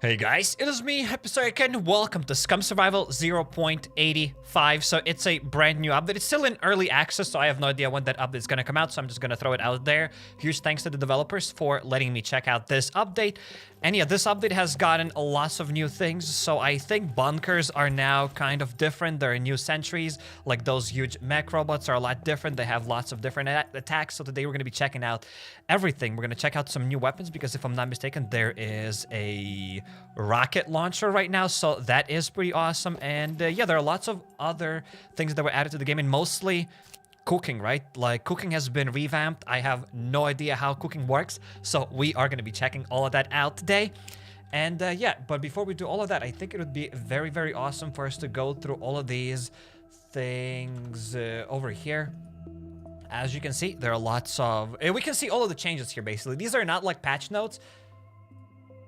Hey guys, it is me, HappyCairek, and welcome to Scum Survival 0.85. So it's a brand new update. It's still in early access, so I have no idea when that update is going to come out, so I'm just going to throw it out there. Huge thanks to the developers for letting me check out this update. And yeah, this update has gotten lots of new things, so I think bunkers are now kind of different. There are new sentries, like those huge mech robots are a lot different. They have lots of different attacks, so today we're going to be checking out everything. We're going to check out some new weapons, because if I'm not mistaken, there is a rocket launcher right now, so that is pretty awesome. And yeah, there are lots of other things that were added to the game, and mostly cooking, right? Like, cooking has been revamped. I have no idea how cooking works, so we are going to be checking all of that out today. And yeah, but before we do all of that, I think it would be very, very awesome for us to go through all of these things over here. As you can see, there are lots of... we can see all of the changes here, basically. These are not like patch notes,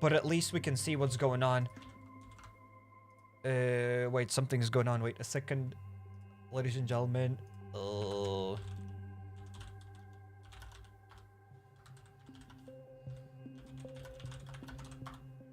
but at least we can see what's going on. Wait, something's going on. Wait a second. Ladies and gentlemen.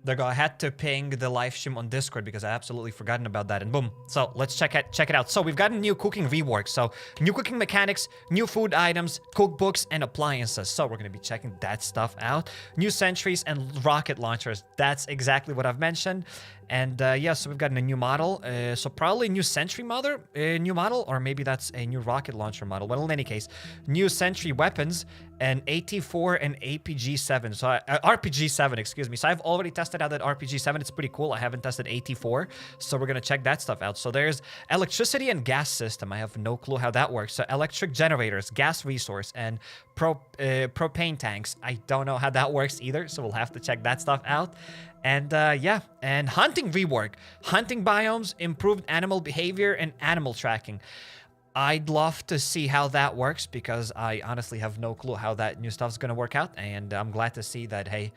There go. I had to ping the live stream on Discord because I absolutely forgotten about that, and boom. So let's check it out. So we've got a new cooking rework. So new cooking mechanics, new food items, cookbooks, and appliances. So we're gonna be checking that stuff out. New sentries and rocket launchers. That's exactly what I've mentioned. And yeah, so we've gotten a new model. So probably a new sentry new model, or maybe that's a new rocket launcher model. Well, in any case, new sentry weapons and AT4 and APG7. So RPG7, excuse me. So I've already tested out that RPG7. It's pretty cool. I haven't tested AT4, so we're gonna check that stuff out. So there's electricity and gas system. I have no clue how that works. So electric generators, gas resource, and propane tanks. I don't know how that works either, so we'll have to check that stuff out. And yeah, and hunting rework, hunting biomes, improved animal behavior, and animal tracking. I'd love to see how that works, because I honestly have no clue how that new stuff's gonna work out. And I'm glad to see that, hey,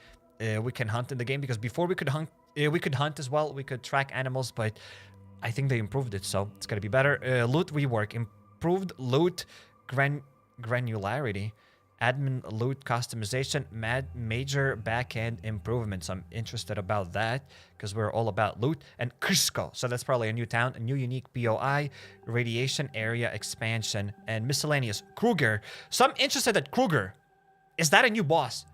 we can hunt in the game, because before we could hunt as well, we could track animals, but I think they improved it, so it's gonna be better. Loot rework, improved loot granularity, admin loot customization, major backend improvements. I'm interested about that, because we're all about loot. And Cusco, so that's probably a new town, a new unique POI, radiation area expansion, and miscellaneous. Kruger, so I'm interested at Kruger. Is that a new boss?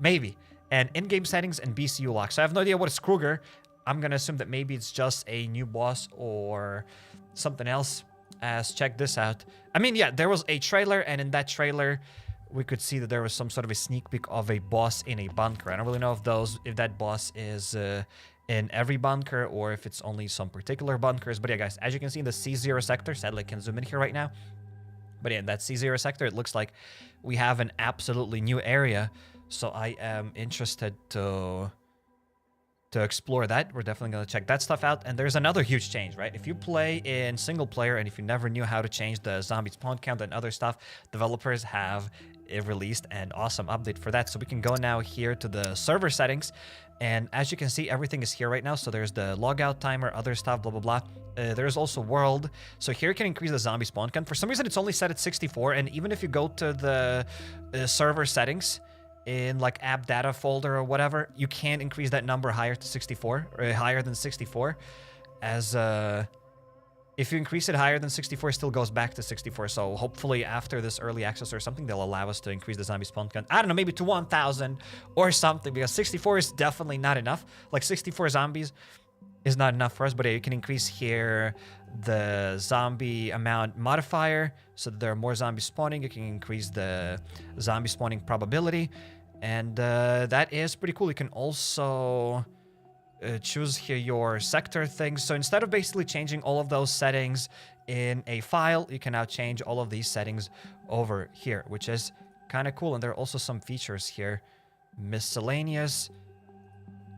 Maybe. And in-game settings and BCU lock. So I have no idea what is Kruger. I'm gonna assume that maybe it's just a new boss or something else. As check this out. I mean, yeah, there was a trailer, and in that trailer we could see that there was some sort of a sneak peek of a boss in a bunker. I don't really know if that boss is in every bunker, or if it's only some particular bunkers. But yeah, guys, as you can see in the C0 sector, sadly I can zoom in here right now. But yeah, in that C0 sector, it looks like we have an absolutely new area. So I am interested to explore that. We're definitely going to check that stuff out. And there's another huge change, right? If you play in single player, and if you never knew how to change the zombie spawn count and other stuff, developers have released an awesome update for that. So we can go now here to the server settings, and as you can see, everything is here right now. So there's the logout timer, other stuff, blah blah blah. There's also world. So here you can increase the zombie spawn count. For some reason it's only set at 64, and even if you go to the server settings in like app data folder or whatever, you can increase that number higher to 64, or higher than 64, as if you increase it higher than 64, it still goes back to 64. So hopefully after this early access or something, they'll allow us to increase the zombie spawn count. I don't know, maybe to 1,000 or something, because 64 is definitely not enough. Like 64 zombies is not enough for us. But yeah, you can increase here the zombie amount modifier, so that there are more zombies spawning. You can increase the zombie spawning probability, and that is pretty cool. You can also choose here your sector things. So instead of basically changing all of those settings in a file, you can now change all of these settings over here, which is kind of cool. And there are also some features here. Miscellaneous,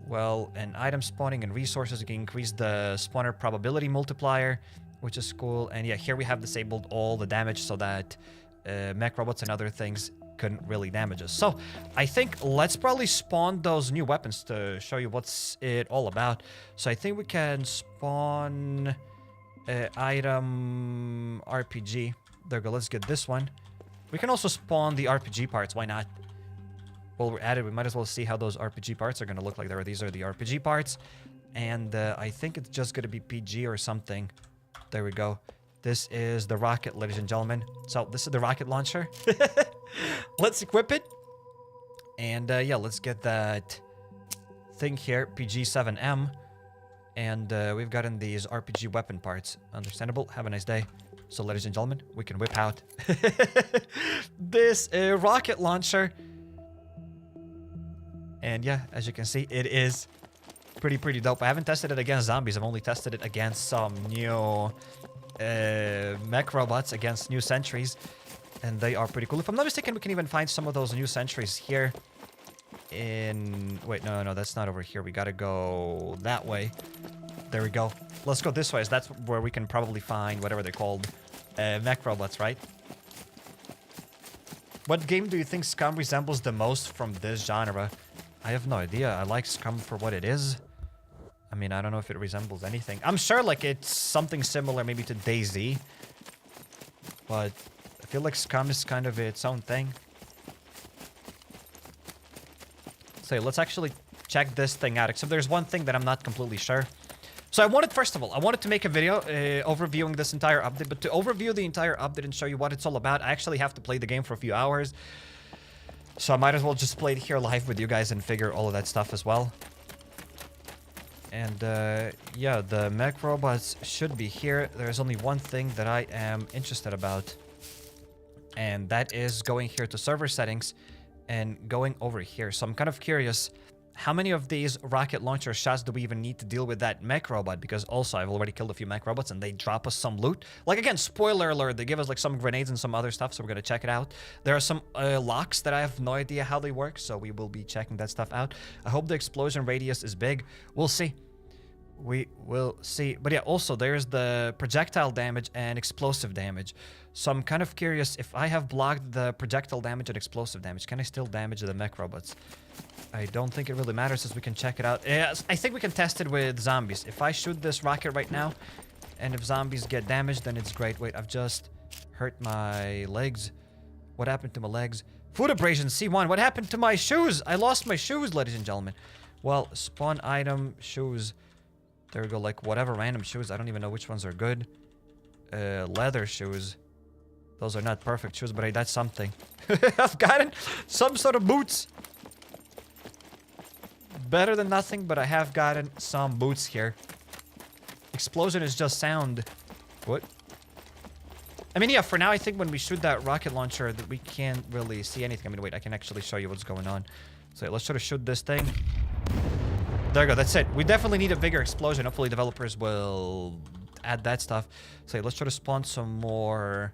well, and item spawning and resources. You can increase the spawner probability multiplier, which is cool. And yeah, here we have disabled all the damage, so that mech robots and other things couldn't really damage us. So I think let's probably spawn those new weapons to show you what's it all about. So I think we can spawn item RPG. There we go. Let's get this one. We can also spawn the RPG parts. Why not? while we're at it, we might as well see how those RPG parts are going to look like. These are the RPG parts. And I think it's just going to be PG or something. There we go. This is the rocket, ladies and gentlemen. So this is the rocket launcher. Let's equip it. And yeah, let's get that thing here, PG-7M. And we've gotten these RPG weapon parts. Understandable. Have a nice day. So, ladies and gentlemen, we can whip out this rocket launcher. And yeah, as you can see, it is pretty dope. I haven't tested it against zombies. I've only tested it against some new mech robots, against new sentries. And they are pretty cool. If I'm not mistaken, we can even find some of those new sentries here in... Wait, no, that's not over here. We gotta go that way. There we go. Let's go this way, as that's where we can probably find whatever they're called. Mech robots, right? What game do you think Scum resembles the most from this genre? I have no idea. I like Scum for what it is. I mean, I don't know if it resembles anything. I'm sure, like, it's something similar maybe to DayZ. But I feel like Scum is kind of its own thing. So let's actually check this thing out. Except there's one thing that I'm not completely sure. So first of all, I wanted to make a video overviewing this entire update. But to overview the entire update and show you what it's all about, I actually have to play the game for a few hours. So I might as well just play it here live with you guys and figure all of that stuff as well. And yeah, the mech robots should be here. There's only one thing that I am interested about. And that is going here to server settings and going over here. So I'm kind of curious, how many of these rocket launcher shots do we even need to deal with that mech robot? Because also, I've already killed a few mech robots and they drop us some loot. Like, again, spoiler alert, they give us like some grenades and some other stuff, so we're gonna check it out. There are some locks that I have no idea how they work, so we will be checking that stuff out. I hope the explosion radius is big. We'll see. We will see. But yeah, also, there's the projectile damage and explosive damage. So I'm kind of curious, if I have blocked the projectile damage and explosive damage, can I still damage the mech robots? I don't think it really matters, as we can check it out. I think we can test it with zombies. If I shoot this rocket right now, and if zombies get damaged, then it's great. Wait, I've just hurt my legs. What happened to my legs? Food abrasion, C1. What happened to my shoes? I lost my shoes, ladies and gentlemen. Well, spawn item, shoes. There we go, like whatever random shoes. I don't even know which ones are good. Leather shoes. Those are not perfect shoes, but hey, that's something. I've gotten some sort of boots. Better than nothing, but I have gotten some boots here. Explosion is just sound. What? I mean, yeah, for now, I think when we shoot that rocket launcher, that we can't really see anything. I mean, wait, I can actually show you what's going on. So let's try to shoot this thing. There we go, that's it. We definitely need a bigger explosion. Hopefully developers will add that stuff. So let's try to spawn some more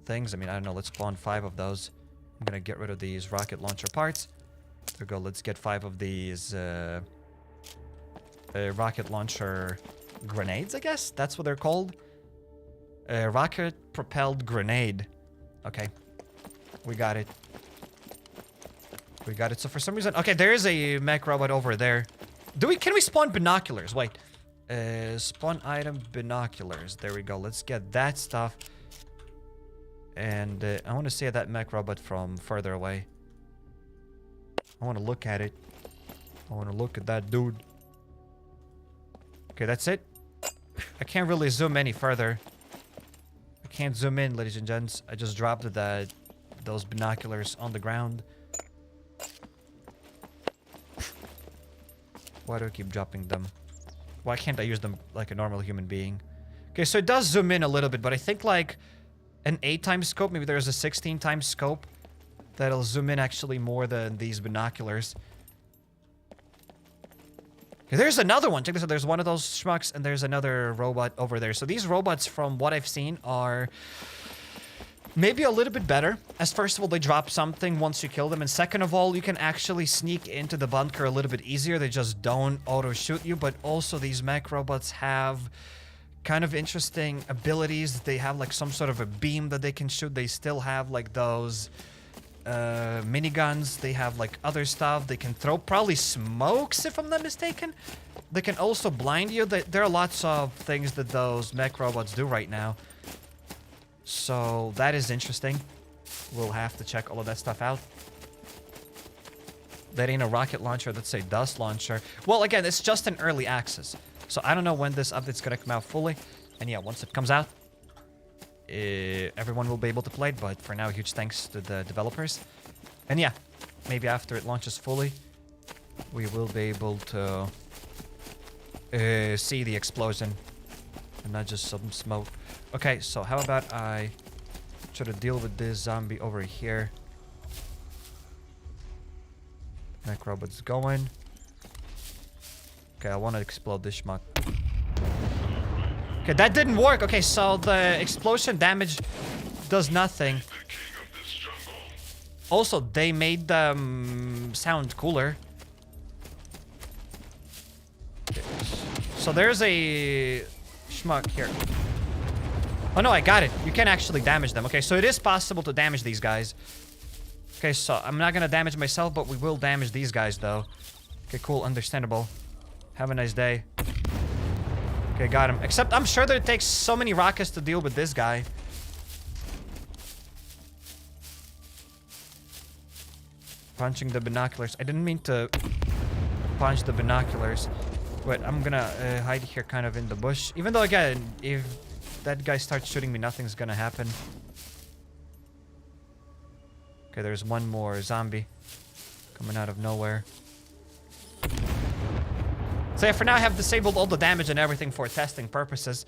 things. I mean, I don't know, let's spawn 5 of those. I'm gonna get rid of these rocket launcher parts. There we go, let's get 5 of these rocket launcher grenades, I guess? That's what they're called. Rocket propelled grenade. Okay, we got it. We got it. So for some reason, okay, there is a mech robot over there. Can we spawn binoculars? Wait, spawn item binoculars. There we go. Let's get that stuff. And I want to see that mech robot from further away. I want to look at it. I want to look at that dude. Okay, that's it. I can't really zoom any further. I can't zoom in, ladies and gents. I just dropped those binoculars on the ground. Why do I keep dropping them? Why can't I use them like a normal human being? Okay, so it does zoom in a little bit, but I think like an 8x scope, maybe there's a 16x scope that'll zoom in actually more than these binoculars. Okay, there's another one. Check this out. There's one of those schmucks, and there's another robot over there. So these robots, from what I've seen, are maybe a little bit better, as first of all, they drop something once you kill them, and second of all, you can actually sneak into the bunker a little bit easier. They just don't auto-shoot you, but also these mech robots have kind of interesting abilities. They have like some sort of a beam that they can shoot. They still have like those miniguns. They have like other stuff. They can throw probably smokes, if I'm not mistaken. They can also blind you. There are lots of things that those mech robots do right now. So that is interesting. We'll have to check all of that stuff out. That ain't a rocket launcher, that's a dust launcher. Well, again, it's just an early access. So I don't know when this update's gonna come out fully. And yeah, once it comes out, everyone will be able to play it. But for now, huge thanks to the developers. And yeah, maybe after it launches fully, we will be able to see the explosion and not just some smoke. Okay, so how about I try to deal with this zombie over here. Mech Robots going. Okay, I want to explode this schmuck. Okay, that didn't work. Okay, so the explosion damage does nothing. Also, they made them sound cooler. Okay. So there's a schmuck here. Oh no, I got it. You can actually damage them. Okay, so it is possible to damage these guys. Okay, so I'm not gonna damage myself, but we will damage these guys though. Okay, cool, understandable. Have a nice day. Okay, got him. Except I'm sure that it takes so many rockets to deal with this guy. Punching the binoculars. I didn't mean to punch the binoculars. Wait, I'm gonna hide here kind of in the bush. Even though, again, if that guy starts shooting me, nothing's gonna happen. Okay, there's one more zombie coming out of nowhere. So yeah, for now I have disabled all the damage and everything for testing purposes.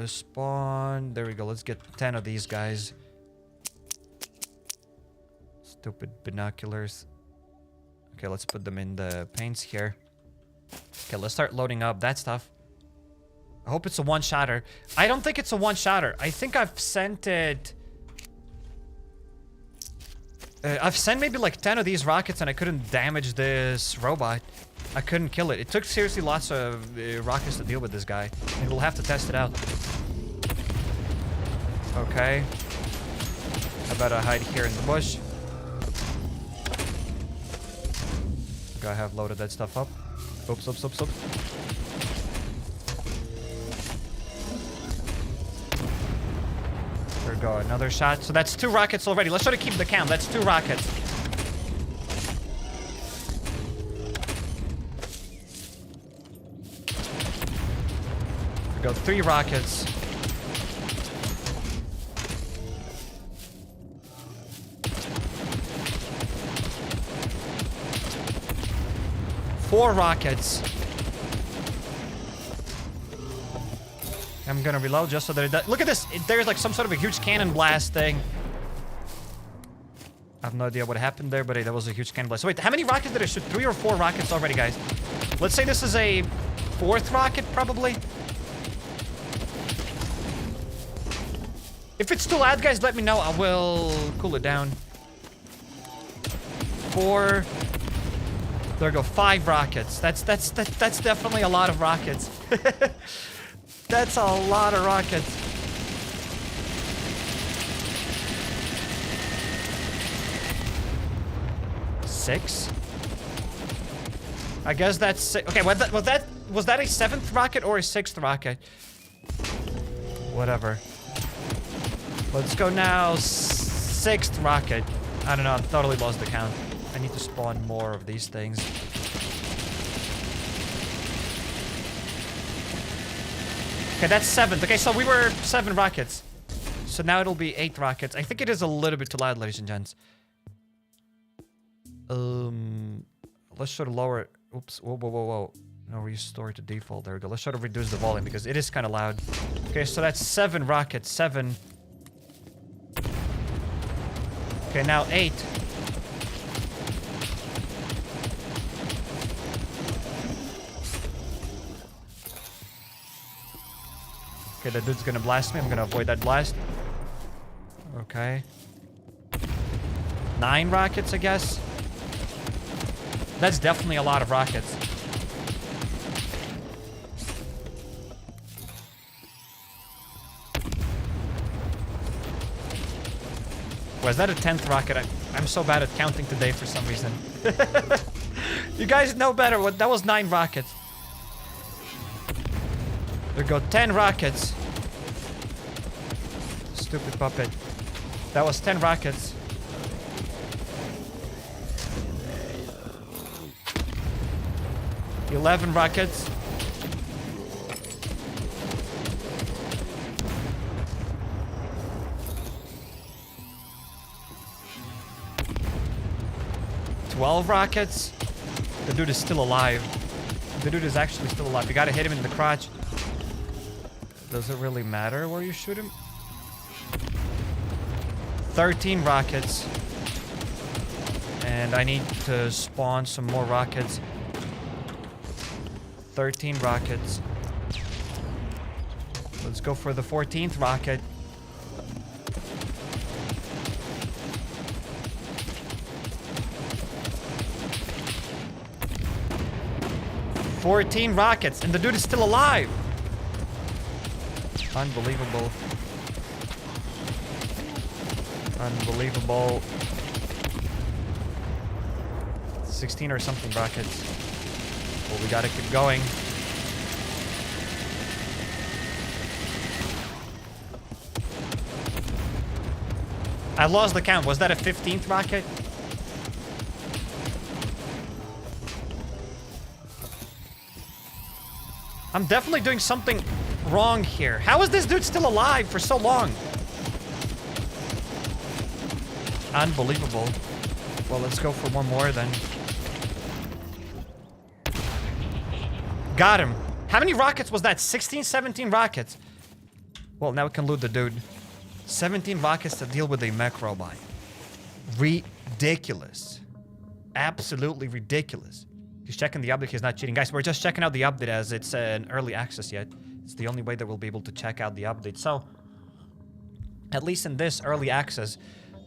Spawn. There we go. Let's get 10 of these guys. Stupid binoculars. Okay, let's put them in the paints here. Okay, let's start loading up that stuff. I hope it's a one-shotter. I don't think it's a one-shotter. I think I've sent it... I've sent maybe like 10 of these rockets and I couldn't damage this robot. I couldn't kill it. It took seriously lots of rockets to deal with this guy. And we'll have to test it out. Okay. How about I hide here in the bush? Okay, I have loaded that stuff up. Oops, oops, oops, oops. There we go, another shot. So that's 2 rockets already. Let's try to keep the count. That's 2 rockets. There we go, 3 rockets. Four rockets. I'm gonna reload just so that it does. Look at this. There's like some sort of a huge cannon blast thing. I have no idea what happened there, but hey, that was a huge cannon blast. So wait, how many rockets did I shoot? 3 or 4 rockets already, guys. Let's say this is a 4th rocket, probably. If it's too loud, guys, let me know. I will cool it down. 4. There we go, 5 rockets. That's definitely a lot of rockets. That's a lot of rockets. Six? I guess that's 6. Okay, was that a 7th rocket or a 6th rocket? Whatever. Let's go now. 6th rocket. I don't know, I've totally lost the count. I need to spawn more of these things. Okay, that's 7th. Okay, so we were 7 rockets. So now it'll be 8 rockets. I think it is a little bit too loud, ladies and gents. Let's try to lower it. Oops. Whoa, whoa, whoa, whoa. No, restore to default. There we go. Let's try to reduce the volume because it is kind of loud. Okay, so that's 7 rockets. 7. Okay, now 8. Okay, that dude's gonna blast me. I'm gonna avoid that blast. Okay. 9 rockets, I guess. That's definitely a lot of rockets. Was that a 10th rocket? I'm so bad at counting today for some reason. You guys know better. That was 9 rockets. There go 10 rockets. Stupid puppet. That was 10 rockets. 11 rockets. Rockets. The dude is still alive. The dude is actually still alive. You gotta hit him in the crotch. Does it really matter where you shoot him? 13 rockets. And I need to spawn some more rockets. 13 rockets. Let's go for the 14th rocket. 14 rockets, and the dude is still alive. Unbelievable. Unbelievable. 16 or something rockets. Well, we gotta keep going. I lost the count. Was that a 15th rocket? I'm definitely doing something wrong here. How is this dude still alive for so long? Unbelievable. Well, let's go for one more then. Got him. How many rockets was that? 16, 17 rockets. Well, now we can loot the dude. 17 rockets to deal with a mech robot. Ridiculous. Absolutely ridiculous. He's checking the update. He's not cheating. Guys, we're just checking out the update as it's an early access yet. It's the only way that we'll be able to check out the update. So, at least in this early access,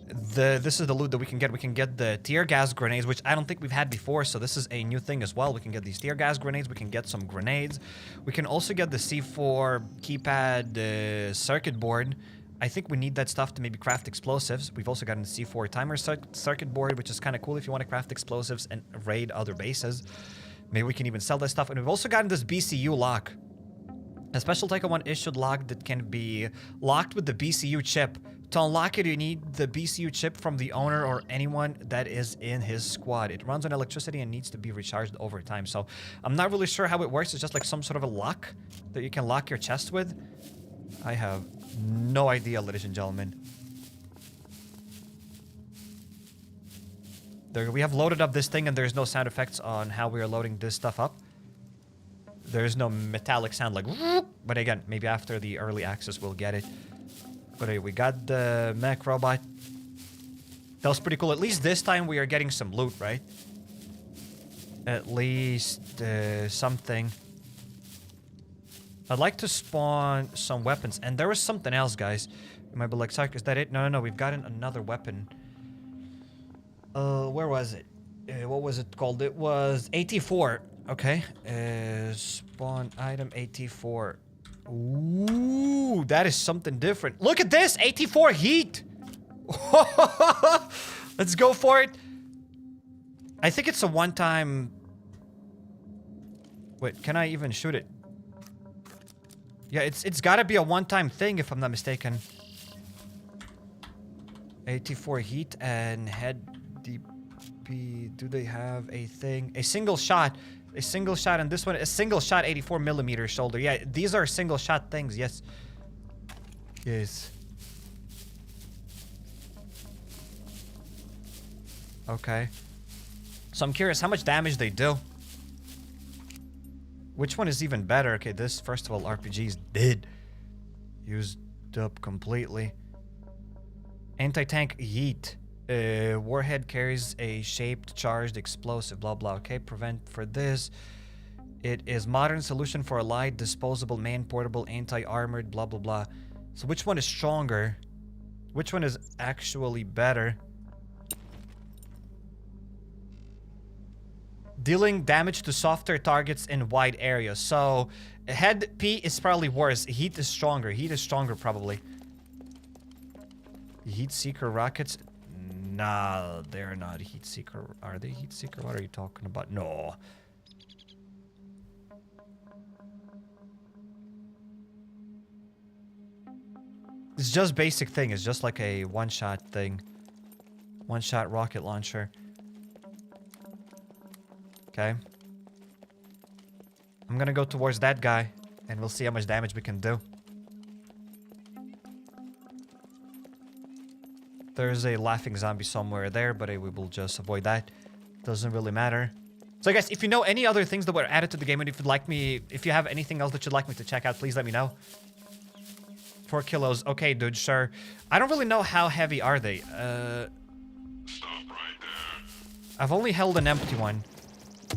this is the loot that we can get. We can get the tear gas grenades, which I don't think we've had before. So this is a new thing as well. We can get these tear gas grenades. We can get some grenades. We can also get the C4 keypad circuit board. I think we need that stuff to maybe craft explosives. We've also gotten the C4 timer circuit board, which is kind of cool if you want to craft explosives and raid other bases. Maybe we can even sell that stuff. And we've also gotten this BCU lock. A special Tycho 1 issued lock that can be locked with the BCU chip. To unlock it, you need the BCU chip from the owner or anyone that is in his squad. It runs on electricity and needs to be recharged over time. So I'm not really sure how it works. It's just like some sort of a lock that you can lock your chest with. I have no idea, ladies and gentlemen. There, we have loaded up this thing and there's no sound effects on how we are loading this stuff up. There's no metallic sound like, but again, maybe after the early access we'll get it. But hey, we got the mech robot. That was pretty cool. At least this time we are getting some loot, right? At least something. I'd like to spawn some weapons. And there was something else, guys. You might be like, Sark, is that it? No, we've gotten another weapon. Where was it? What was it called? It was AT4. Okay. Spawn item AT4. Ooh, that is something different. Look at this! AT4 HEAT! Let's go for it. I think it's a one-time... Wait, can I even shoot it? Yeah, it's gotta be a one-time thing if I'm not mistaken. AT4 HEAT and head DP. Do they have a thing? A single shot. A single shot, and this one, a single shot 84mm shoulder. Yeah, these are single shot things, yes. Yes. Okay. So I'm curious how much damage they do. Which one is even better? Okay, this, first of all, RPG's dead. Used up completely. Anti-tank HEAT. Warhead carries a shaped charged explosive, blah blah. Okay, prevent for this. It is modern solution for a light disposable man portable anti-armored, blah blah blah. So which one is stronger? Which one is actually better? Dealing damage to softer targets in wide areas. So head P is probably worse. HEAT is stronger. HEAT is stronger probably. Heat seeker rockets. Nah, they're not heat seeker. Are they heat seeker? What are you talking about? No. It's just basic thing. It's just like a one-shot thing. One-shot rocket launcher. Okay. I'm gonna go towards that guy, and we'll see how much damage we can do. There's a laughing zombie somewhere there, but we will just avoid that. Doesn't really matter. So guys, if you know any other things that were added to the game, and if you have anything else that you'd like me to check out, please let me know. 4 kilos. Okay, dude, sure. I don't really know how heavy are they. Stop right there. I've only held an empty one,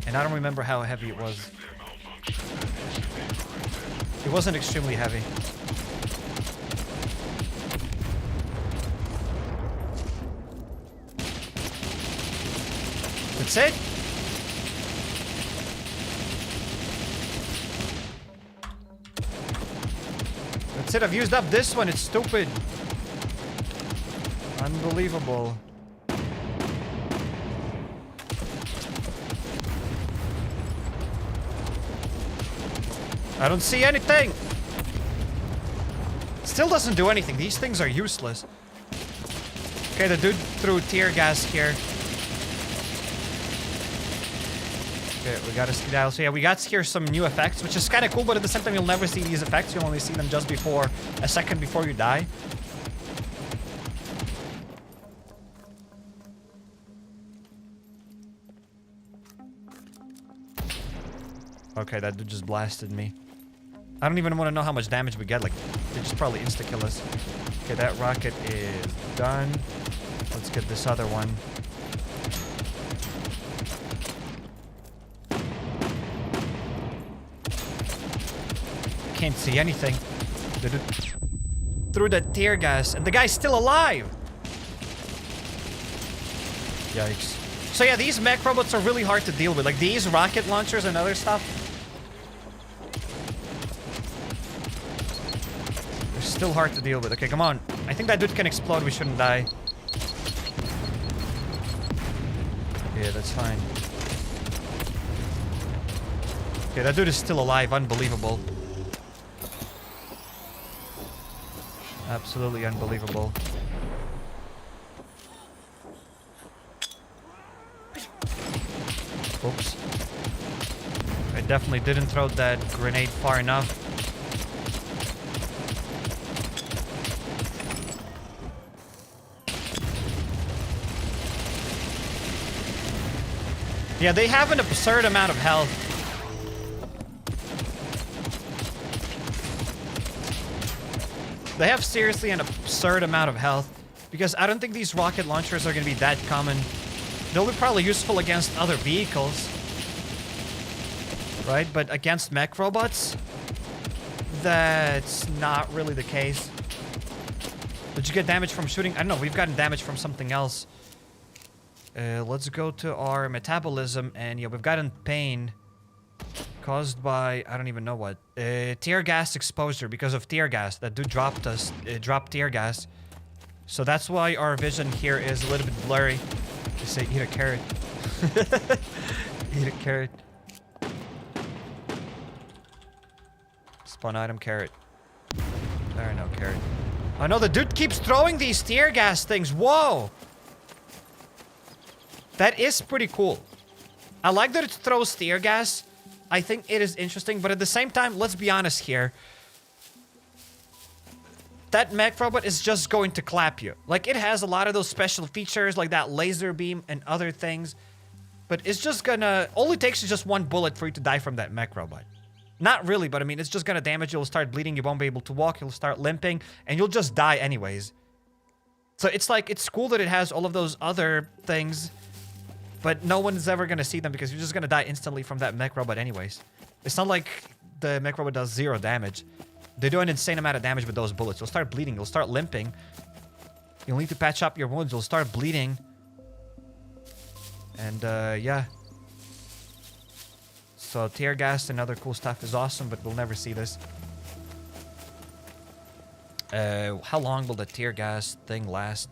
and I don't remember how heavy it was. It wasn't extremely heavy. That's it? That's it, I've used up this one, it's stupid. Unbelievable. I don't see anything! Still doesn't do anything, these things are useless. Okay, the dude threw tear gas here. Okay, we got a skedaddle. So yeah, we got here some new effects, which is kind of cool, but at the same time, you'll never see these effects. You'll only see them just before, a second before you die. Okay, that dude just blasted me. I don't even want to know how much damage we get. Like, they just probably insta-kill us. Okay, that rocket is done. Let's get this other one. Can't see anything. Through the tear gas, and the guy's still alive. Yikes. So yeah, these mech robots are really hard to deal with. Like these rocket launchers and other stuff. They're still hard to deal with. Okay, come on. I think that dude can explode. We shouldn't die. Yeah, that's fine. Okay, that dude is still alive. Unbelievable. Absolutely unbelievable. Oops. I definitely didn't throw that grenade far enough. Yeah, they have an absurd amount of health. They have seriously an absurd amount of health, because I don't think these rocket launchers are going to be that common. They'll be probably useful against other vehicles, right? But against mech robots, that's not really the case. Did you get damage from shooting? I don't know, we've gotten damage from something else. Let's go to our metabolism, and yeah, we've gotten pain caused by, I don't even know what. Tear gas exposure, because of tear gas. That dude dropped us, dropped tear gas. So that's why our vision here is a little bit blurry. Just say, eat a carrot. Eat a carrot. Spawn item, carrot. There, no carrot. Oh no, the dude keeps throwing these tear gas things. Whoa! That is pretty cool. I like that it throws tear gas. I think it is interesting, but at the same time, let's be honest here. That mech robot is just going to clap you. Like, it has a lot of those special features, like that laser beam and other things. But it's just gonna... All it takes is just one bullet for you to die from that mech robot. Not really, but I mean, it's just gonna damage you. You'll start bleeding, you won't be able to walk, you'll start limping, and you'll just die anyways. So it's like, it's cool that it has all of those other things, but no one's ever gonna see them because you're just gonna die instantly from that mech robot anyways. It's not like the mech robot does 0 damage. They do an insane amount of damage with those bullets. You'll start bleeding, you'll start limping. You'll need to patch up your wounds, you'll start bleeding. And yeah. So tear gas and other cool stuff is awesome, but we'll never see this. How long will the tear gas thing last?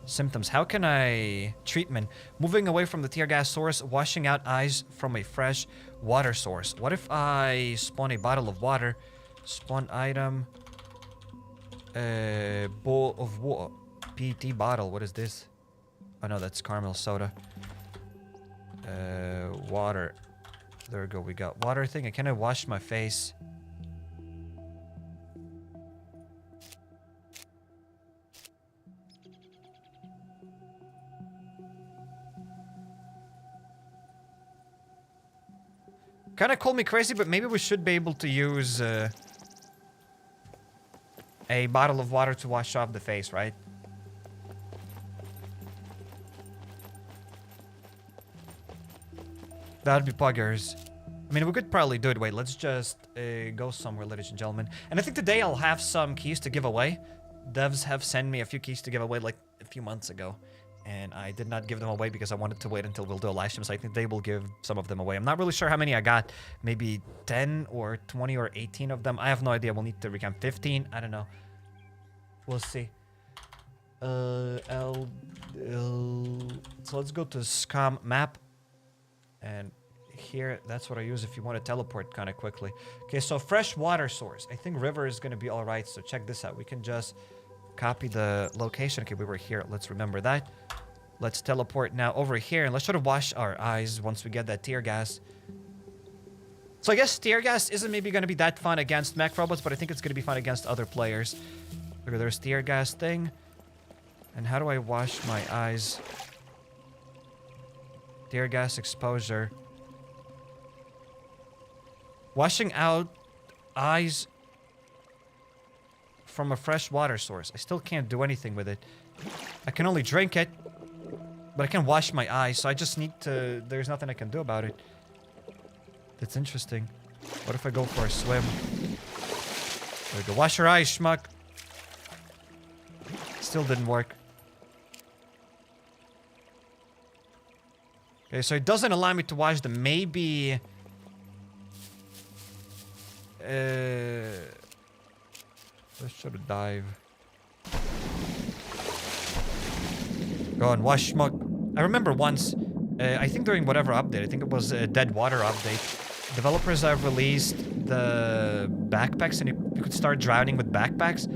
Symptoms. How can I... Treatment. Moving away from the tear gas source, washing out eyes from a fresh water source. What if I spawn a bottle of water? Spawn item. Bowl of water. PT bottle. What is this? Oh no, that's caramel soda. Water. There we go. We got water thing. I kind of washed my face. Kind of called me crazy, but maybe we should be able to use a bottle of water to wash off the face, right? That'd be buggers. I mean, we could probably do it. Wait, let's just go somewhere, ladies and gentlemen. And I think today I'll have some keys to give away. Devs have sent me a few keys to give away like a few months ago. And I did not give them away because I wanted to wait until we'll do a live stream. So I think they will give some of them away. I'm not really sure how many I got. Maybe 10 or 20 or 18 of them. I have no idea. We'll need to recount 15. I don't know. We'll see. So let's go to Scum map. And here, that's what I use if you want to teleport kind of quickly. Okay, so fresh water source. I think river is going to be all right. So check this out. We can just copy the location. Okay, we were here. Let's remember that. Let's teleport now over here. And let's try to wash our eyes once we get that tear gas. So I guess tear gas isn't maybe going to be that fun against mech robots, but I think it's going to be fun against other players. Look, there's tear gas thing. And how do I wash my eyes? Tear gas exposure. Washing out eyes from a fresh water source. I still can't do anything with it. I can only drink it, but I can wash my eyes, so I just need to... There's nothing I can do about it. That's interesting. What if I go for a swim? There we go. Wash your eyes, schmuck. Still didn't work. Okay, so it doesn't allow me to wash them. Maybe... let's try to dive. Go on, wash schmuck. I remember once, I think during whatever update, I think it was a Dead Water update, developers have released the backpacks and you could start drowning with backpacks.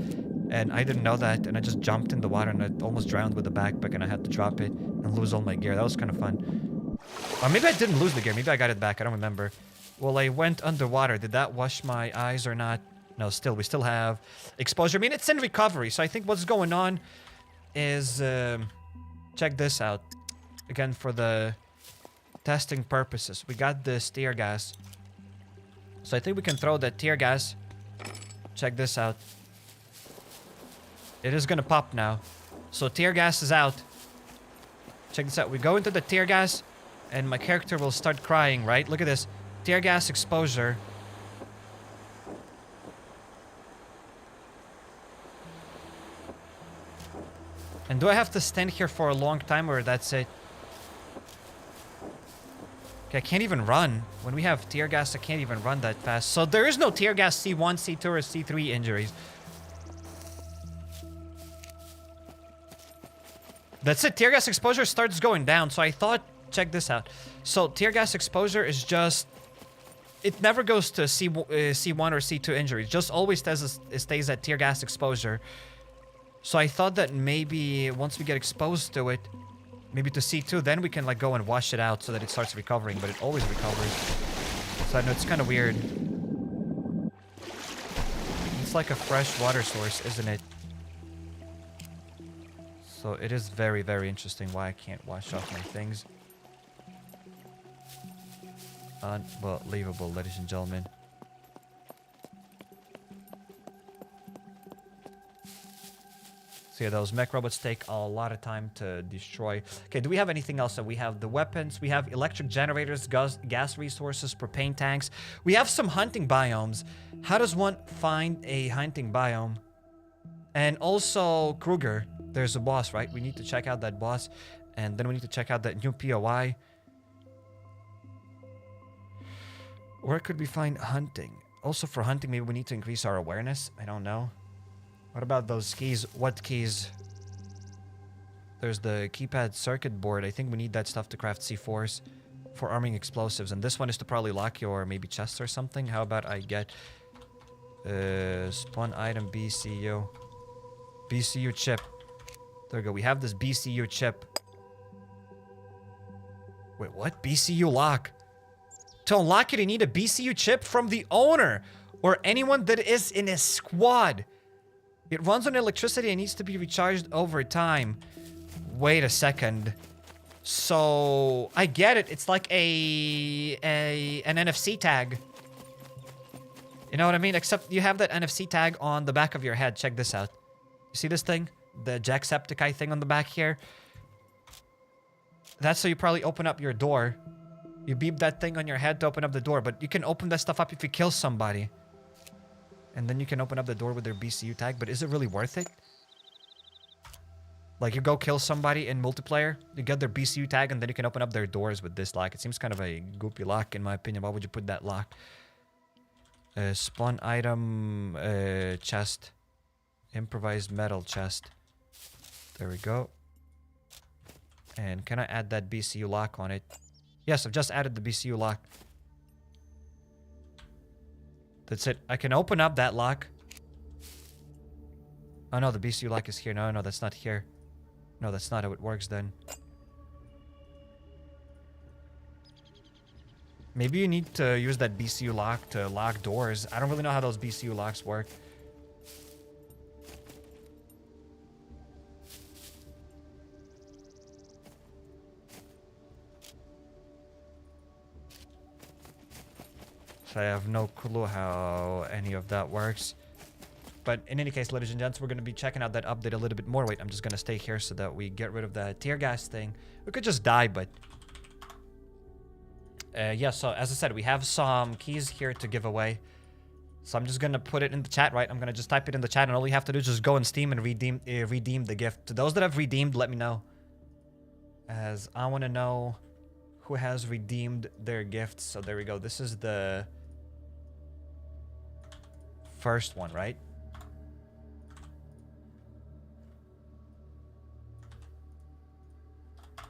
And I didn't know that, and I just jumped in the water and I almost drowned with the backpack and I had to drop it and lose all my gear. That was kind of fun. Or maybe I didn't lose the gear. Maybe I got it back. I don't remember. Well, I went underwater. Did that wash my eyes or not? No, still. We still have exposure. I mean, it's in recovery. So I think what's going on is... check this out. Again, for the testing purposes. We got this tear gas. So I think we can throw that tear gas. Check this out. It is going to pop now. So tear gas is out. Check this out. We go into the tear gas. And my character will start crying, right? Look at this. Tear gas exposure. And do I have to stand here for a long time or that's it? Okay, I can't even run. When we have tear gas, I can't even run that fast. So there is no tear gas C1, C2, or C3 injuries. That's it. Tear gas exposure starts going down. So I thought... Check this out. So tear gas exposure is just... It never goes to C1 or C2 injuries. Just always stays at tear gas exposure. So I thought that maybe once we get exposed to it, maybe to C2, then we can like go and wash it out so that it starts recovering, but it always recovers. So I know it's kind of weird. It's like a fresh water source, isn't it? So it is very, very interesting why I can't wash off my things. Unbelievable, ladies and gentlemen. So yeah, those mech robots take a lot of time to destroy. Okay, do we have anything else? So we have the weapons, we have electric generators, gas resources, propane tanks. We have some hunting biomes. How does one find a hunting biome? And also Kruger, there's a boss, right? We need to check out that boss. And then we need to check out that new POI. Where could we find hunting? Also for hunting, maybe we need to increase our awareness. I don't know. What about those keys? What keys? There's the keypad circuit board. I think we need that stuff to craft C4s for arming explosives. And this one is to probably lock your maybe chest or something. How about I get spawn item BCU. BCU chip. There we go. We have this BCU chip. Wait, what? BCU lock. To unlock it, you need a BCU chip from the owner or anyone that is in a squad. It runs on electricity and needs to be recharged over time. Wait a second. So I get it. It's like an NFC tag. You know what I mean? Except you have that NFC tag on the back of your head. Check this out. You see this thing? The Jacksepticeye thing on the back here? That's so you probably open up your door. You beep that thing on your head to open up the door, but you can open that stuff up if you kill somebody. And then you can open up the door with their BCU tag, but is it really worth it? Like, you go kill somebody in multiplayer, you get their BCU tag, and then you can open up their doors with this lock. It seems kind of a goopy lock, in my opinion. Why would you put that lock? Spawn item, chest. Improvised metal chest. There we go. And can I add that BCU lock on it? Yes, I've just added the BCU lock. That's it. I can open up that lock. Oh no, the BCU lock is here. No, no, that's not here. No, that's not how it works then. Maybe you need to use that BCU lock to lock doors. I don't really know how those BCU locks work. I have no clue how any of that works. But in any case, ladies and gents, we're going to be checking out that update a little bit more. Wait, I'm just going to stay here so that we get rid of the tear gas thing. We could just die, but... yeah, so as I said, we have some keys here to give away. So I'm just going to put it in the chat, right? I'm going to just type it in the chat, and all you have to do is just go on Steam and redeem the gift. To those that have redeemed, let me know. As I want to know who has redeemed their gifts. So there we go. This is the... first one, right?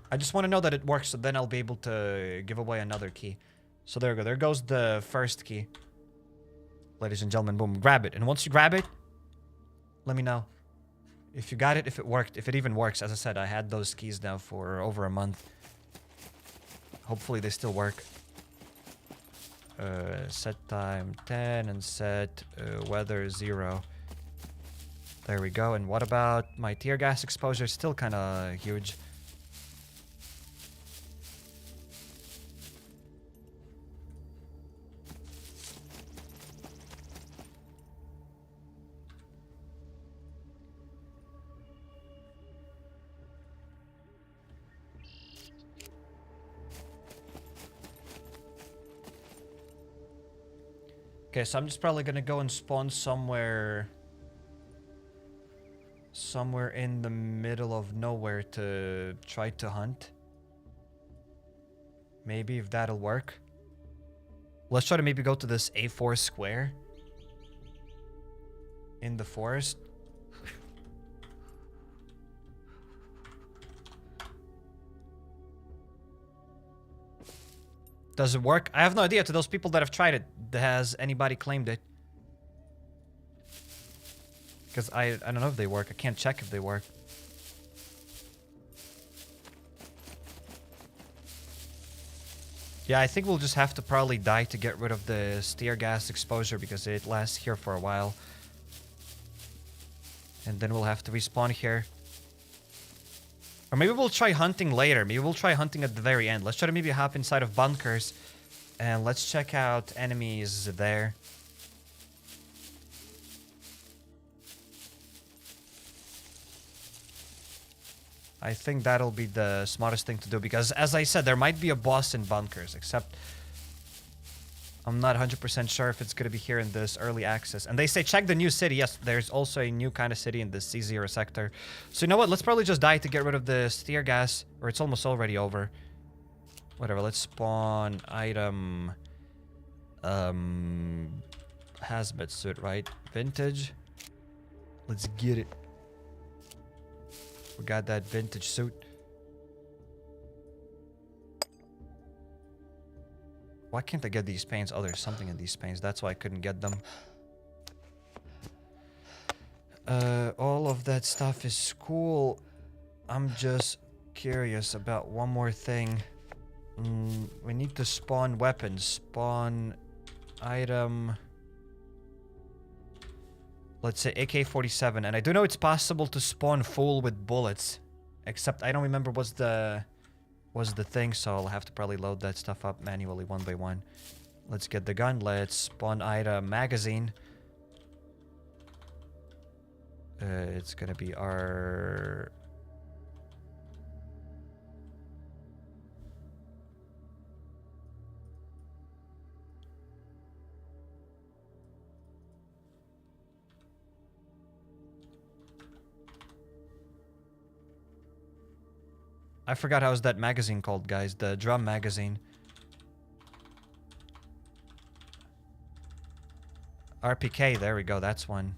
I just want to know that it works, so then I'll be able to give away another key. So there we go. There goes the first key. Ladies and gentlemen, boom, grab it. And once you grab it, let me know. If you got it, if it worked, if it even works. As I said, I had those keys now for over a month. Hopefully they still work. Set time 10 and set weather 0. There we go. And what about my tear gas exposure? Still kind of huge. Okay, so I'm just probably gonna go and spawn somewhere in the middle of nowhere to try to hunt. Maybe if that'll work. Let's try to maybe go to this A4 square in the forest. Does it work? I have no idea. To those people that have tried it, has anybody claimed it? Because I don't know if they work. I can't check if they work. Yeah, I think we'll just have to probably die to get rid of the tear gas exposure because it lasts here for a while. And then we'll have to respawn here. Or maybe we'll try hunting later. Maybe we'll try hunting at the very end. Let's try to maybe hop inside of bunkers. And let's check out enemies there. I think that'll be the smartest thing to do. Because as I said, there might be a boss in bunkers. Except I'm not 100% sure if it's going to be here in this early access. And they say check the new city. Yes, there's also a new kind of city in this C0 sector. So you know what? Let's probably just die to get rid of the tear gas. Or it's almost already over. Whatever. Let's spawn item. Hazmat suit, right? Vintage. Let's get it. We got that vintage suit. Why can't I get these paints? Oh, there's something in these paints. That's why I couldn't get them. All of that stuff is cool. I'm just curious about one more thing. We need to spawn weapons. Spawn item. Let's say AK-47. And I do know it's possible to spawn full with bullets. Except I don't remember what's the thing, so I'll have to probably load that stuff up manually one by one. Let's get the gun. Let's spawn item magazine. It's gonna be our... I forgot how's that magazine called, guys. The drum magazine. RPK, there we go, that's one.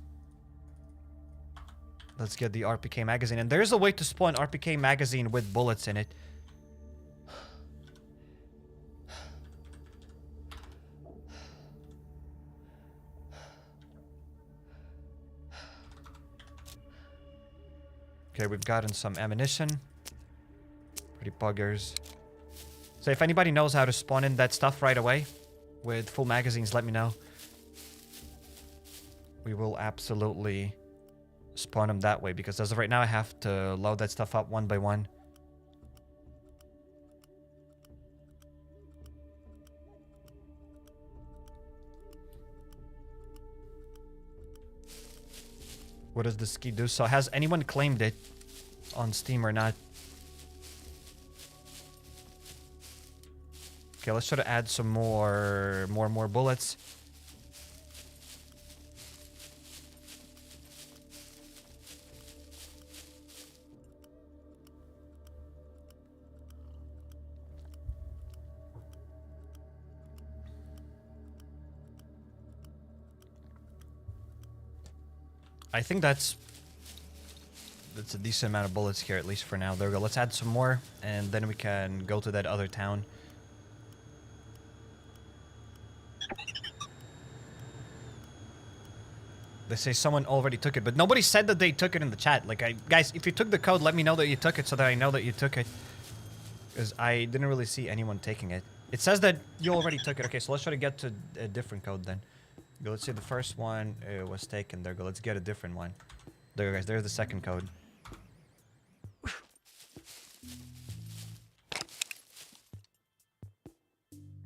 Let's get the RPK magazine. And there's a way to spawn RPK magazine with bullets in it. Okay, we've gotten some ammunition. Pretty buggers. So if anybody knows how to spawn in that stuff right away with full magazines, let me know. We will absolutely spawn them that way, because as of right now, I have to load that stuff up one by one. What does the ski do? So has anyone claimed it on Steam or not? Okay, let's try to add some more bullets. I think that's a decent amount of bullets here, at least for now. There we go. Let's add some more, and then we can go to that other town. They say someone already took it, but nobody said that they took it in the chat. Like, guys, if you took the code, let me know that you took it so that I know that you took it. Because I didn't really see anyone taking it. It says that you already took it. Okay, so let's try to get to a different code then. Go, let's see, the first one was taken. There we go. Let's get a different one. There, guys. There's the second code.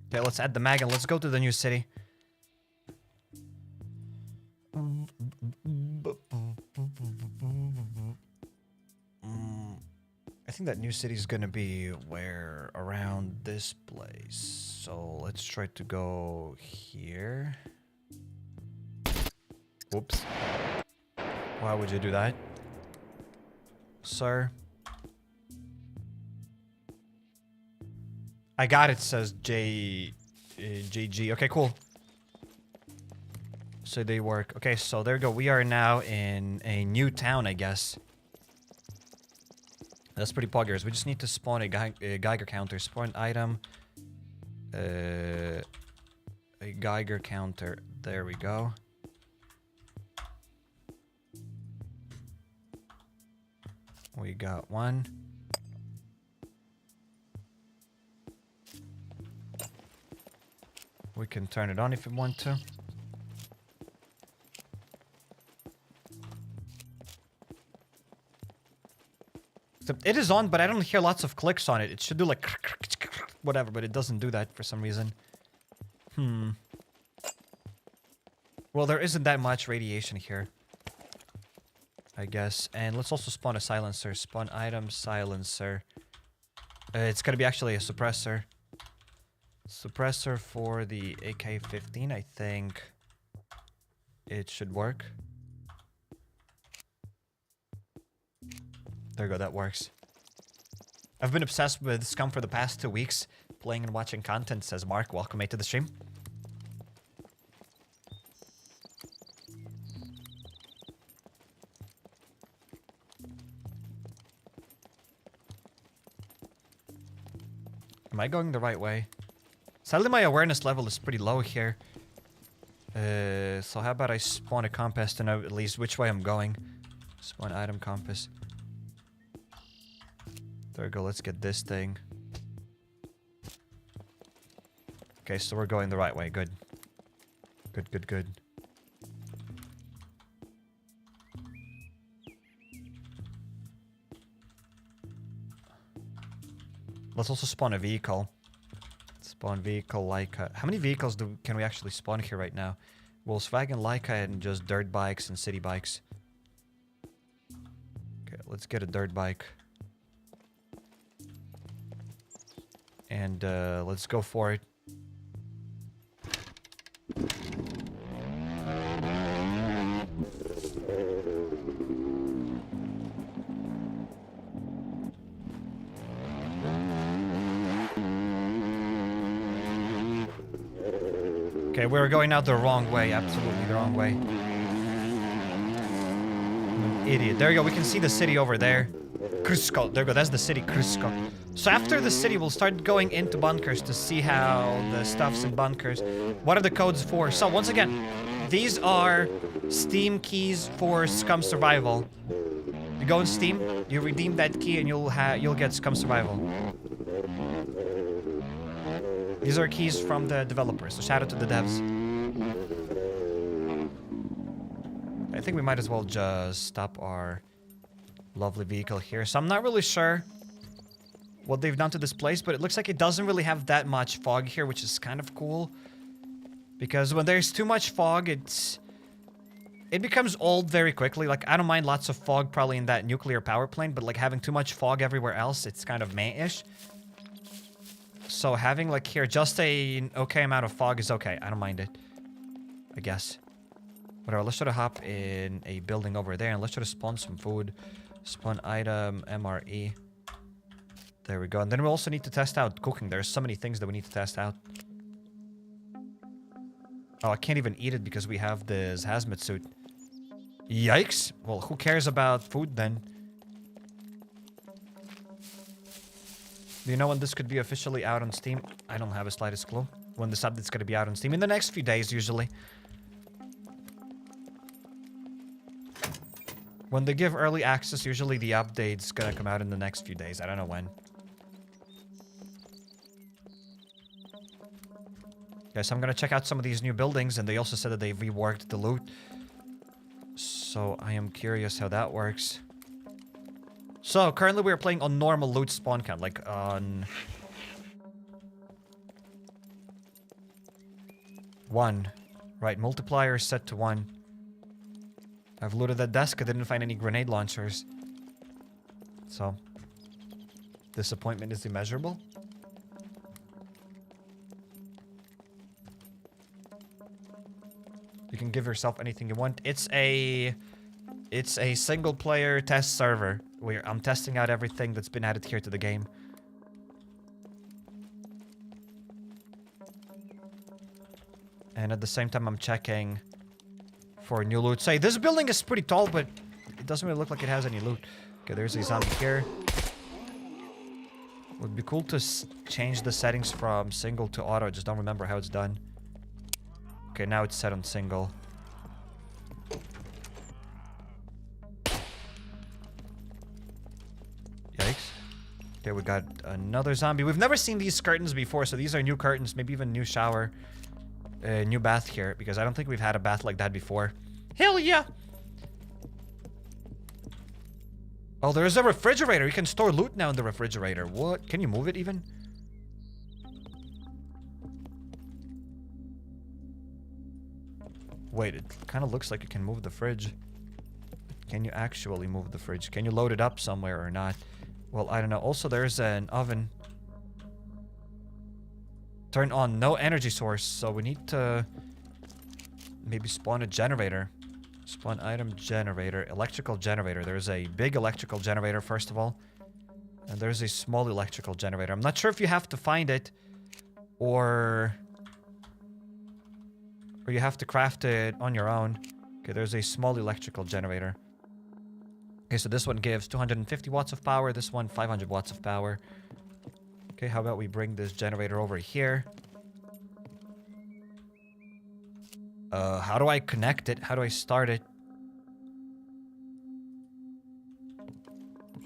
Okay, let's add the mag and let's go to the new city. I think that new city is gonna be where around this place. So let's try to go here. Whoops. Why would you do that, sir? I got it, says JG. Okay, cool. So they work. Okay, so there we go. We are now in a new town, I guess. That's pretty poggers. We just need to spawn a Geiger counter. Spawn item. A Geiger counter. There we go. We got one. We can turn it on if we want to. It is on, but I don't hear lots of clicks on it. It should do like whatever, but it doesn't do that for some reason. Well, there isn't that much radiation here, I guess. And let's also spawn a silencer. Spawn item silencer. It's gonna be actually a suppressor. Suppressor for the AK-15. I think it should work. There you go, that works. I've been obsessed with Scum for the past 2 weeks. Playing and watching content, says Mark. Welcome, mate, to the stream. Am I going the right way? Sadly, my awareness level is pretty low here. So how about I spawn a compass to know at least which way I'm going. Spawn item compass. There we go, let's get this thing. Okay, so we're going the right way. Good. Good, good, good. Let's also spawn a vehicle. Spawn vehicle Leica. How many vehicles can we actually spawn here right now? Volkswagen, Leica, and just dirt bikes and city bikes. Okay, let's get a dirt bike. And let's go for it. Okay, we're going out the wrong way. Absolutely the wrong way. I'm an idiot. There you go. We can see the city over there. Krsko. There you go. That's the city, Krsko. So after the city, we'll start going into bunkers to see how the stuff's in bunkers. What are the codes for? So once again, these are Steam keys for Scum Survival. You go in Steam, you redeem that key, and you'll get Scum Survival. These are keys from the developers, so shout out to the devs. I think we might as well just stop our lovely vehicle here. So I'm not really sure what they've done to this place, but it looks like it doesn't really have that much fog here, which is kind of cool. Because when there's too much fog, it becomes old very quickly. Like, I don't mind lots of fog probably in that nuclear power plant, but like having too much fog everywhere else, it's kind of meh-ish. So having like here just an okay amount of fog is okay. I don't mind it, I guess. Whatever, let's try to hop in a building over there and let's try to spawn some food. Spawn item, MRE. There we go. And then we also need to test out cooking. There's so many things that we need to test out. Oh, I can't even eat it because we have this hazmat suit. Yikes. Well, who cares about food then? Do you know when this could be officially out on Steam? I don't have a slightest clue. When this update's gonna be out on Steam. In the next few days, usually. When they give early access, usually the update's gonna come out in the next few days. I don't know when. Okay, so I'm gonna check out some of these new buildings, and they also said that they've reworked the loot. So I am curious how that works. So, currently we're playing on normal loot spawn count, like on 1. Right, multiplier is set to 1. I've looted that desk, I didn't find any grenade launchers. So, disappointment is immeasurable. You can give yourself anything you want. It's a single player test server where I'm testing out everything that's been added here to the game. And at the same time I'm checking for new loot. Say, this building is pretty tall, but it doesn't really look like it has any loot. Okay, there's a zombie here. Would be cool to change the settings from single to auto. I just don't remember how it's done. Okay, now it's set on single. Yikes. Okay, we got another zombie. We've never seen these curtains before, so these are new curtains. Maybe even new shower. New bath here, because I don't think we've had a bath like that before. Hell yeah! Oh, there's a refrigerator. You can store loot now in the refrigerator. What? Can you move it even? Wait, it kind of looks like you can move the fridge. Can you actually move the fridge? Can you load it up somewhere or not? Well, I don't know. Also, there's an oven. Turn on no energy source, so we need to maybe spawn a generator. Spawn item generator, electrical generator. There's a big electrical generator, first of all. And there's a small electrical generator. I'm not sure if you have to find it or you have to craft it on your own. Okay, there's a small electrical generator. Okay, so this one gives 250 watts of power. This one, 500 watts of power. Okay, how about we bring this generator over here? How do I connect it? How do I start it?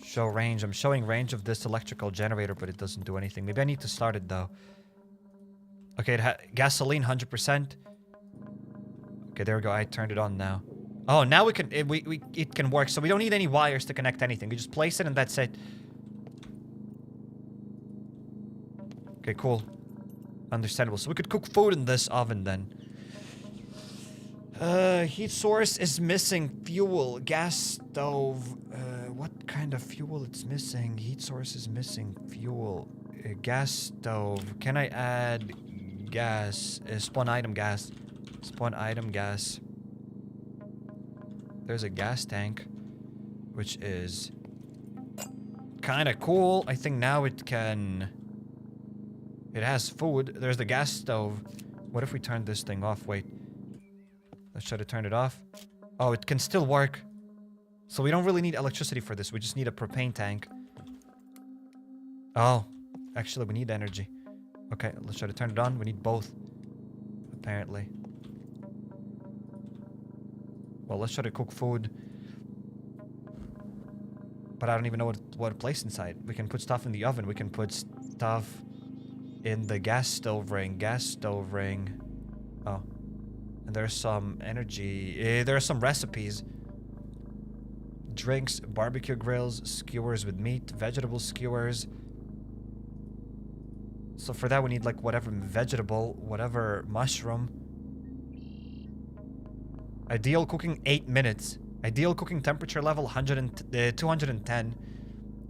Show range. I'm showing range of this electrical generator, but it doesn't do anything. Maybe I need to start it, though. Okay, gasoline 100%. Okay, there we go. I turned it on now. Oh, now we can it can work. So we don't need any wires to connect anything. We just place it and that's it. Okay, cool. Understandable. So we could cook food in this oven then. Heat source is missing fuel. Gas stove. What kind of fuel it's missing? Heat source is missing fuel. Gas stove. Can I add gas? Spawn item gas. Spawn item gas. There's a gas tank, which is kind of cool. I think now it can... It has food. There's the gas stove. What if we turn this thing off? Wait. Let's try to turn it off. Oh, it can still work. So we don't really need electricity for this. We just need a propane tank. Oh. Actually, we need energy. Okay, let's try to turn it on. We need both. Apparently. Well, let's try to cook food. But I don't even know what to place inside. We can put stuff in the oven. We can put stuff in the gas stove ring. Gas stove ring. Oh. And there's some energy. There are some recipes. Drinks, barbecue grills, skewers with meat, vegetable skewers. So for that we need like whatever vegetable, whatever mushroom. Ideal cooking 8 minutes. Ideal cooking temperature level 210.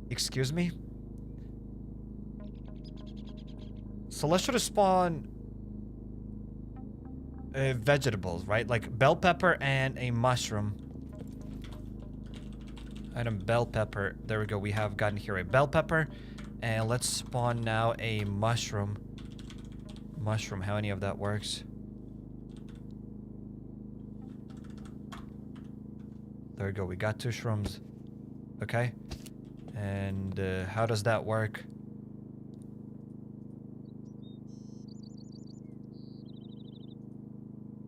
Excuse me? So let's try to spawn vegetables, right? Like bell pepper and a mushroom. Item bell pepper. There we go. We have gotten here a bell pepper. And let's spawn now a mushroom. Mushroom. How many of that works? There we go. We got 2 shrooms. Okay. And how does that work?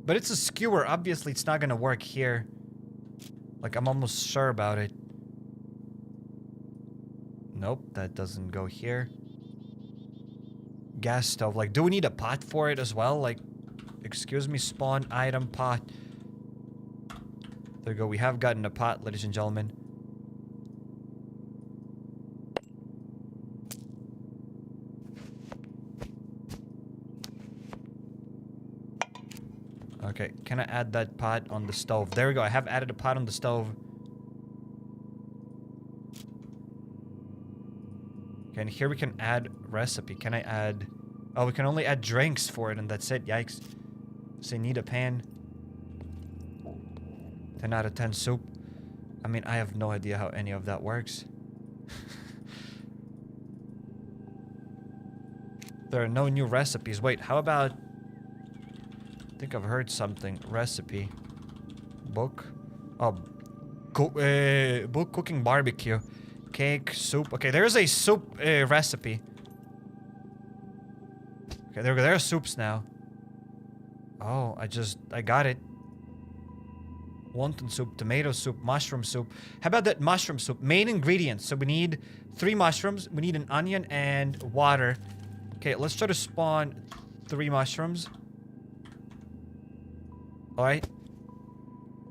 But it's a skewer. Obviously, it's not going to work here. Like, I'm almost sure about it. Nope, that doesn't go here. Gas stove. Like, do we need a pot for it as well? Like, excuse me, spawn item pot. There we go. We have gotten a pot, ladies and gentlemen. Okay, can I add that pot on the stove? There we go. I have added a pot on the stove. Okay, and here we can add recipe. Can I add... Oh, we can only add drinks for it, and that's it. Yikes. So need a pan. 10 out of 10 soup. I mean, I have no idea how any of that works. There are no new recipes. Wait, how about... I think I've heard something. Recipe. Book. Oh. Book cooking barbecue. Cake, soup. Okay, there's a soup recipe. Okay, there are soups now. Oh, I got it. Wonton soup, tomato soup, mushroom soup. How about that mushroom soup? Main ingredients. So we need 3 mushrooms. We need an onion and water. Okay, let's try to spawn 3 mushrooms. Alright.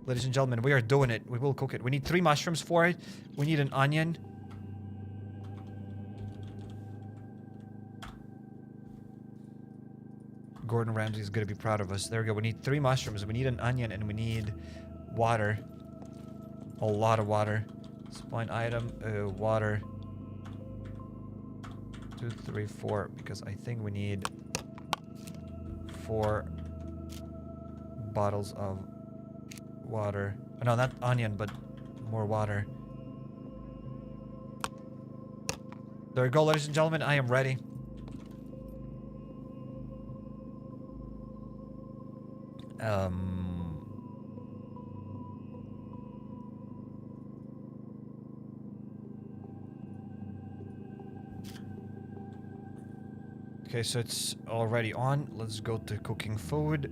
Ladies and gentlemen, we are doing it. We will cook it. We need 3 mushrooms for it. We need an onion. Gordon Ramsay is going to be proud of us. There we go. We need 3 mushrooms. We need an onion and we need water. A lot of water. Spawn item, water. 2, 3, 4. Because I think we need 4 bottles of water. Oh, no, not onion, but more water. There we go, ladies and gentlemen. I am ready. Okay, so it's already on. Let's go to cooking food.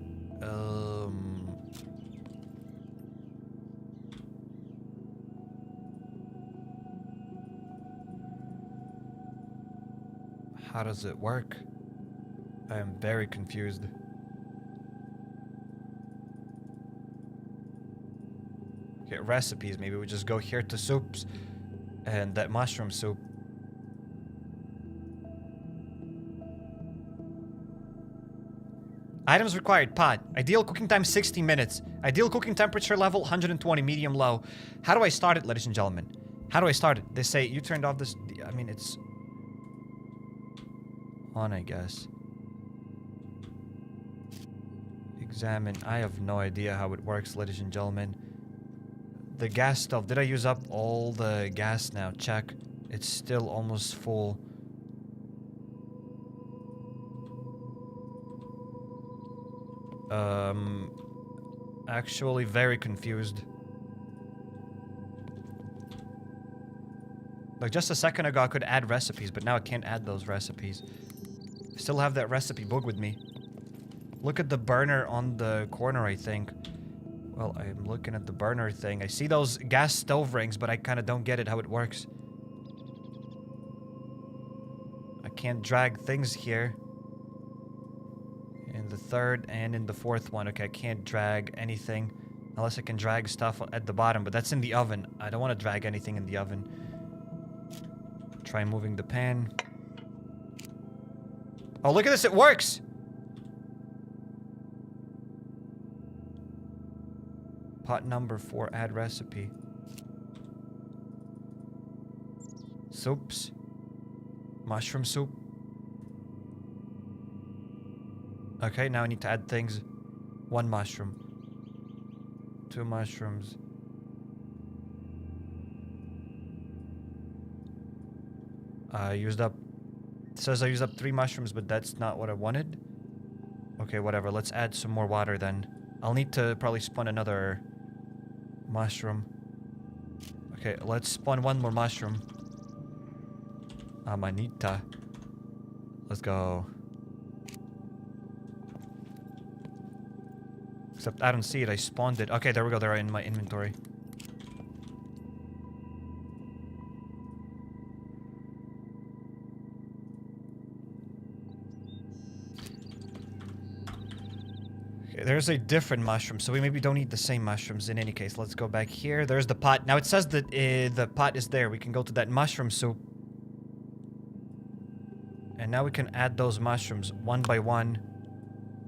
How does it work? I am very confused. Okay, recipes. Maybe we just go here to soups. And that mushroom soup. Items required, pot. Ideal cooking time, 60 minutes. Ideal cooking temperature level, 120, medium low. How do I start it, ladies and gentlemen? How do I start it? They say you turned off this... I mean, it's... on, I guess. Examine. I have no idea how it works, ladies and gentlemen. The gas stove. Did I use up all the gas now? Check. It's still almost full. Actually very confused. Like just a second ago I could add recipes, but now I can't add those recipes. I still have that recipe book with me. Look at the burner on the corner, I think. Well, I'm looking at the burner thing. I see those gas stove rings, but I kind of don't get it how it works. I can't drag things here. In the third and in the fourth one. Okay, I can't drag anything unless I can drag stuff at the bottom, but that's in the oven. I don't want to drag anything in the oven. Try moving the pan. Oh, look at this, it works! Pot number 4, add recipe. Soups. Mushroom soup. Okay, now I need to add things. 1 mushroom. 2 mushrooms. I used up... It says I used up 3 mushrooms, but that's not what I wanted. Okay, whatever. Let's add some more water then. I'll need to probably spawn another mushroom. Okay, let's spawn 1 more mushroom. Amanita. Let's go. Except I don't see it. I spawned it. Okay, there we go. They're in my inventory. Okay, there's a different mushroom, so we maybe don't need the same mushrooms in any case. Let's go back here. There's the pot. Now it says that the pot is there. We can go to that mushroom soup. And now we can add those mushrooms 1 by 1.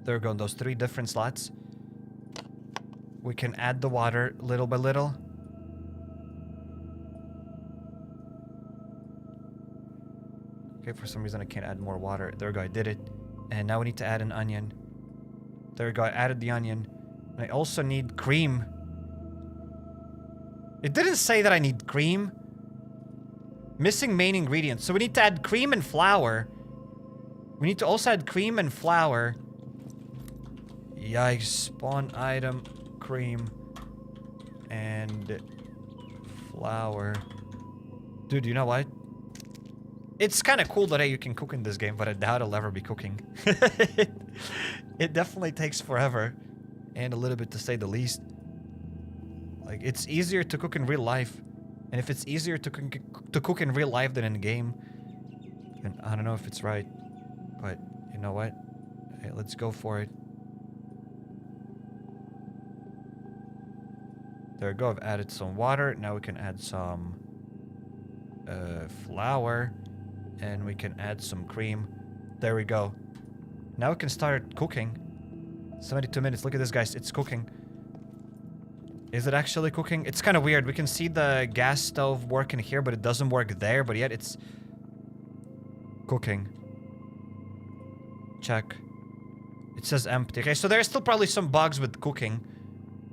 There we go. Those 3 different slots. We can add the water little by little. Okay, for some reason I can't add more water. There we go, I did it. And now we need to add an onion. There we go, I added the onion. And I also need cream. It didn't say that I need cream. Missing main ingredients. So we need to add cream and flour. We need to also add cream and flour. Yikes, spawn item. Cream and flour. Dude, you know what? It's kind of cool that you can cook in this game, but I doubt I'll ever be cooking. It definitely takes forever and a little bit to say the least. Like, it's easier to cook in real life, and if it's easier to cook in real life than in game, then I don't know if it's right, but you know what? Hey, let's go for it. There we go, I've added some water. Now we can add some flour. And we can add some cream. There we go. Now we can start cooking. 72 minutes. Look at this, guys. It's cooking. Is it actually cooking? It's kind of weird. We can see the gas stove working here, but it doesn't work there. But yet it's cooking. Check. It says empty. Okay, so there's still probably some bugs with cooking.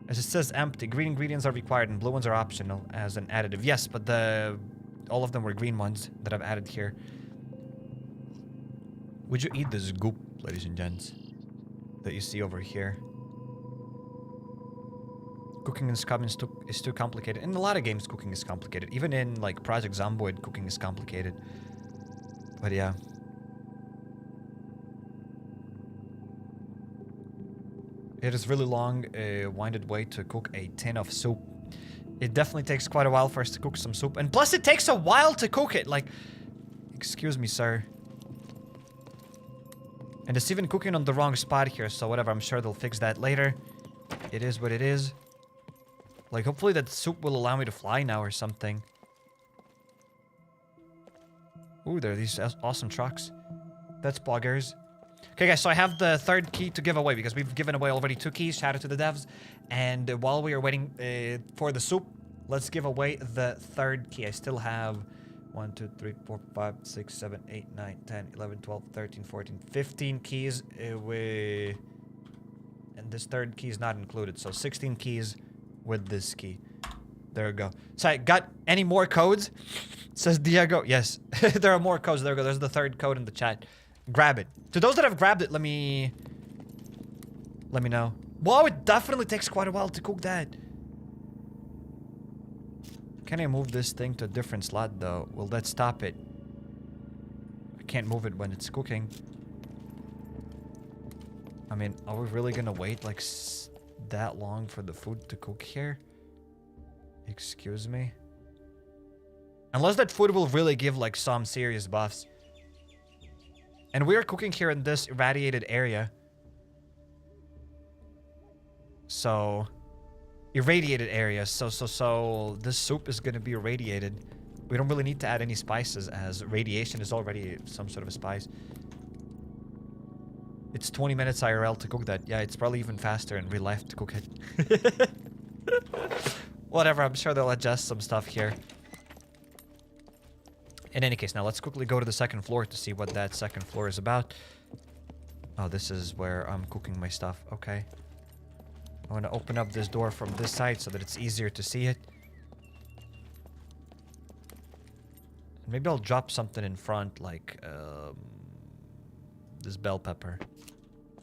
As it says empty. Green ingredients are required and blue ones are optional as an additive. Yes, but all of them were green ones that I've added here. Would you eat this goop, ladies and gents, that you see over here? Cooking in Scum is too complicated. In a lot of games, cooking is complicated. Even in, like, Project Zomboid, cooking is complicated. But yeah. It is really long, winded way to cook a tin of soup. It definitely takes quite a while for us to cook some soup. And plus, it takes a while to cook it. Like, excuse me, sir. And it's even cooking on the wrong spot here, so whatever, I'm sure they'll fix that later. It is what it is. Like, hopefully that soup will allow me to fly now or something. Ooh, there are these awesome trucks. That's buggers. Okay, guys, so I have the third key to give away because we've given away already 2 keys. Shout out to the devs. And while we are waiting for the soup, let's give away the third key. I still have 1, 2, 3, 4, 5, 6, 7, 8, 9, 10, 11, 12, 13, 14, 15 keys. And this third key is not included. So 16 keys with this key. There we go. So I got any more codes? Says Diego. Yes, there are more codes. There we go. There's the third code in the chat. Grab it. To those that have grabbed it, let me know. Wow, it definitely takes quite a while to cook that. Can I move this thing to a different slot though? Will that stop it? I can't move it when it's cooking. I mean, are we really gonna wait like that long for the food to cook here? Excuse me? Unless that food will really give like some serious buffs. And we are cooking here in this irradiated area. So, irradiated area. So this soup is gonna be irradiated. We don't really need to add any spices as radiation is already some sort of a spice. It's 20 minutes IRL to cook that. Yeah, it's probably even faster in real life to cook it. Whatever, I'm sure they'll adjust some stuff here. In any case, now let's quickly go to the second floor to see what that second floor is about. Oh, this is where I'm cooking my stuff. Okay. I want to open up this door from this side so that it's easier to see it. Maybe I'll drop something in front, like this bell pepper.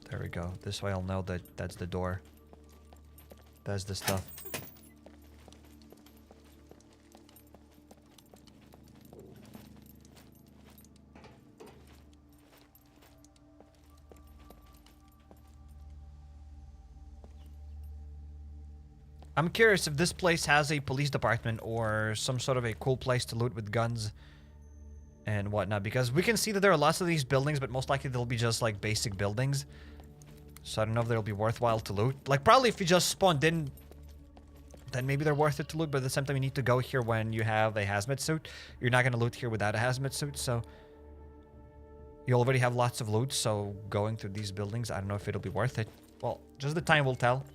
There we go. This way I'll know that that's the door. That's the stuff. I'm curious if this place has a police department or some sort of a cool place to loot with guns and whatnot, because we can see that there are lots of these buildings, but most likely they'll be just like basic buildings. So I don't know if they'll be worthwhile to loot. Like probably if you just spawned in, then maybe they're worth it to loot, but at the same time you need to go here when you have a hazmat suit. You're not going to loot here without a hazmat suit, so you already have lots of loot, so going through these buildings, I don't know if it'll be worth it. Well, just the time will tell.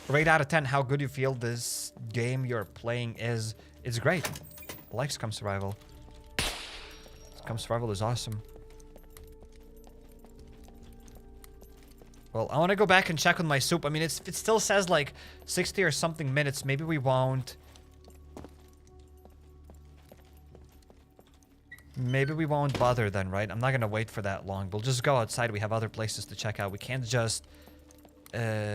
Rate out of 10, how good you feel this game you're playing is. It's great. I like Scum Survival. Scum Survival is awesome. Well, I want to go back and check on my soup. I mean, it still says like 60 or something minutes. Maybe we won't. Maybe we won't bother then, right? I'm not going to wait for that long. We'll just go outside. We have other places to check out. We can't just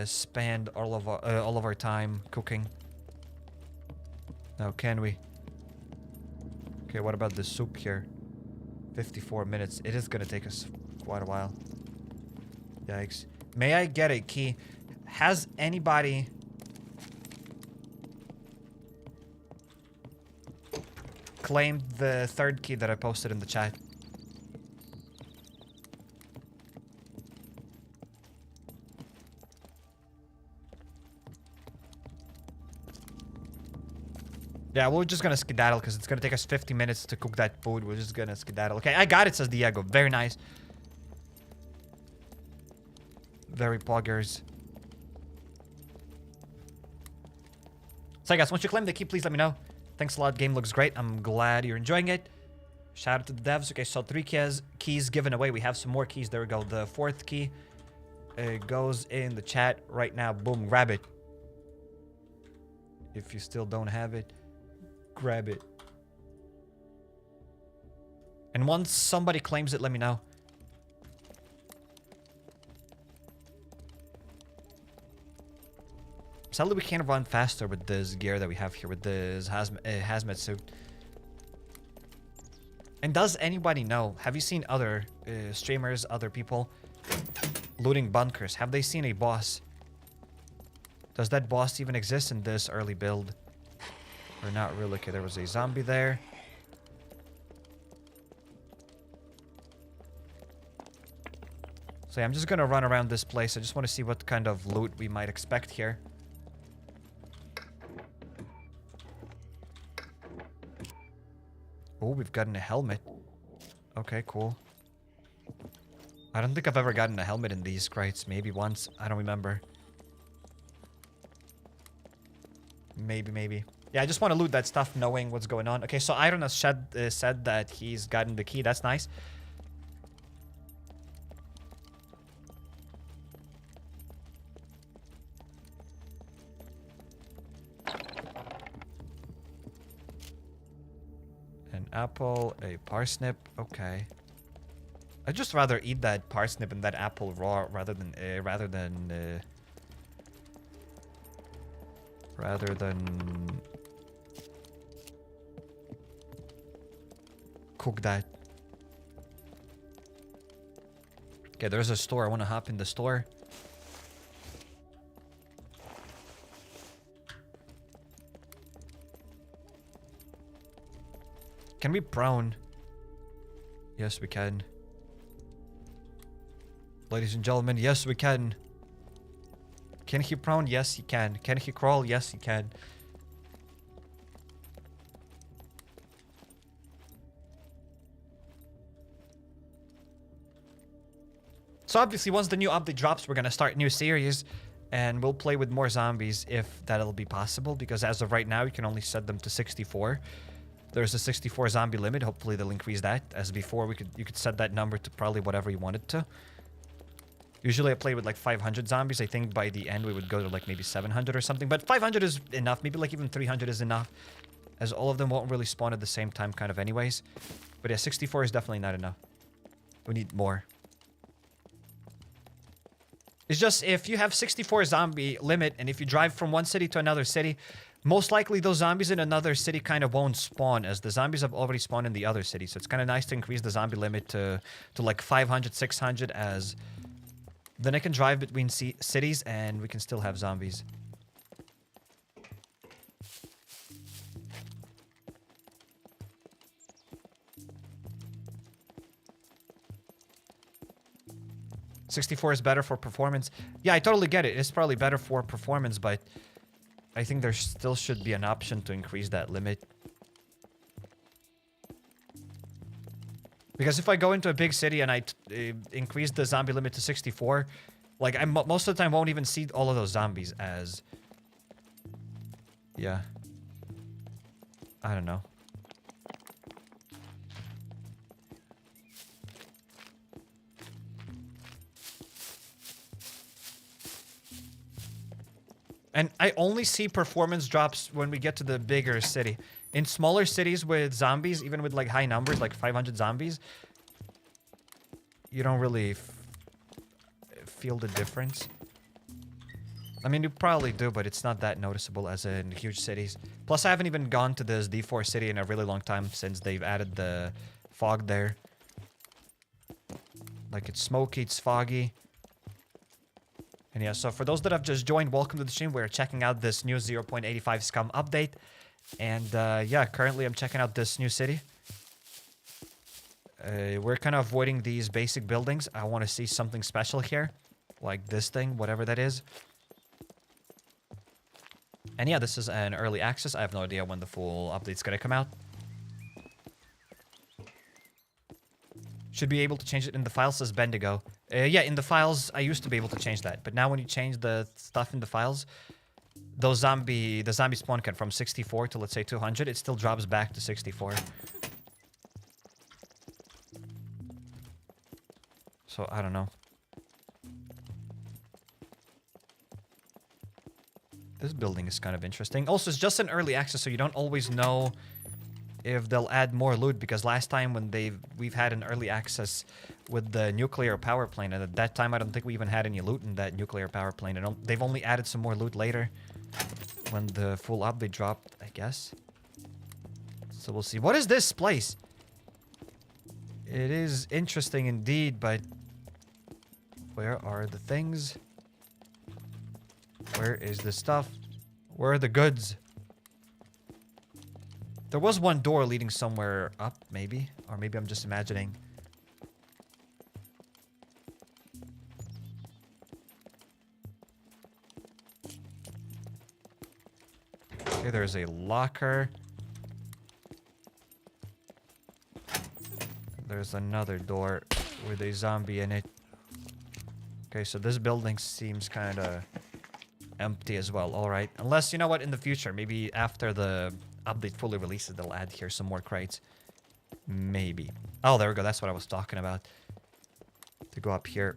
spend all of our time cooking. Now, can we? Okay, what about the soup here? 54 minutes. It is gonna take us quite a while. Yikes. May I get a key? Has anybody claimed the third key that I posted in the chat? Yeah, we're just gonna skedaddle because it's gonna take us 50 minutes to cook that food. We're just gonna skedaddle. Okay, I got it, says Diego. Very nice. Very poggers. So, guys, once you claim the key, please let me know. Thanks a lot. Game looks great. I'm glad you're enjoying it. Shout out to the devs. Okay, so 3 keys given away. We have some more keys. There we go. The 4th key goes in the chat right now. Boom, grab it. If you still don't have it, grab it. And once somebody claims it, let me know. Sadly, we can't run faster with this gear that we have here, with this hazmat suit. And does anybody know? Have you seen other streamers, other people looting bunkers? Have they seen a boss? Does that boss even exist in this early build? Or not really? Okay, there was a zombie there. So yeah, I'm just gonna run around this place. I just want to see what kind of loot we might expect here. Oh, we've gotten a helmet. Okay, cool. I don't think I've ever gotten a helmet in these crates. Maybe once. I don't remember. Maybe. Yeah, I just want to loot that stuff knowing what's going on. Okay, so Iron has said that he's gotten the key. That's nice. An apple, a parsnip. Okay. I'd just rather eat that parsnip and that apple raw rather than cook that. Okay, there's a store. I want to hop in the store. Can we prone? Yes, we can. Ladies and gentlemen, yes, we can. Can he prone? Yes, he can. Can he crawl? Yes, he can. So obviously, once the new update drops, we're going to start a new series. And we'll play with more zombies if that'll be possible. Because as of right now, you can only set them to 64. There's a 64 zombie limit. Hopefully, they'll increase that. As before, you could set that number to probably whatever you wanted to. Usually I play with like 500 zombies. I think by the end we would go to like maybe 700 or something. But 500 is enough. Maybe like even 300 is enough. As all of them won't really spawn at the same time kind of anyways. But yeah, 64 is definitely not enough. We need more. It's just if you have 64 zombie limit and if you drive from one city to another city, most likely those zombies in another city kind of won't spawn as the zombies have already spawned in the other city. So it's kind of nice to increase the zombie limit to like 500, 600 as... Then I can drive between cities and we can still have zombies. $64 is better for performance. Yeah, I totally get it. It's probably better for performance, but I think there still should be an option to increase that limit. Because if I go into a big city and I increase the zombie limit to 64, like I most of the time won't even see all of those zombies as... Yeah. I don't know. And I only see performance drops when we get to the bigger city. In smaller cities with zombies, even with like high numbers, like 500 zombies, you don't really feel the difference. I mean, you probably do, but it's not that noticeable as in huge cities. Plus, I haven't even gone to this D4 city in a really long time since they've added the fog there. Like, it's smoky, it's foggy. And yeah, so for those that have just joined, welcome to the stream. We're checking out this new 0.85 Scum update. And yeah, currently I'm checking out this new city. We're kind of avoiding these basic buildings. I want to see something special here. Like this thing, whatever that is. And yeah, this is an early access. I have no idea when the full update's gonna come out. Should be able to change it in the files, says Bendigo. Yeah, in the files, I used to be able to change that. But now when you change the stuff in the files... the zombie spawn count from 64 to, let's say, 200, it still drops back to 64. So, I don't know. This building is kind of interesting. Also, it's just an early access, so you don't always know if they'll add more loot, because last time when we've had an early access with the nuclear power plant, and at that time I don't think we even had any loot in that nuclear power plant, and they've only added some more loot later when the full update dropped, I guess. So we'll see. What is this place? It is interesting indeed, but where are the things? Where is the stuff? Where are the goods? There was one door leading somewhere up, maybe. Or maybe I'm just imagining. Okay, there's a locker. There's another door with a zombie in it. Okay, so this building seems kind of empty as well. All right. Unless, you know what, in the future, maybe after the update fully releases, they'll add here some more crates. Maybe. Oh, there we go. That's what I was talking about. To go up here.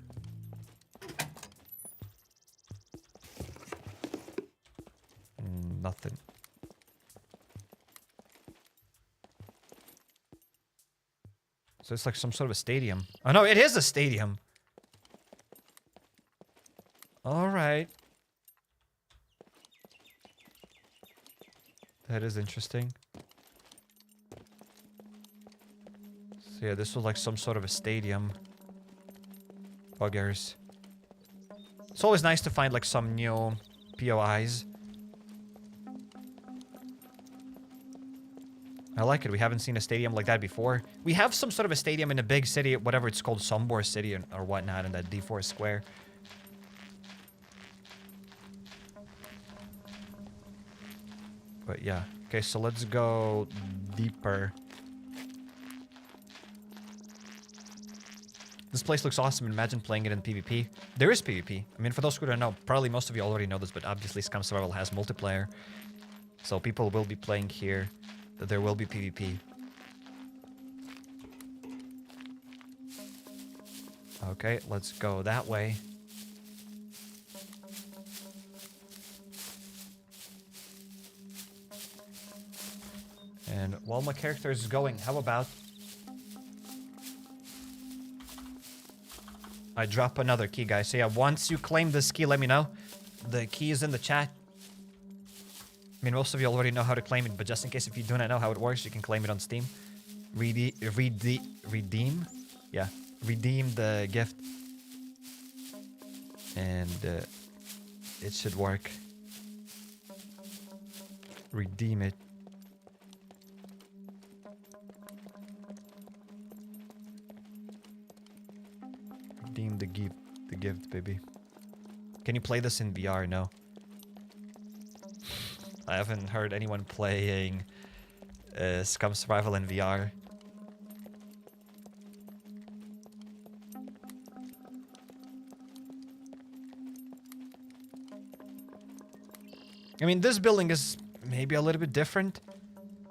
Nothing. So it's like some sort of a stadium. Oh no, it is a stadium. All right. That is interesting. So yeah, this was like some sort of a stadium. Buggers. It's always nice to find like some new POIs. I like it. We haven't seen a stadium like that before. We have some sort of a stadium in a big city, whatever it's called, Sombor City or whatnot, in that D4 square. But yeah. Okay, so let's go deeper. This place looks awesome. Imagine playing it in PvP. There is PvP. I mean, for those who don't know, probably most of you already know this, but obviously Scum Survival has multiplayer. So people will be playing here. There will be PvP. Okay, let's go that way. And while my character is going, how about I drop another key, guys? So yeah, once you claim this key, let me know. The key is in the chat. I mean, most of you already know how to claim it, but just in case if you do not know how it works, you can claim it on Steam. Redeem? Yeah, redeem the gift. And it should work. Redeem it. Redeem the gift, baby. Can you play this in VR? No. I haven't heard anyone playing Scum Survival in VR. I mean, this building is maybe a little bit different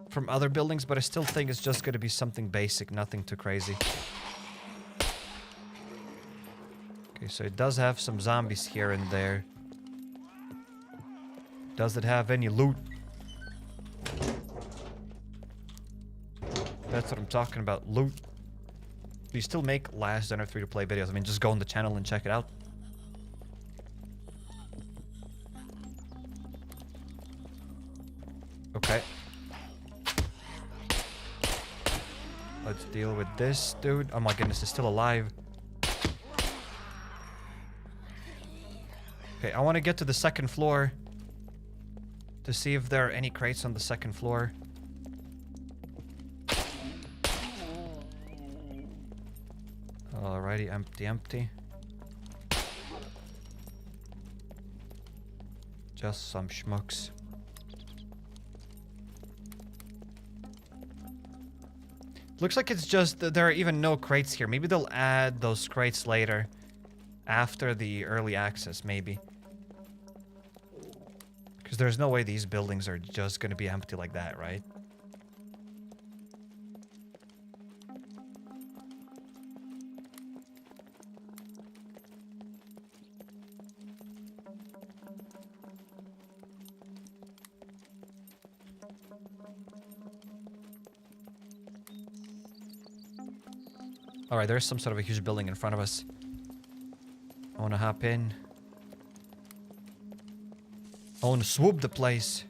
from other buildings, but I still think it's just going to be something basic, nothing too crazy. Okay, so it does have some zombies here and there. Does it have any loot? That's what I'm talking about, loot. Do you still make Last Dinner free-to-play videos? I mean, just go on the channel and check it out. Okay. Let's deal with this dude. Oh my goodness, he's still alive. Okay, I want to get to the second floor to see if there are any crates on the second floor. Alrighty, empty. Just some schmucks. Looks like it's just that there are even no crates here. Maybe they'll add those crates later. After the early access, maybe. Because there's no way these buildings are just going to be empty like that, right? Alright, there's some sort of a huge building in front of us. I want to hop in. I want to swoop the place.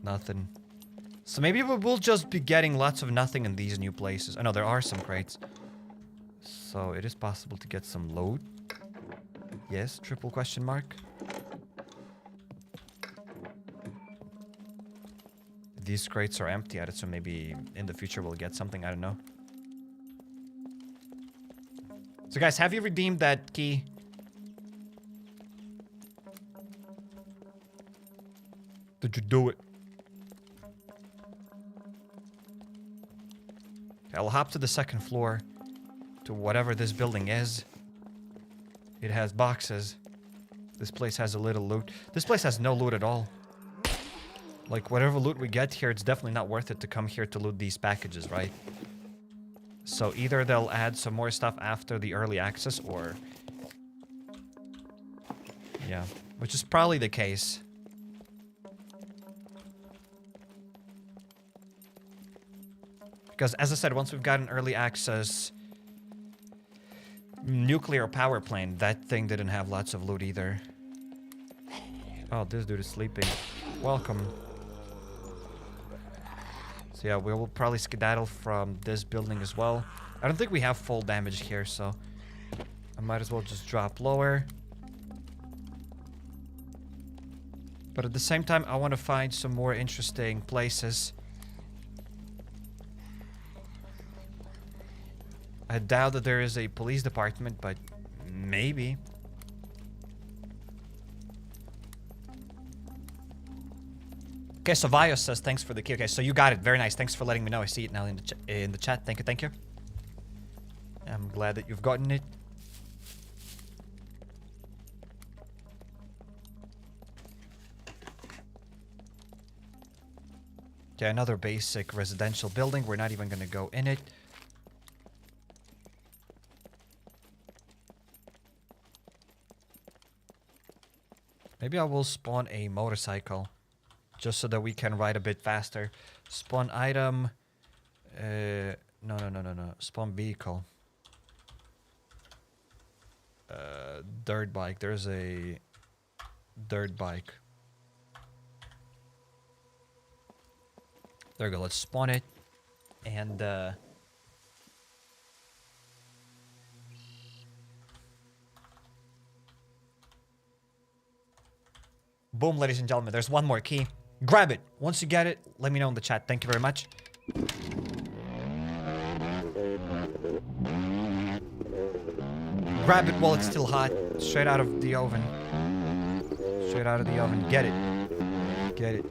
Nothing. So maybe we will just be getting lots of nothing in these new places. I know there are some crates. So it is possible to get some loot. Yes, triple question mark. These crates are empty at it, so maybe in the future we'll get something, I don't know. So guys, have you redeemed that key? Did you do it? Okay, I'll hop to the second floor. To whatever this building is. It has boxes. This place has a little loot. This place has no loot at all. Like, whatever loot we get here, it's definitely not worth it to come here to loot these packages, right? So either they'll add some more stuff after the early access, or... yeah, which is probably the case. Because, as I said, once we've gotten early access... nuclear power plant, that thing didn't have lots of loot either. Oh, this dude is sleeping. Welcome. So yeah, we will probably skedaddle from this building as well. I don't think we have full damage here, so I might as well just drop lower. But at the same time, I want to find some more interesting places. I doubt that there is a police department, but maybe. Okay, so Vios says thanks for the key. Okay, so you got it. Very nice. Thanks for letting me know. I see it now in the chat. Thank you, thank you. I'm glad that you've gotten it. Okay, another basic residential building. We're not even going to go in it. Maybe I will spawn a motorcycle. Just so that we can ride a bit faster. Spawn item. No. Spawn vehicle. Dirt bike. There's a dirt bike. There we go. Let's spawn it. And boom, ladies and gentlemen. There's one more key. Grab it. Once you get it, let me know in the chat. Thank you very much. Grab it while it's still hot. Straight out of the oven. Straight out of the oven. Get it. Get it.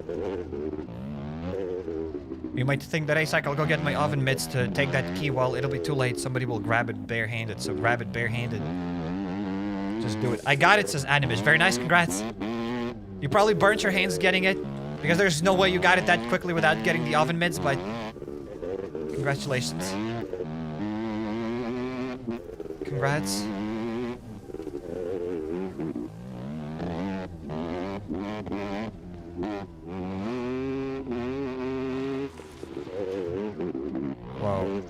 You might think that, hey, Cycle, I'll go get my oven mitts to take that key. Well, it'll be too late. Somebody will grab it barehanded. So grab it barehanded. Just do it. I got it, says Animage. Very nice. Congrats. You probably burnt your hands getting it. Because there's no way you got it that quickly without getting the oven mitts, but congratulations. Congrats. Wow.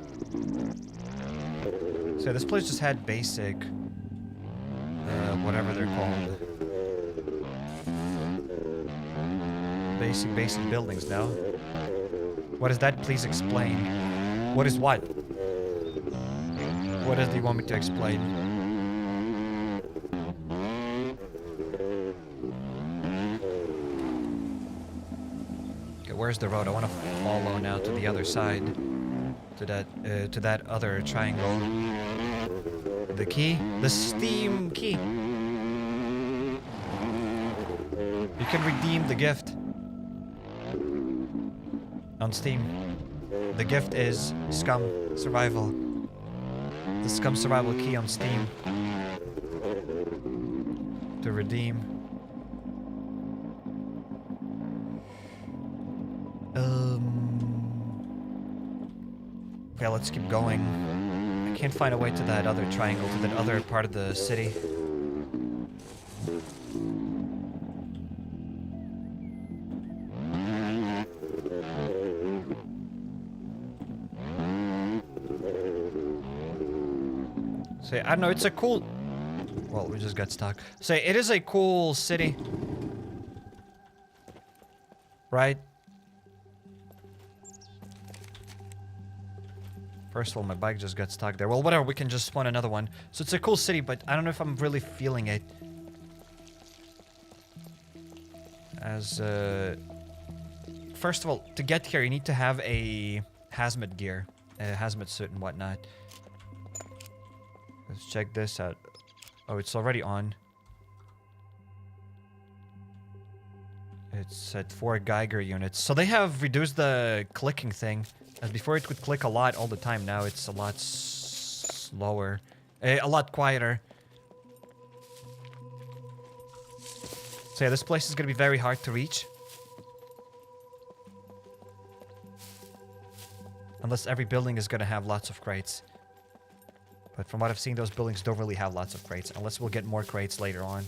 So this place just had basic, whatever they're called. Basic buildings now. What is that? Please explain. What is what? What does he want me to explain? Okay, where's the road? I want to follow now to the other side. To that other triangle. The key? The Steam key. You can redeem the gift. On Steam. The gift is Scum Survival. The Scum Survival key on Steam. To redeem. Okay, let's keep going. I can't find a way to that other triangle, to that other part of the city. Say, I don't know, it's a cool... Well, we just got stuck. Say, it is a cool city. Right? First of all, my bike just got stuck there. Well, whatever, we can just spawn another one. So it's a cool city, but I don't know if I'm really feeling it. As, first of all, to get here, you need to have a hazmat gear. A hazmat suit and whatnot. Let's check this out. Oh, it's already on. It's at 4 Geiger units. So they have reduced the clicking thing. As before it could click a lot all the time. Now it's a lot slower. A lot quieter. So yeah, this place is gonna be very hard to reach. Unless every building is gonna have lots of crates. But from what I've seen, those buildings don't really have lots of crates. Unless we'll get more crates later on.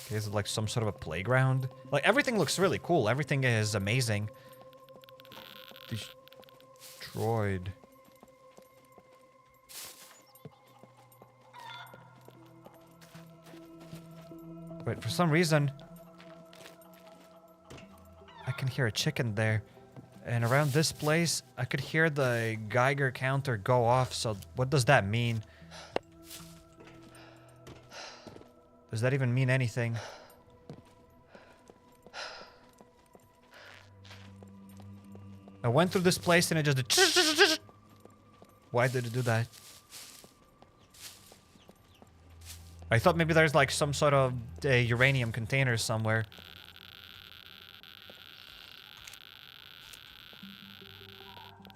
Okay, is it like some sort of a playground? Like, everything looks really cool. Everything is amazing. Destroyed. Wait, for some reason, I can hear a chicken there. And around this place, I could hear the Geiger counter go off. So what does that mean? Does that even mean anything? I went through this place and it just did. Why did it do that? I thought maybe there's like some sort of uranium container somewhere.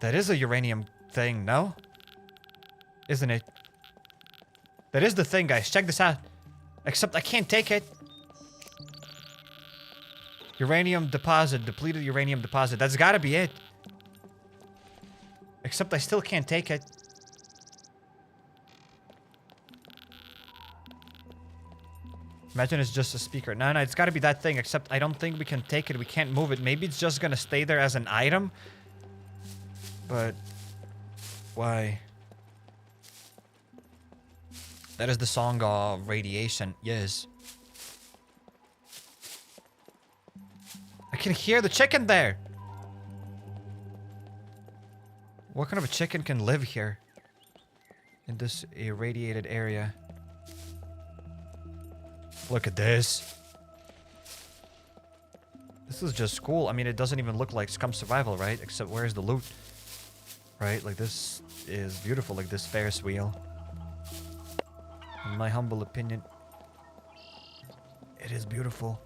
That is a uranium thing, no? Isn't it? That is the thing, guys. Check this out. Except I can't take it. Uranium deposit. Depleted uranium deposit. That's gotta be it. Except I still can't take it. Imagine it's just a speaker. No, it's gotta be that thing. Except I don't think we can take it. We can't move it. Maybe it's just gonna stay there as an item. But why? That is the song of radiation. Yes. I can hear the chicken there. What kind of a chicken can live here? In this irradiated area. Look at this. This is just cool. I mean, it doesn't even look like Scum Survival, right? Except where's the loot? Right? Like, this is beautiful. Like, this Ferris wheel. In my humble opinion, it is beautiful.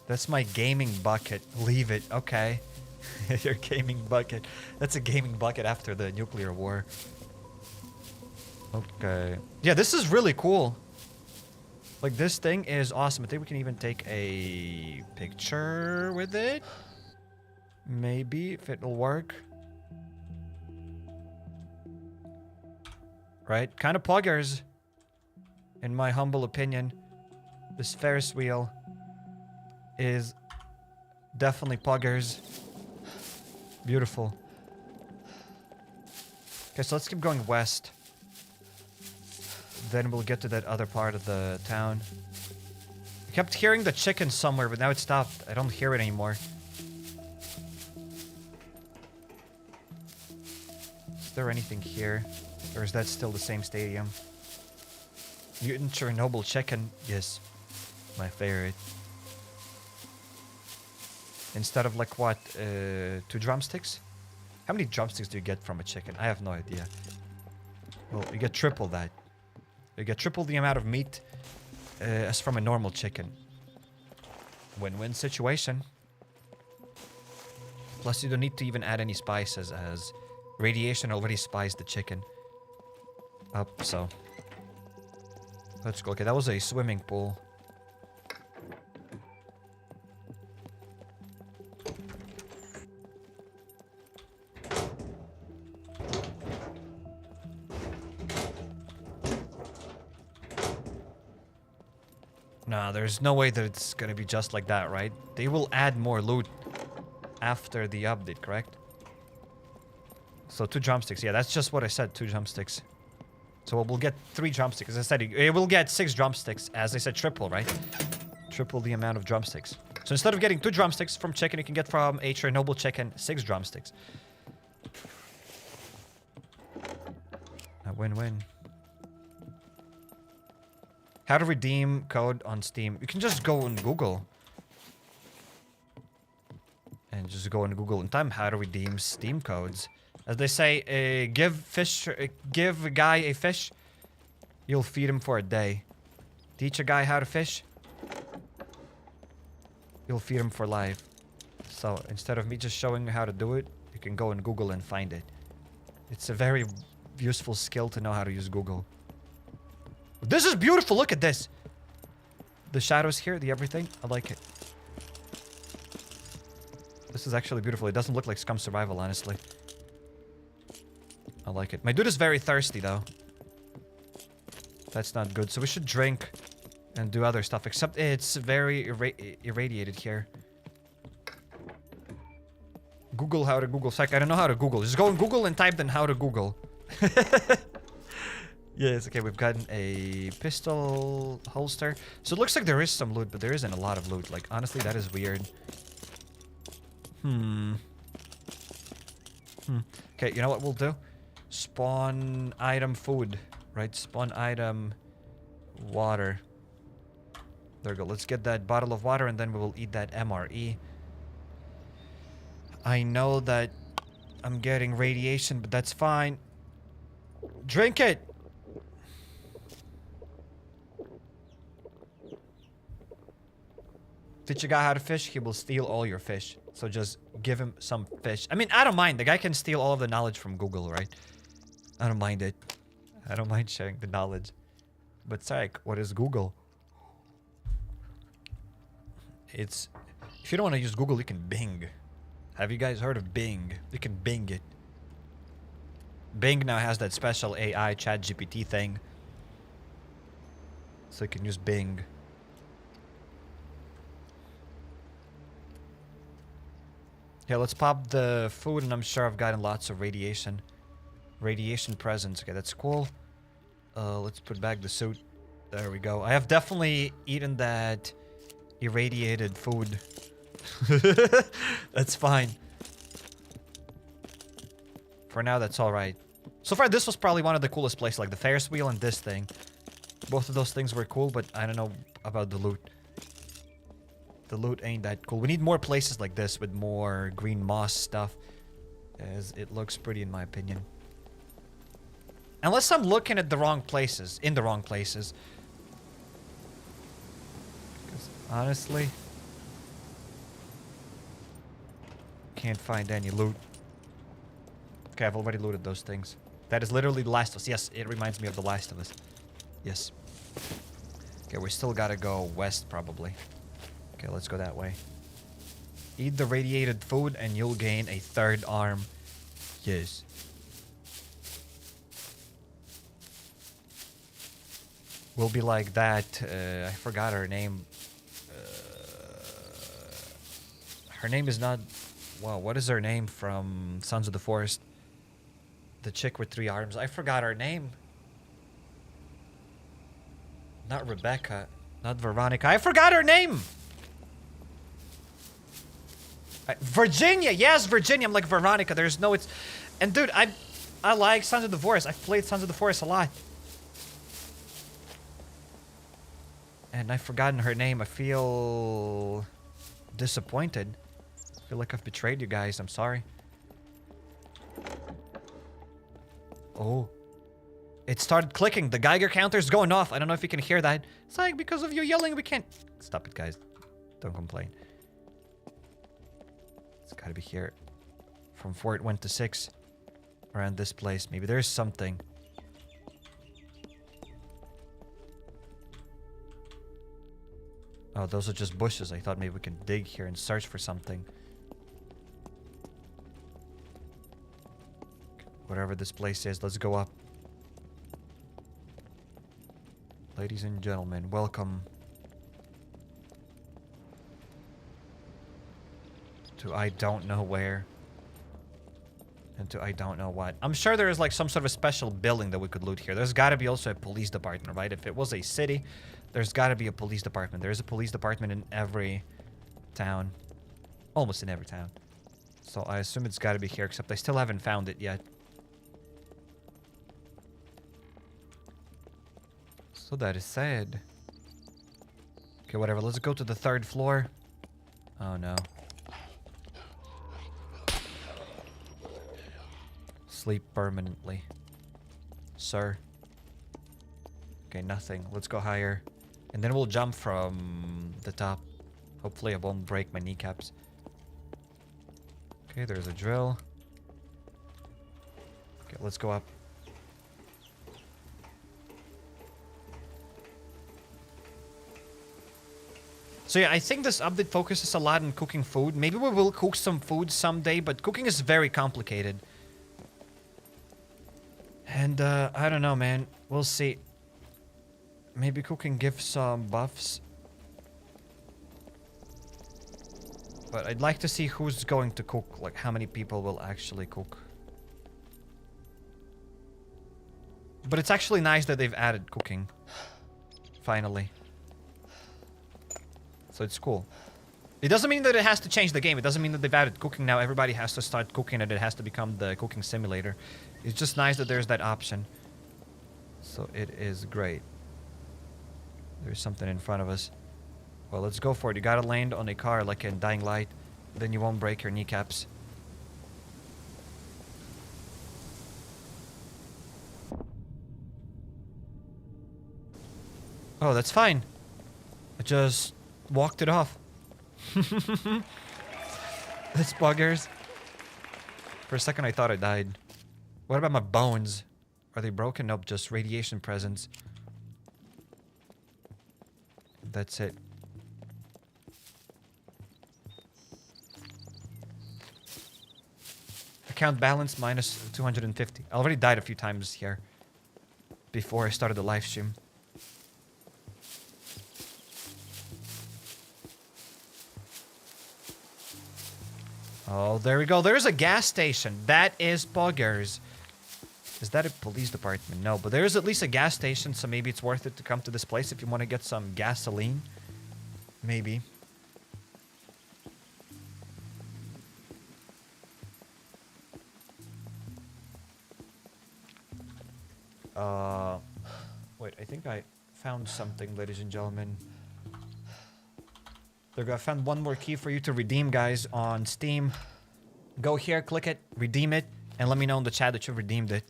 That's my gaming bucket. Leave it. Okay. Your gaming bucket. That's a gaming bucket after the nuclear war. Okay. Yeah, this is really cool. Like, this thing is awesome. I think we can even take a picture with it. Maybe, if it'll work. Right? Kind of poggers. In my humble opinion. This Ferris wheel is definitely poggers. Beautiful. Okay, so let's keep going west. Then we'll get to that other part of the town. I kept hearing the chicken somewhere, but now it stopped. I don't hear it anymore. Is there anything here? Or is that still the same stadium? Mutant Chernobyl chicken. Yes. My favorite. Instead of like what? 2 drumsticks? How many drumsticks do you get from a chicken? I have no idea. Well, you get triple that. You get triple the amount of meat as from a normal chicken. Win-win situation. Plus you don't need to even add any spices as radiation already spiced the chicken up, so. Let's go. Okay, that was a swimming pool. Nah, there's no way that it's gonna be just like that, right? They will add more loot after the update, correct? So 2 drumsticks. Yeah, that's just what I said, 2 drumsticks. So we'll get 3 drumsticks. As I said, it will get 6 drumsticks. As I said, triple, right? Triple the amount of drumsticks. So instead of getting 2 drumsticks from chicken, you can get from a Chernobyl chicken 6 drumsticks. A win-win. How to redeem code on Steam. You can just go on Google. And just go and Google in time how to redeem Steam codes. As they say, give a guy a fish, you'll feed him for a day. Teach a guy how to fish, you'll feed him for life. So instead of me just showing you how to do it, you can go and Google and find it. It's a very useful skill to know how to use Google. This is beautiful. Look at this. The shadows here, the everything. I like it. This is actually beautiful. It doesn't look like Scum Survival, honestly. I like it. My dude is very thirsty, though. That's not good. So we should drink and do other stuff. Except it's very irradiated here. Google how to Google. Psych, I don't know how to Google. Just go on Google and type then how to Google. Yes, okay, we've gotten a pistol holster. So it looks like there is some loot, but there isn't a lot of loot. Like, honestly, that is weird. Okay, you know what we'll do? Spawn item food, right? Spawn item water. There we go. Let's get that bottle of water and then we will eat that MRE. I know that I'm getting radiation, but that's fine. Drink it! Teach a guy how to fish, he will steal all your fish. So just give him some fish. I mean, I don't mind. The guy can steal all of the knowledge from Google, right? I don't mind it. I don't mind sharing the knowledge. But psych, what is Google? It's... If you don't want to use Google, you can Bing. Have you guys heard of Bing? You can Bing it. Bing now has that special AI ChatGPT thing. So you can use Bing. Yeah, let's pop the food, and I'm sure I've gotten lots of radiation. Radiation presents. Okay, that's cool. Let's put back the suit. There we go. I have definitely eaten that irradiated food. That's fine. For now, that's alright. So far, this was probably one of the coolest places, like the Ferris wheel and this thing. Both of those things were cool, but I don't know about the loot. The loot ain't that cool. We need more places like this with more green moss stuff, as it looks pretty in my opinion. Unless I'm looking at the wrong places, in the wrong places. Because honestly, can't find any loot. Okay, I've already looted those things. That is literally The Last of Us. Yes, it reminds me of The Last of Us. Yes. Okay, we still gotta go west probably. Okay, let's go that way. Eat the radiated food and you'll gain a third arm. Yes. We'll be like that. I forgot her name. Her name is not... Wow, what is her name from Sons of the Forest? The chick with 3 arms. I forgot her name. Not Rebecca. Not Veronica. I forgot her name! Virginia! Yes, Virginia! I'm like Veronica. There's no... It's... And dude, I like Sons of the Forest. I've played Sons of the Forest a lot. And I've forgotten her name. I feel... disappointed. I feel like I've betrayed you guys. I'm sorry. Oh. It started clicking. The Geiger counter's going off. I don't know if you can hear that. It's like, because of you yelling, we can't... Stop it, guys. Don't complain. It's gotta be here. From 4 it went to 6. Around this place. Maybe there's something. Oh, those are just bushes. I thought maybe we can dig here and search for something. Whatever this place is, let's go up. Ladies and gentlemen, welcome to I don't know where. And to I don't know what. I'm sure there is like some sort of a special building that we could loot here. There's gotta be also a police department, right? If it was a city, there's gotta be a police department. There's a police department in every town. Almost in every town. So I assume it's gotta be here, except I still haven't found it yet. So that is sad. Okay, whatever. Let's go to the 3rd floor. Oh no. Sleep permanently. Sir. Okay, nothing. Let's go higher. And then we'll jump from the top. Hopefully I won't break my kneecaps. Okay, there's a drill. Okay, let's go up. So yeah, I think this update focuses a lot on cooking food. Maybe we will cook some food someday, but cooking is very complicated. And I don't know, man. We'll see. Maybe cooking gives some buffs. But I'd like to see who's going to cook. Like, how many people will actually cook. But it's actually nice that they've added cooking. Finally. So it's cool. It doesn't mean that it has to change the game. It doesn't mean that they've added cooking now. Everybody has to start cooking and it has to become the cooking simulator. It's just nice that there's that option. So it is great. There's something in front of us. Well, let's go for it. You gotta land on a car like in Dying Light. Then you won't break your kneecaps. Oh, that's fine. I just walked it off. That's buggers. For a second I thought I died. What about my bones? Are they broken? Nope, just radiation presence. That's it. Account balance minus 250. I already died a few times here. Before I started the live stream. Oh, there we go. There's a gas station. That is buggers. Is that a police department? No, but there is at least a gas station, so maybe it's worth it to come to this place if you want to get some gasoline. Maybe. Wait, I think I found something, ladies and gentlemen. There we go. I found one more key for you to redeem, guys, on Steam. Go here, click it, redeem it, and let me know in the chat that you redeemed it.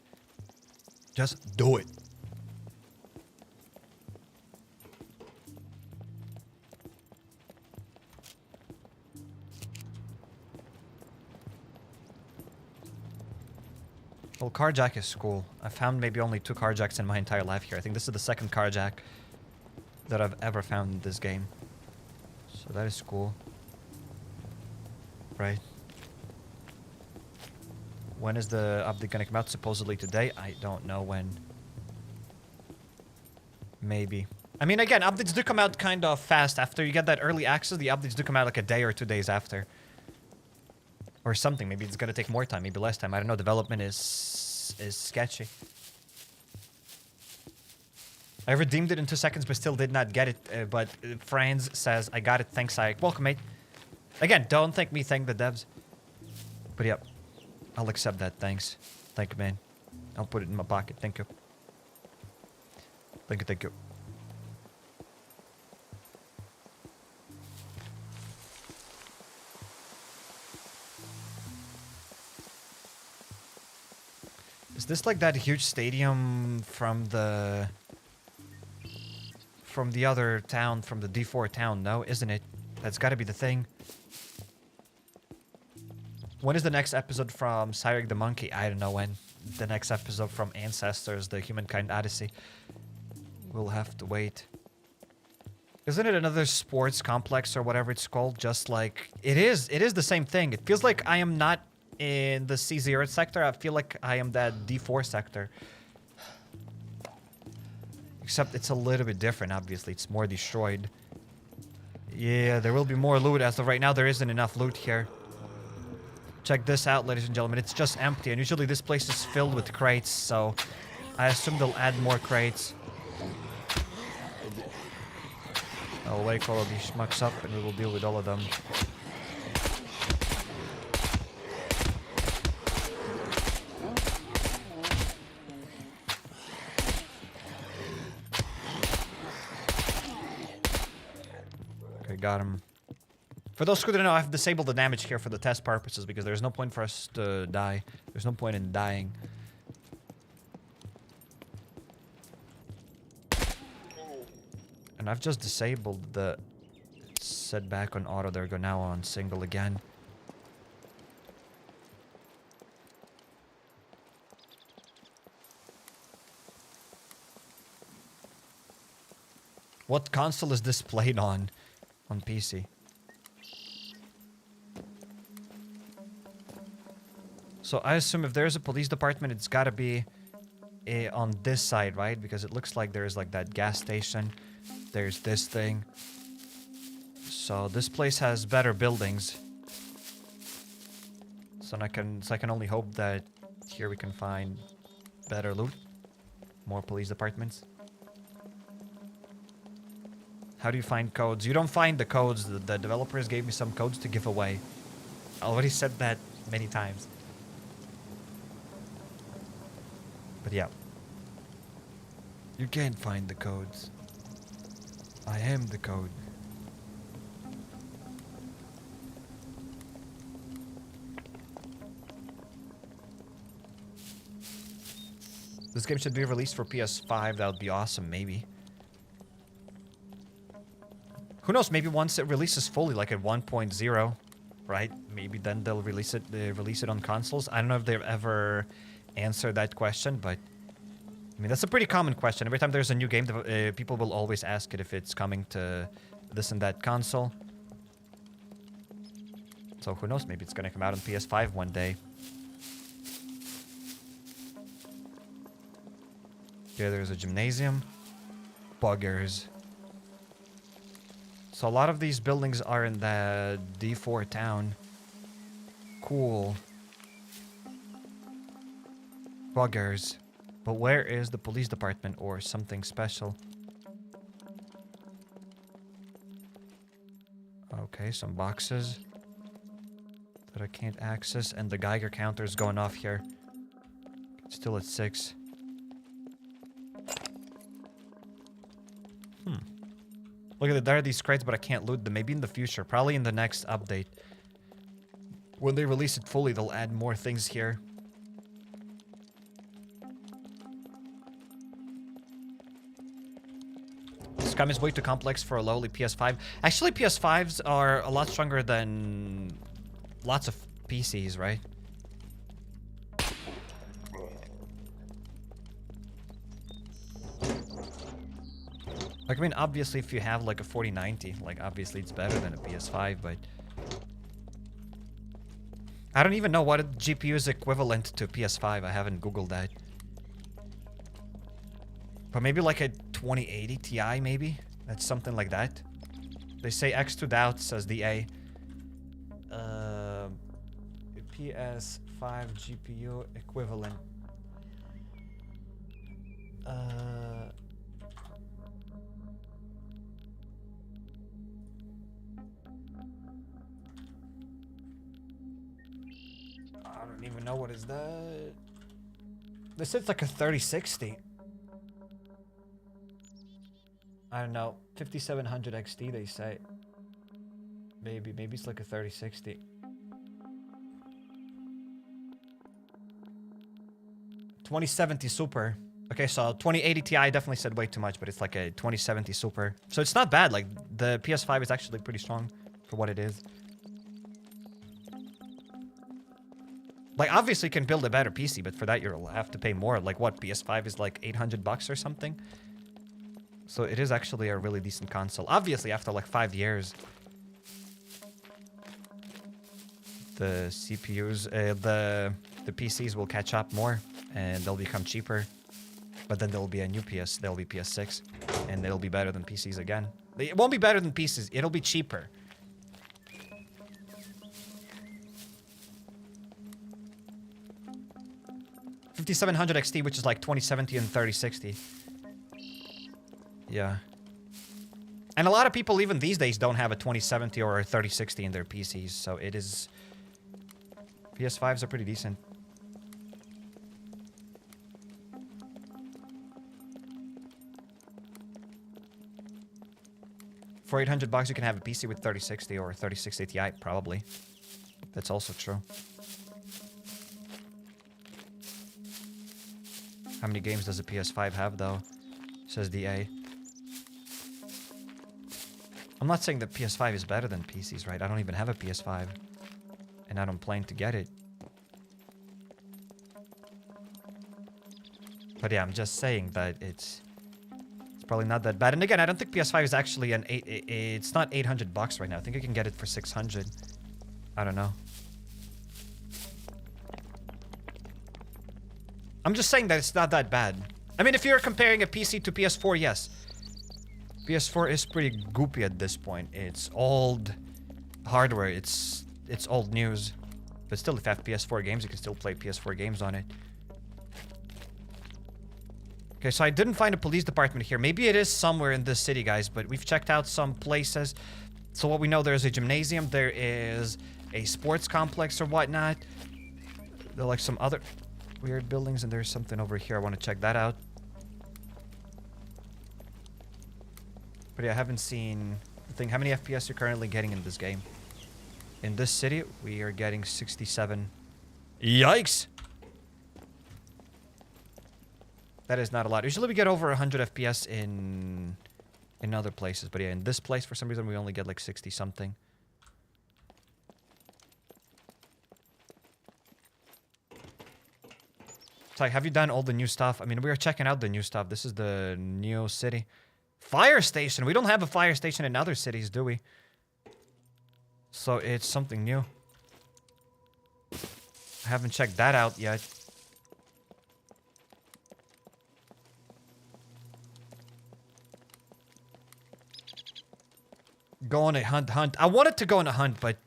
Just do it. Well, carjack is cool. I found maybe only 2 carjacks in my entire life here. I think this is the second carjack that I've ever found in this game. So that is cool. Right. When is the update gonna come out? Supposedly today. I don't know when. Maybe. I mean, again, updates do come out kind of fast. After you get that early access, the updates do come out like a day or 2 days after. Or something. Maybe it's gonna take more time, maybe less time. I don't know. Development is sketchy. I redeemed it in 2 seconds, but still did not get it. But Franz says, I got it. Thanks, Ike. Welcome, mate. Again, don't thank me, thank the devs. But yep. I'll accept that. Thanks. Thank you, man. I'll put it in my pocket. Thank you. Thank you, thank you. Is this like that huge stadium from the other town, from the D4 town? No, isn't it? That's gotta be the thing. When is the next episode from Cyrek the Monkey? I don't know when. The next episode from Ancestors, the Humankind Odyssey. We'll have to wait. Isn't it another sports complex or whatever it's called? Just like... It is the same thing. It feels like I am not in the C0 sector. I feel like I am that D4 sector. Except it's a little bit different, obviously. It's more destroyed. Yeah, there will be more loot. As of right now, there isn't enough loot here. Check this out, ladies and gentlemen. It's just empty. And usually this place is filled with crates, so I assume they'll add more crates. I'll wake all of these schmucks up and we will deal with all of them. Okay, got him. For those who don't know, I've disabled the damage here for the test purposes because there's no point for us to die. There's no point in dying. And I've just disabled the setback on auto. They're now on single again. What console is this played on PC? So I assume if there's a police department, it's gotta be on this side, right? Because it looks like there's like that gas station. There's this thing. So this place has better buildings. So I can only hope that here we can find better loot. More police departments. How do you find codes? You don't find the codes. The developers gave me some codes to give away. I already said that many times. But yeah. You can't find the codes. I am the code. This game should be released for PS5. That would be awesome, maybe. Who knows? Maybe once it releases fully, like at 1.0, right? Maybe then they'll release it on consoles. I don't know if they've ever answered that question, but I mean that's a pretty common question. Every time there's a new game, people will always ask it if it's coming to this and that console. So who knows? Maybe it's gonna come out on PS5 one day. Okay, there's a gymnasium. Buggers. So a lot of these buildings are in the D4 town. Cool. Buggers. But where is the police department or something special? Okay, some boxes that I can't access, and the Geiger counter is going off here. It's still at 6. Look at it, there are these crates, but I can't loot them. Maybe in the future, probably in the next update. When they release it fully, they'll add more things here. Scum is way too complex for a lowly PS5. Actually, PS5s are a lot stronger than lots of PCs, right? Like, I mean, obviously, if you have like a 4090, like, obviously it's better than a PS5, but I don't even know what a GPU is equivalent to PS5. I haven't Googled that. But maybe like a 2080 Ti, maybe? That's something like that. They say X2 Doubt, says the A. PS5 GPU equivalent. I don't even know what is that. They said it's like a 3060. I don't know. 5700 XT they say. Maybe it's like a 3060. $2070 Super. Okay, so 2080 Ti definitely said way too much, but it's like a 2070 Super. So it's not bad. Like, the PS5 is actually pretty strong for what it is. Like, obviously you can build a better PC, but for that you'll have to pay more. Like, what, PS5 is like $800 or something? So it is actually a really decent console. Obviously, after like 5 years, the CPUs, the PCs will catch up more, and they'll become cheaper. But then there'll be a new there'll be PS6, and it'll be better than PCs again. It won't be better than PCs, it'll be cheaper. $5700 XT, which is like 2070 and 3060. Yeah. And a lot of people, even these days, don't have a 2070 or a 3060 in their PCs, so it is... PS5s are pretty decent. For 800 bucks, you can have a PC with 3060 or 3060 Ti, probably. That's also true. How many games does a PS5 have, though? Says DA. I'm not saying that PS5 is better than PCs, right? I don't even have a PS5. And I don't plan to get it. But yeah, I'm just saying that it's probably not that bad. And again, I don't think PS5 is actually it's not 800 bucks right now. I think you can get it for 600. I don't know. I'm just saying that it's not that bad. I mean, if you're comparing a PC to PS4, yes. PS4 is pretty goopy at this point. It's old hardware. It's old news. But still, if you have PS4 games, you can still play PS4 games on it. Okay, so I didn't find a police department here. Maybe it is somewhere in this city, guys, but we've checked out some places. So what we know, there's a gymnasium, there is a sports complex or whatnot. There are like some other weird buildings, and there's something over here. I want to check that out. But yeah, I haven't seen the thing. How many FPS you're currently getting in this game? In this city, we are getting 67. Yikes! That is not a lot. Usually we get over 100 FPS in other places. But yeah, in this place, for some reason, we only get like 60 something. It's like, have you done all the new stuff? I mean, we are checking out the new stuff. This is the new city. Fire station. We don't have a fire station in other cities, do we? So it's something new. I haven't checked that out yet. Go on a hunt. I wanted to go on a hunt, but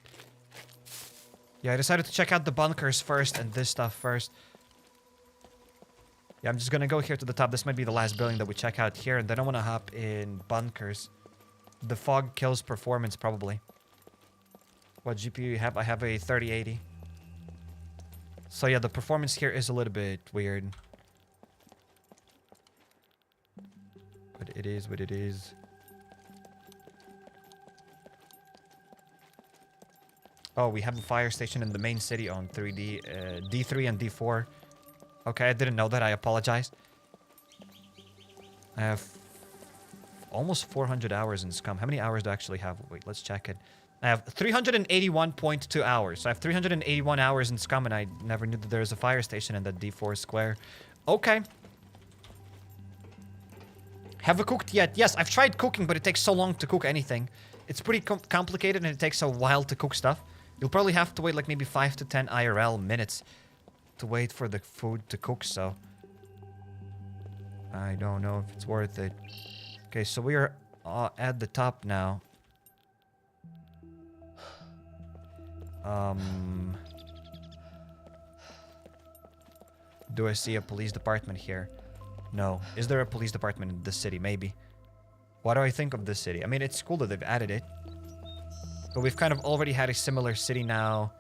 yeah, I decided to check out the bunkers first and this stuff first. Yeah, I'm just gonna go here to the top. This might be the last building that we check out here, and then I want to hop in bunkers. The fog kills performance, probably. What GPU you have? I have a 3080. So yeah, the performance here is a little bit weird. But it is what it is. Oh, we have a fire station in the main city on 3D, D3 and D4. Okay, I didn't know that. I apologize. I have almost 400 hours in Scum. How many hours do I actually have? Wait, let's check it. I have 381.2 hours. So I have 381 hours in Scum, and I never knew that there was a fire station in that D4 square. Okay. Have you cooked yet? Yes, I've tried cooking, but it takes so long to cook anything. It's pretty complicated, and it takes a while to cook stuff. You'll probably have to wait like maybe 5 to 10 IRL minutes to wait for the food to cook, so I don't know if it's worth it. Okay, so we are at the top now. Do I see a police department here? No. Is there a police department in this city? Maybe. What do I think of this city? I mean, it's cool that they've added it. But we've kind of already had a similar city now.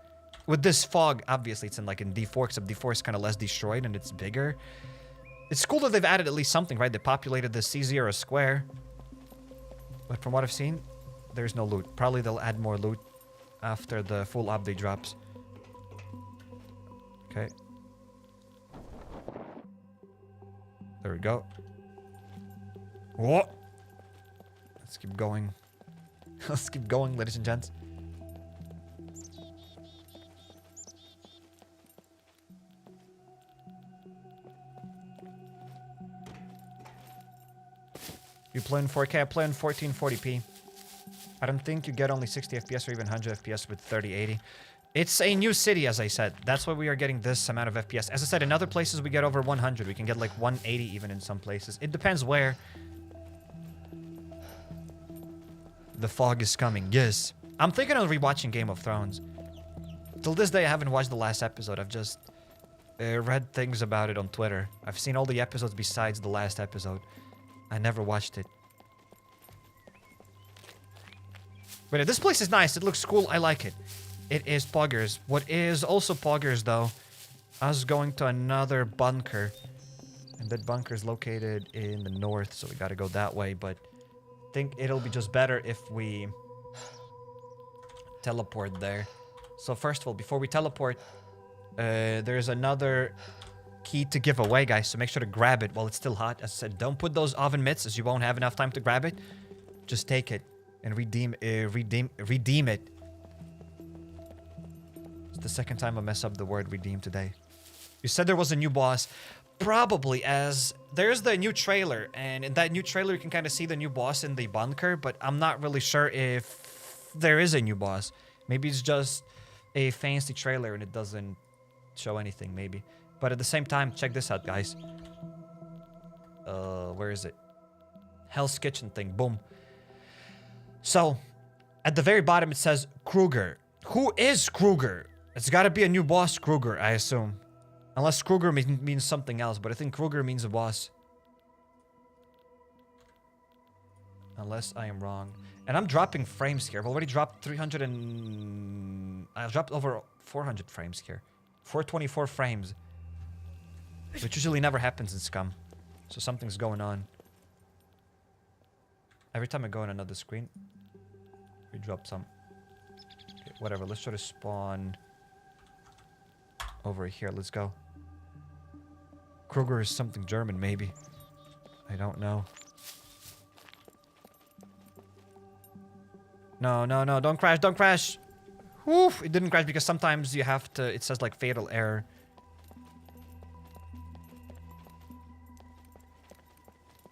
With this fog, obviously, it's in like in D4, except D4 is kind of less destroyed and it's bigger. It's cool that they've added at least something, right? They populated the C0 square. But from what I've seen, there's no loot. Probably they'll add more loot after the full update drops. Okay. There we go. Whoa! Let's keep going. Let's keep going, ladies and gents. You play in 4K, I play in 1440p. I don't think you get only 60 FPS or even 100 FPS with 3080. It's a new city, as I said. That's why we are getting this amount of FPS. As I said, in other places we get over 100. We can get like 180 even in some places. It depends where. The fog is coming. Yes. I'm thinking of rewatching Game of Thrones. Till this day, I haven't watched the last episode. I've just read things about it on Twitter. I've seen all the episodes besides the last episode. I never watched it. But this place is nice. It looks cool. I like it. It is poggers. What is also poggers, though, us going to another bunker. And that bunker is located in the north, so we gotta go that way. But think it'll be just better if we teleport there. So first of all, before we teleport, there's another key to give away, guys. So make sure to grab it while it's still hot. As I said, don't put those oven mitts, as you won't have enough time to grab it. Just take it and redeem it. It's the second time I mess up the word redeem today. You said there was a new boss. Probably, as there's the new trailer, and in that new trailer you can kind of see the new boss in the bunker, but I'm not really sure if there is a new boss. Maybe it's just a fancy trailer and it doesn't show anything, maybe. But at the same time, check this out, guys. Where is it? Hell's Kitchen thing. Boom. So, at the very bottom it says Kruger. Who is Kruger? It's gotta be a new boss, Kruger, I assume. Unless Kruger means something else, but I think Kruger means a boss. Unless I am wrong. And I'm dropping frames here. I've already dropped 300 and... I've dropped over 400 frames here. 424 frames. Which usually never happens in Scum. So something's going on. Every time I go on another screen, we drop some. Okay, whatever, let's try to spawn over here. Let's go. Kruger is something German, maybe. I don't know. No, no, no, don't crash, don't crash! Whew, it didn't crash because sometimes you have to, it says like fatal error.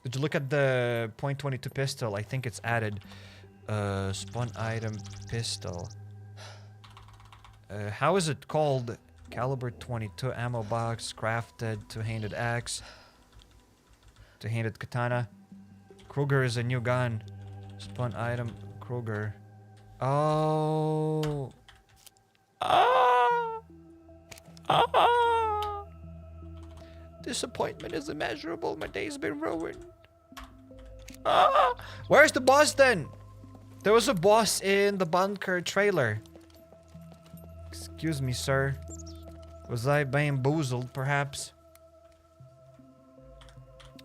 Did you look at the .22 pistol? I think it's added. Spawn item pistol. How is it called? Caliber 22 ammo box, crafted, two-handed axe, two-handed katana. Kruger is a new gun. Spawn item, Kruger. Oh. Ah. Ah. Disappointment is immeasurable. My day's been ruined. Ah. Where's the boss then? There was a boss in the bunker trailer. Excuse me, sir. Was I bamboozled, perhaps?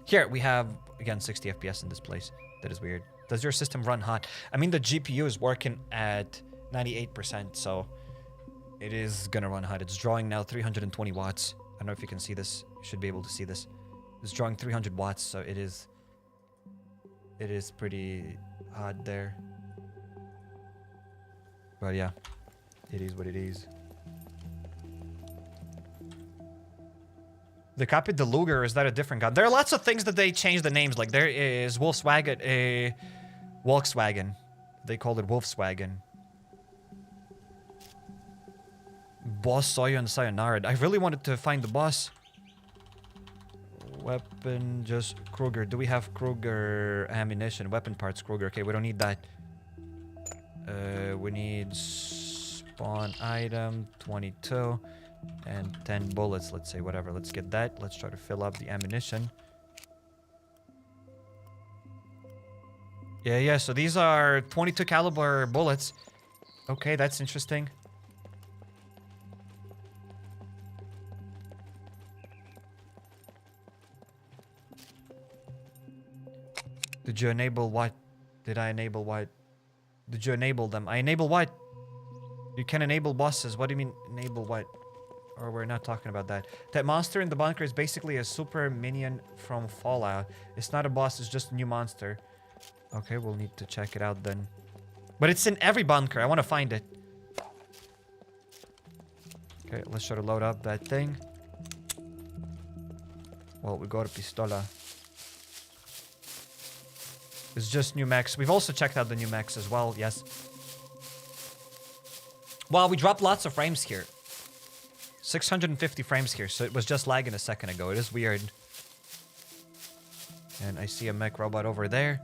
Here, we have, again, 60 FPS in this place. That is weird. Does your system run hot? I mean, the GPU is working at 98%, so it is gonna run hot. It's drawing now 320 watts. I don't know if you can see this. You should be able to see this. It's drawing 300 watts, so it is pretty hot there. But yeah, it is what it is. They copied the Luger. Is that a different gun? There are lots of things that they changed the names. Like there is Volkswagen. They called it Wolfswagen. Boss Soya and Sayonara. I really wanted to find the boss. Weapon, just Kruger. Do we have Kruger ammunition? Weapon parts, Kruger. Okay, we don't need that. We need spawn item, 22. And 10 bullets, let's say, whatever. Let's get that. Let's try to fill up the ammunition. Yeah, so these are 22 caliber bullets. Okay, that's interesting. Did you enable what? Did I enable what? Did you enable them? I enable what? You can enable bosses. What do you mean enable what? Or we're not talking about that. That monster in the bunker is basically a super minion from Fallout. It's not a boss, it's just a new monster. Okay, we'll need to check it out then. But it's in every bunker. I want to find it. Okay, let's try to load up that thing. Well, we got a pistola. It's just new mechs. We've also checked out the new mechs as well, yes. Wow, we dropped lots of frames here. 650 frames here, so it was just lagging a second ago. It is weird. And I see a mech robot over there.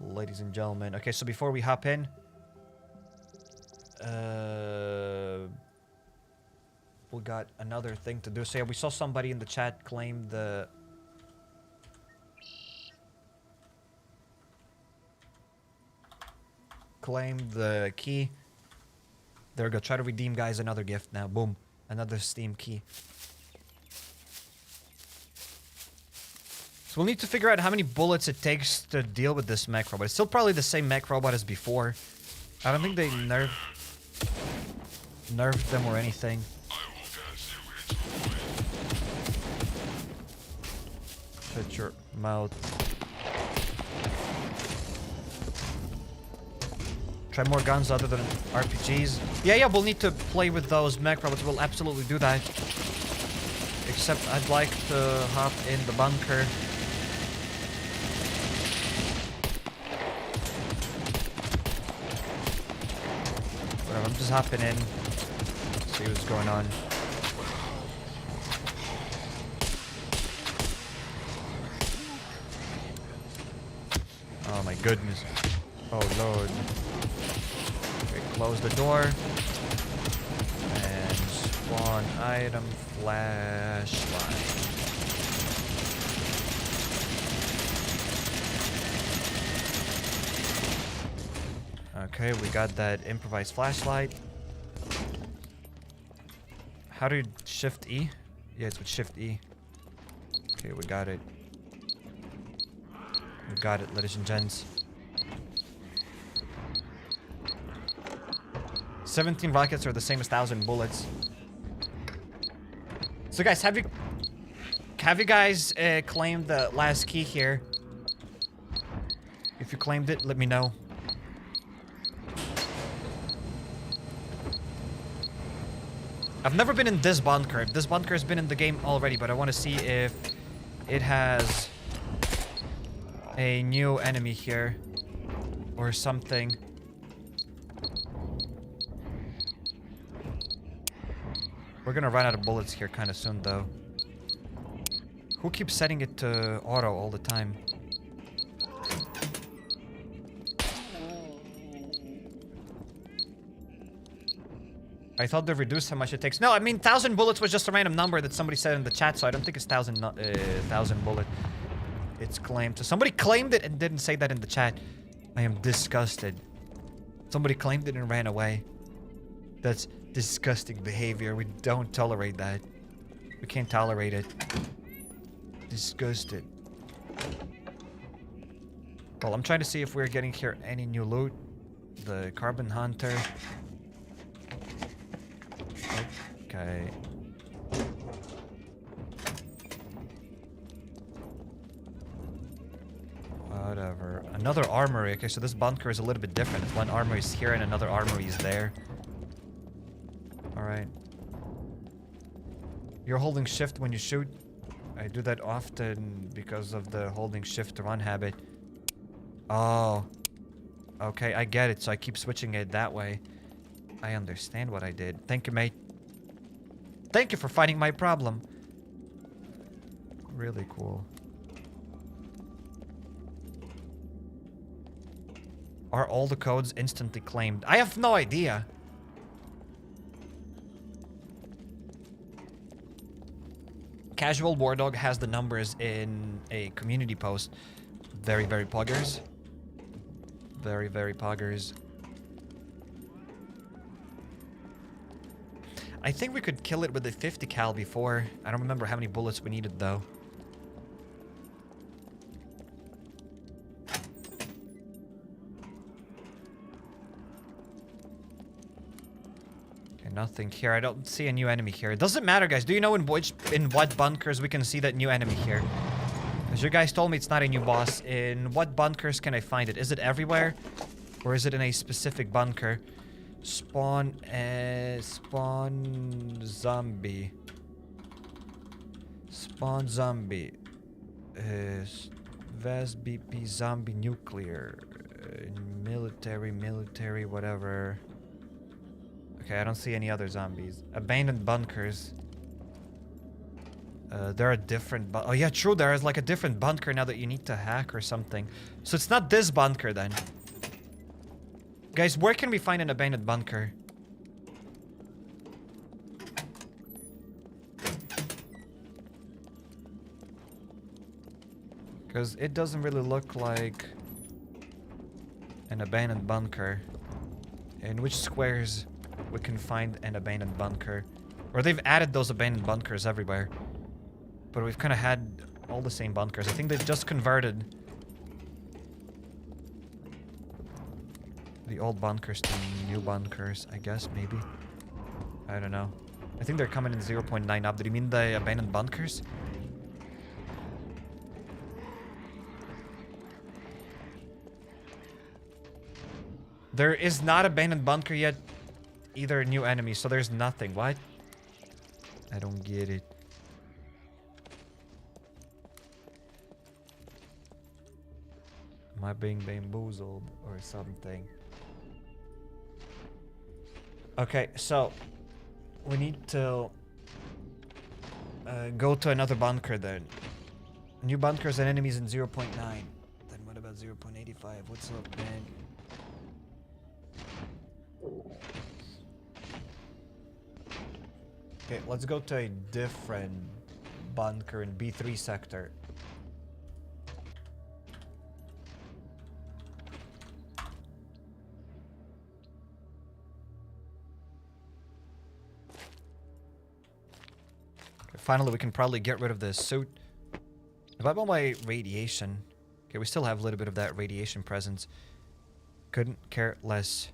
Ladies and gentlemen. Okay, so before we hop in... we got another thing to do. So yeah, we saw somebody in the chat claim the... claim the key. There we go. Try to redeem, guys, another gift now. Boom. Another Steam key. So we'll need to figure out how many bullets it takes to deal with this mech robot. It's still probably the same mech robot as before. I don't think they nerfed them or anything. Shut your mouth. Try more guns other than RPGs. Yeah, we'll need to play with those mech robots. We'll absolutely do that. Except I'd like to hop in the bunker. Whatever, I'm just hopping in. See what's going on. Oh my goodness. Oh lord. Okay, close the door. And spawn item flashlight. Okay, we got that improvised flashlight. How do you shift E? Yeah, it's with shift E. Okay, we got it. We got it, ladies and gents. 17 rockets are the same as 1,000 bullets. So guys, have you guys claimed the last key here? If you claimed it, let me know. I've never been in this bunker. This bunker has been in the game already, but I want to see if it has a new enemy here or something. We're gonna run out of bullets here kind of soon, though. Who keeps setting it to auto all the time? I thought they reduced how much it takes. No, I mean 1,000 bullets was just a random number that somebody said in the chat, so I don't think it's 1,000 bullet. It's claimed. So somebody claimed it and didn't say that in the chat. I am disgusted. Somebody claimed it and ran away. That's disgusting behavior. We don't tolerate that. We can't tolerate it. Disgusted. Well, I'm trying to see if we're getting here any new loot. The carbon hunter. Okay. Whatever. Another armory. Okay, so this bunker is a little bit different. One armory is here and another armory is there. Alright. You're holding shift when you shoot? I do that often because of the holding shift to run habit. Oh. Okay, I get it. So I keep switching it that way. I understand what I did. Thank you, mate. Thank you for finding my problem. Really cool. Are all the codes instantly claimed? I have no idea. Casual War Dog has the numbers in a community post. Very, very poggers. Very, very poggers. I think we could kill it with a 50 cal before. I don't remember how many bullets we needed though. Okay, nothing here. I don't see a new enemy here. It doesn't matter, guys. Do you know in what bunkers we can see that new enemy here? As you guys told me, it's not a new boss. In what bunkers can I find it? Is it everywhere? Or is it in a specific bunker? Spawn zombie. Spawn zombie. Vast BP zombie nuclear. Military, whatever. Okay, I don't see any other zombies. Abandoned bunkers. There are different oh yeah, true, there is like a different bunker now that you need to hack or something. So it's not this bunker then. Guys, where can we find an abandoned bunker? Because it doesn't really look like an abandoned bunker. In which squares we can find an abandoned bunker? Or they've added those abandoned bunkers everywhere. But we've kind of had all the same bunkers. I think they just converted the old bunkers to new bunkers, I guess, maybe. I don't know. I think they're coming in 0.9 update. Do you mean the abandoned bunkers? There is not abandoned bunker yet. Either new enemies, so there's nothing. What? I don't get it. Am I being bamboozled or something? Okay, so we need to go to another bunker then. New bunkers and enemies in 0.9. Then what about 0.85? What's up, man? Okay, let's go to a different bunker in B3 sector. Okay, finally, we can probably get rid of this suit. If I bought my radiation... Okay, we still have a little bit of that radiation presence. Couldn't care less.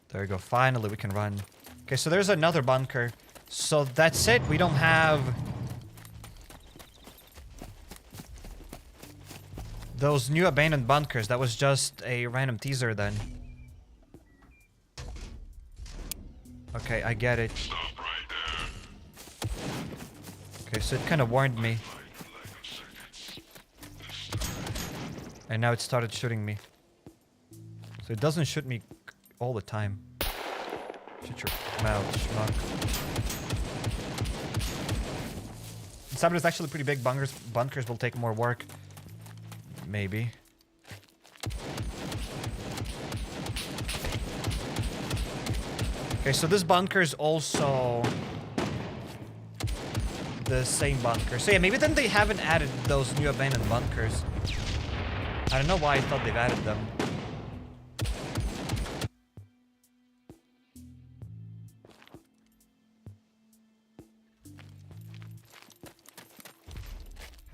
There we go. Finally, we can run. Okay, so there's another bunker. So that's it. We don't have those new abandoned bunkers. That was just a random teaser then. Okay, I get it. Stop right there. Okay, so it kind of warned me. And now it started shooting me. So it doesn't shoot me all the time. Shut your mouth, schmuck. Cyber is actually pretty big. Bunkers will take more work. Maybe. Okay, so this bunker is also the same bunker. So yeah, maybe then they haven't added those new abandoned bunkers. I don't know why I thought they've added them.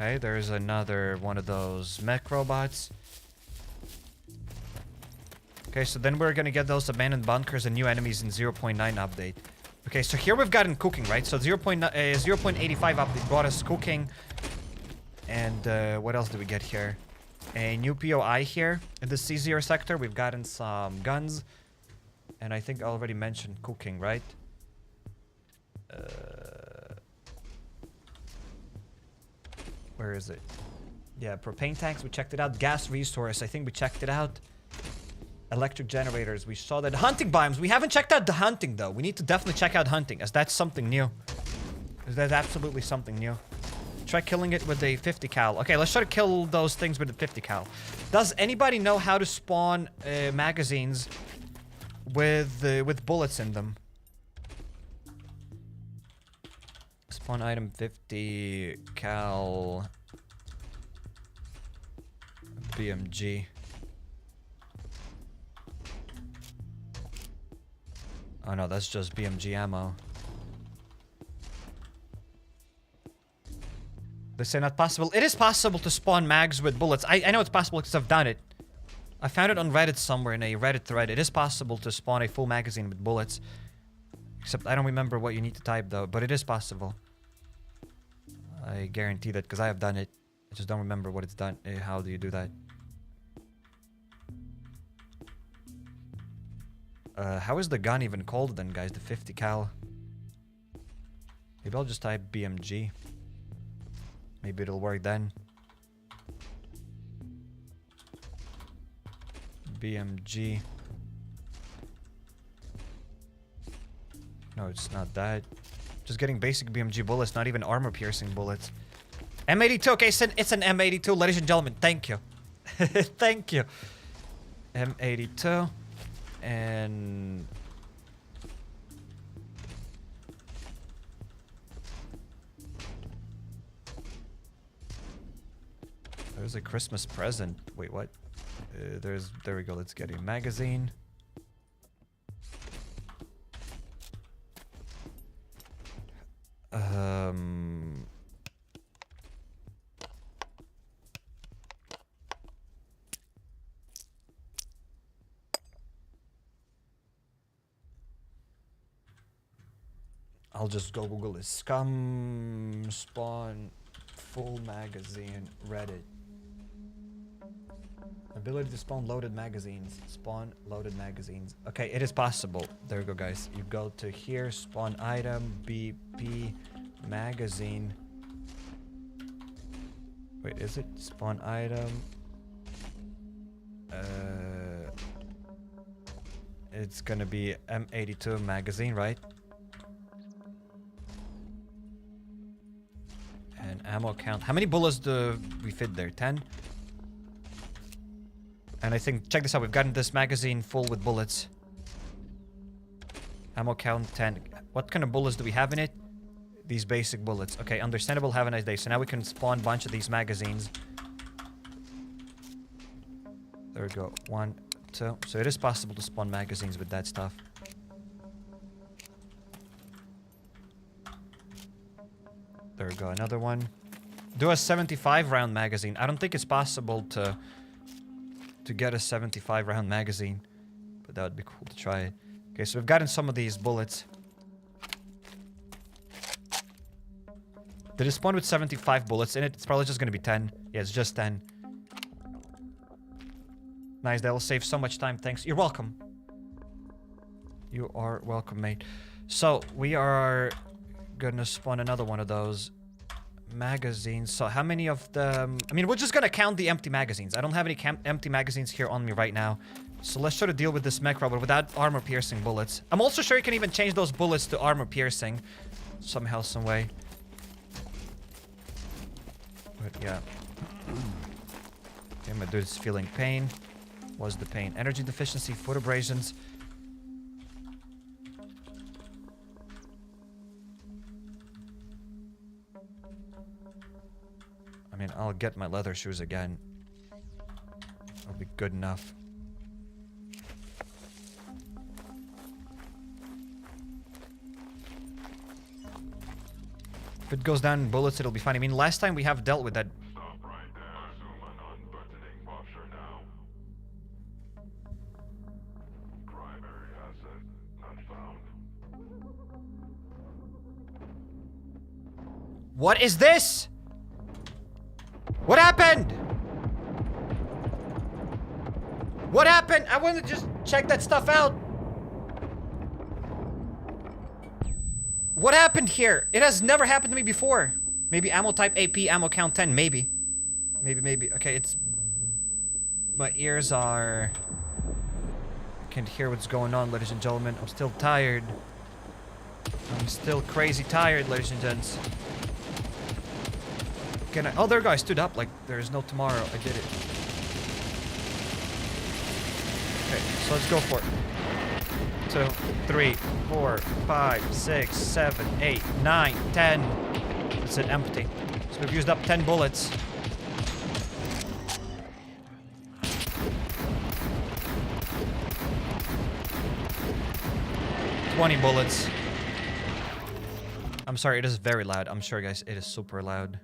Okay, there's another one of those mech robots. Okay, so then we're gonna get those abandoned bunkers and new enemies in 0.9 update. Okay, so here we've gotten cooking, right? So 0.85 update brought us cooking. And what else do we get here? A new POI here in the C0 sector. We've gotten some guns. And I think I already mentioned cooking, right? Where is it? Yeah, propane tanks, we checked it out. Gas resource, I think we checked it out. Electric generators, we saw that. Hunting biomes, we haven't checked out the hunting though. We need to definitely check out hunting, as that's something new. As that's absolutely something new. Try killing it with a 50 cal. Okay, let's try to kill those things with a 50 cal. Does anybody know how to spawn magazines with bullets in them? Spawn item 50 cal BMG. Oh no, that's just BMG ammo. They say not possible. It is possible to spawn mags with bullets. I know it's possible because I've done it. I found it on Reddit somewhere in a Reddit thread. It is possible to spawn a full magazine with bullets. Except I don't remember what you need to type though, but it is possible. I guarantee that because I have done it. I just don't remember what it's done. How do you do that? How is the gun even called then, guys? The 50 cal. Maybe I'll just type BMG. Maybe it'll work then. BMG. No, it's not that. Just getting basic BMG bullets, not even armor-piercing bullets. M82, okay, it's an M82, ladies and gentlemen. Thank you. Thank you. M82. And... there's a Christmas present. Wait, what? There we go. Let's get a magazine. I'll just go Google this. Scum spawn full magazine Reddit. Ability to spawn loaded magazines. Spawn loaded magazines. Okay, it is possible. There we go, guys. You go to here, spawn item, BP, magazine. Wait, is it? Spawn item. It's gonna be M82 magazine, right? And ammo count. How many bullets do we fit there? 10? And I think, check this out, we've gotten this magazine full with bullets. Ammo count 10. What kind of bullets do we have in it? These basic bullets. Okay, understandable, have a nice day. So now we can spawn a bunch of these magazines. There we go. 1, 2. So it is possible to spawn magazines with that stuff. There we go, another one. Do a 75 round magazine. I don't think it's possible to get a 75 round magazine, but that would be cool to try it. Okay, so we've gotten some of these bullets. Did it spawn with 75 bullets in it? It's probably just gonna be 10. Yeah, it's just 10. Nice, that'll save so much time, thanks. You're welcome. You are welcome, mate. So, we are gonna spawn another one of those magazines. So how many of them? I mean, we're just gonna count the empty magazines. I don't have any empty magazines here on me right now. So let's try to deal with this mech robot without armor piercing bullets. I'm also sure you can even change those bullets to armor piercing somehow, some way. But yeah. Okay, my dude's feeling pain. What's the pain? Energy deficiency, foot abrasions. I mean, I'll get my leather shoes again. That'll be good enough. If it goes down in bullets, it'll be fine. I mean, last time we have dealt with that. Stop right there. Assume an unbuttoning posture now. Primary asset not found. What is this? What happened? What happened? I want to just check that stuff out. What happened here? It has never happened to me before. Maybe ammo type AP, ammo count 10, maybe. Maybe. Okay, it's... My ears are... I can't hear what's going on, ladies and gentlemen. I'm still tired. I'm still crazy tired, ladies and gents. Can I... Oh, there guy stood up like there is no tomorrow. I did it. Okay, so let's go for it. 2, 3, 4, 5, 6, 7, 8, 9, 10. It's an empty. So we've used up 10 bullets. $20 bullets. I'm sorry, it is very loud. I'm sure, guys, it is super loud.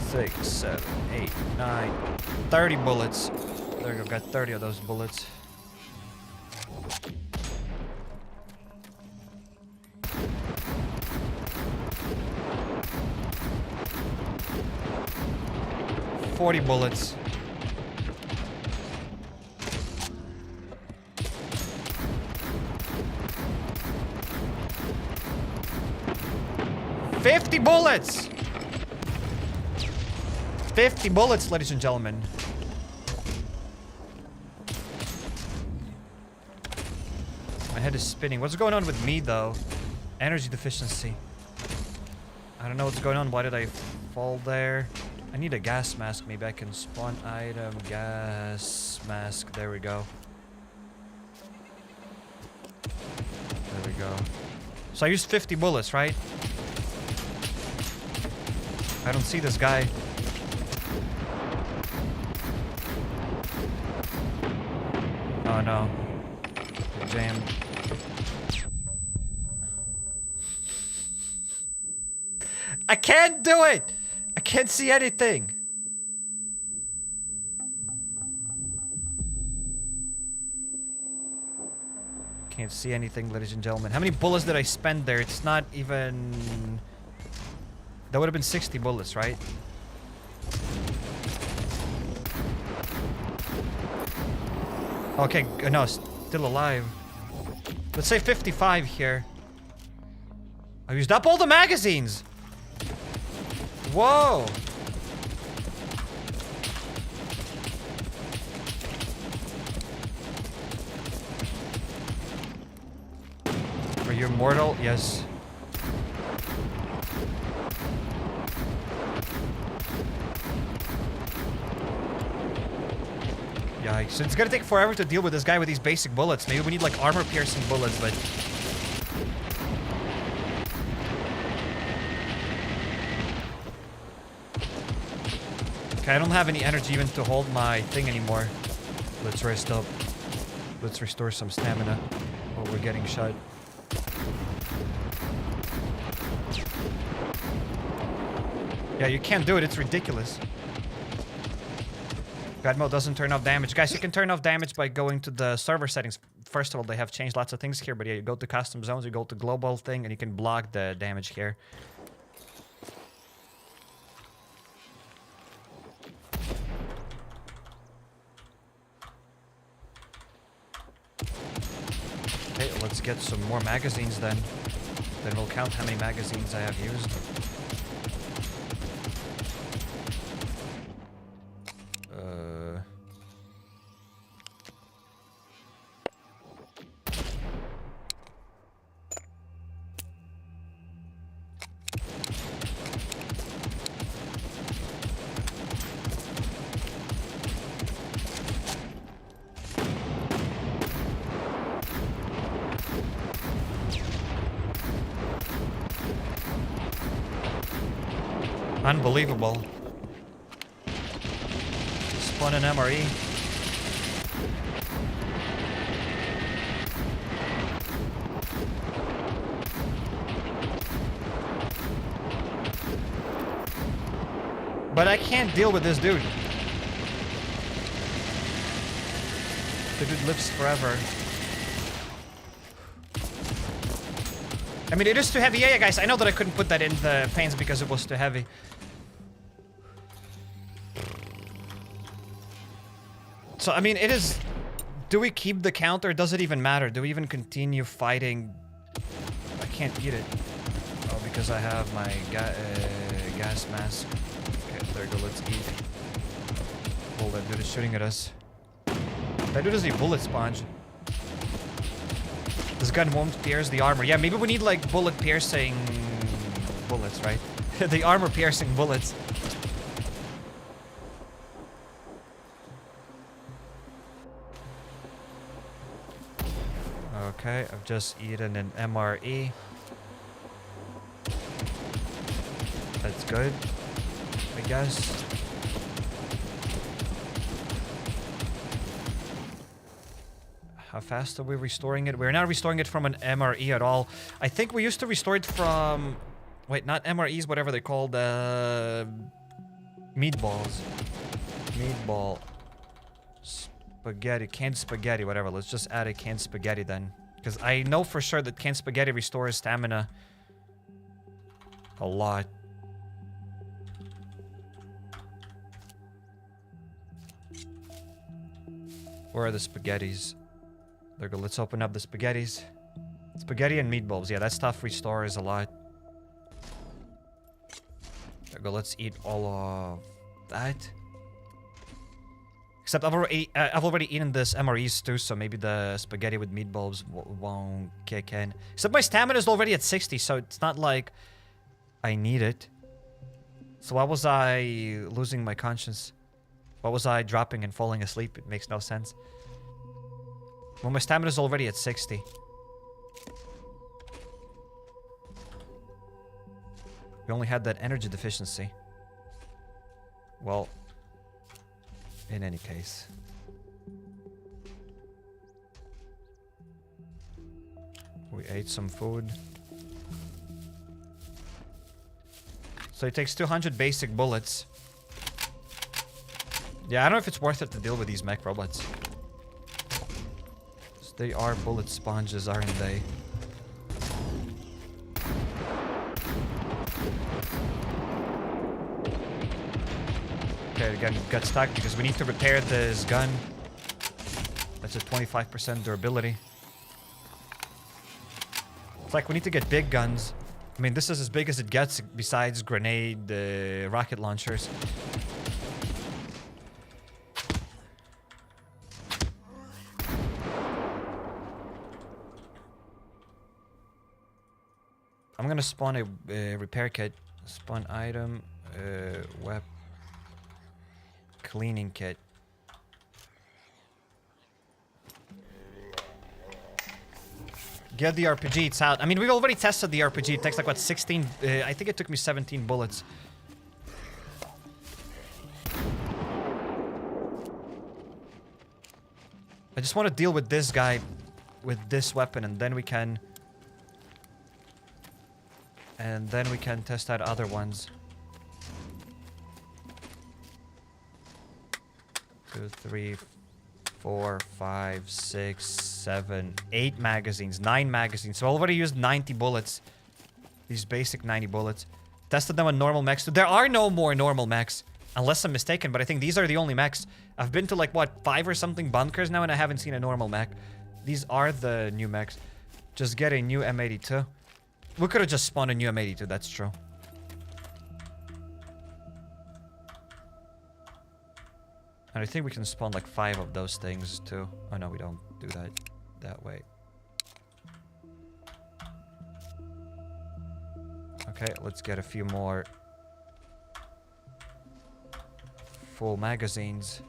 Six, 7, 8, 9, 30 bullets. There we go, got 30 of those bullets. $40 bullets. $50 bullets! 50 bullets, ladies and gentlemen. My head is spinning. What's going on with me, though? Energy deficiency. I don't know what's going on. Why did I fall there? I need a gas mask. Maybe I can spawn item, gas mask. There we go. There we go. So I used 50 bullets, right? I don't see this guy. Oh no. Jammed. I can't do it! I can't see anything. Can't see anything, ladies and gentlemen. How many bullets did I spend there? It's not even... That would have been 60 bullets, right? Okay, no, still alive. Let's say 55 here. I used up all the magazines! Whoa! Are you immortal? Yes. Yikes. It's gonna take forever to deal with this guy with these basic bullets. Maybe we need like armor-piercing bullets, but... Okay, I don't have any energy even to hold my thing anymore. Let's rest up. Let's restore some stamina while we're getting shot. Yeah, you can't do it. It's ridiculous. God mode doesn't turn off damage. Guys, you can turn off damage by going to the server settings. First of all, they have changed lots of things here, but yeah, you go to custom zones, you go to global thing, and you can block the damage here. Okay, let's get some more magazines then. Then we'll count how many magazines I have used. Unbelievable. Spawn an MRE. But I can't deal with this dude. The dude lives forever. I mean, it is too heavy. Yeah, guys, I know that I couldn't put that in the panes because it was too heavy. So, I mean, it is... Do we keep the count or does it even matter? Do we even continue fighting? I can't eat it. Oh, because I have my gas mask. Okay, there we go, let's eat. Oh, that dude is shooting at us. That dude is a bullet sponge. This gun won't pierce the armor. Yeah, maybe we need like bullet piercing bullets, right? The armor piercing bullets. Okay, I've just eaten an MRE. That's good, I guess. How fast are we restoring it? We're not restoring it from an MRE at all. I think we used to restore it from... Wait, not MREs, whatever they're called. Meatballs. Meatball. Spaghetti. Canned spaghetti, whatever. Let's just add a canned spaghetti then. Because I know for sure that canned spaghetti restores stamina a lot. Where are the spaghettis? There we go. Let's open up the spaghettis. Spaghetti and meatballs. Yeah, that stuff restores a lot. There we go. Let's eat all of that. Except I've already eaten this MREs too, so maybe the spaghetti with meatballs won't kick in. Except my stamina is already at 60, so it's not like I need it. So why was I losing my conscience? Why was I dropping and falling asleep? It makes no sense. Well, my stamina is already at 60. We only had that energy deficiency. Well, in any case. We ate some food. So it takes 200 basic bullets. Yeah, I don't know if it's worth it to deal with these mech robots. They are bullet sponges, aren't they? Okay, again, got stuck because we need to repair this gun. That's a 25% durability. It's like we need to get big guns. I mean, this is as big as it gets besides grenade rocket launchers. I'm gonna spawn a repair kit. Spawn item, web cleaning kit. Get the RPG, it's out. I mean, we've already tested the RPG. It takes like, what, 16? I think it took me 17 bullets. I just want to deal with this guy with this weapon, and then we can... And then we can test out other ones. 2, 3, 4, 5, 6, 7, 8 magazines, 9 magazines. So I already used 90 bullets. These basic 90 bullets. Tested them on normal mechs. There are no more normal mechs, unless I'm mistaken, but I think these are the only mechs. I've been to like, what, 5 or something bunkers now, and I haven't seen a normal mech. These are the new mechs. Just get a new M82. We could have just spawned a new M82, that's true. And I think we can spawn like 5 of those things too. Oh no, we don't do that way. Okay, let's get a few more full magazines.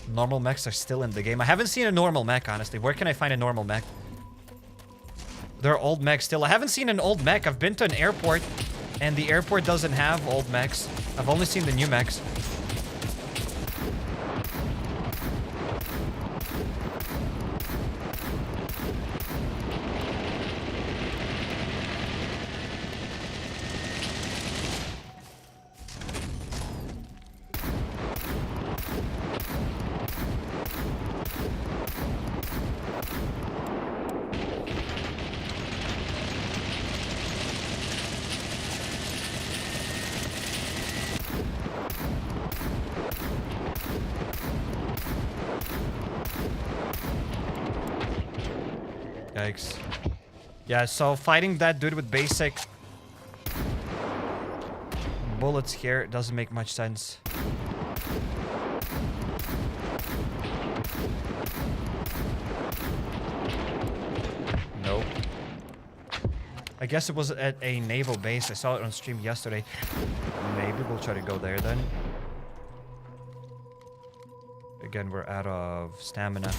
Normal mechs are still in the game. I haven't seen a normal mech, honestly. Where can I find a normal mech? There are old mechs still. I haven't seen an old mech. I've been to an airport, and the airport doesn't have old mechs. I've only seen the new mechs. Yikes. Yeah, so fighting that dude with basic bullets here doesn't make much sense. Nope. I guess it was at a naval base. I saw it on stream yesterday. Maybe we'll try to go there then. Again, we're out of stamina.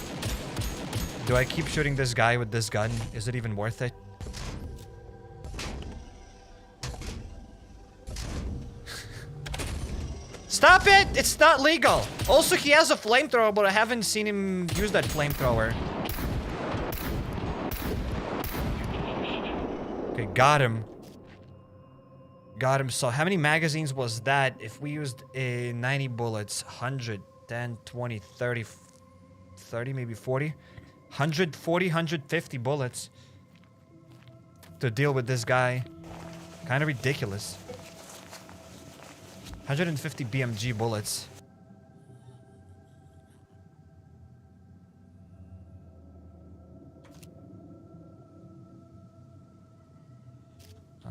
Do I keep shooting this guy with this gun? Is it even worth it? Stop it! It's not legal! Also, he has a flamethrower, but I haven't seen him use that flamethrower. Okay, got him. Got him. So how many magazines was that? If we used 90 bullets, 100, 10, 20, 30, 30, maybe 40? 140, 150 bullets to deal with this guy. Kind of ridiculous. 150 BMG bullets.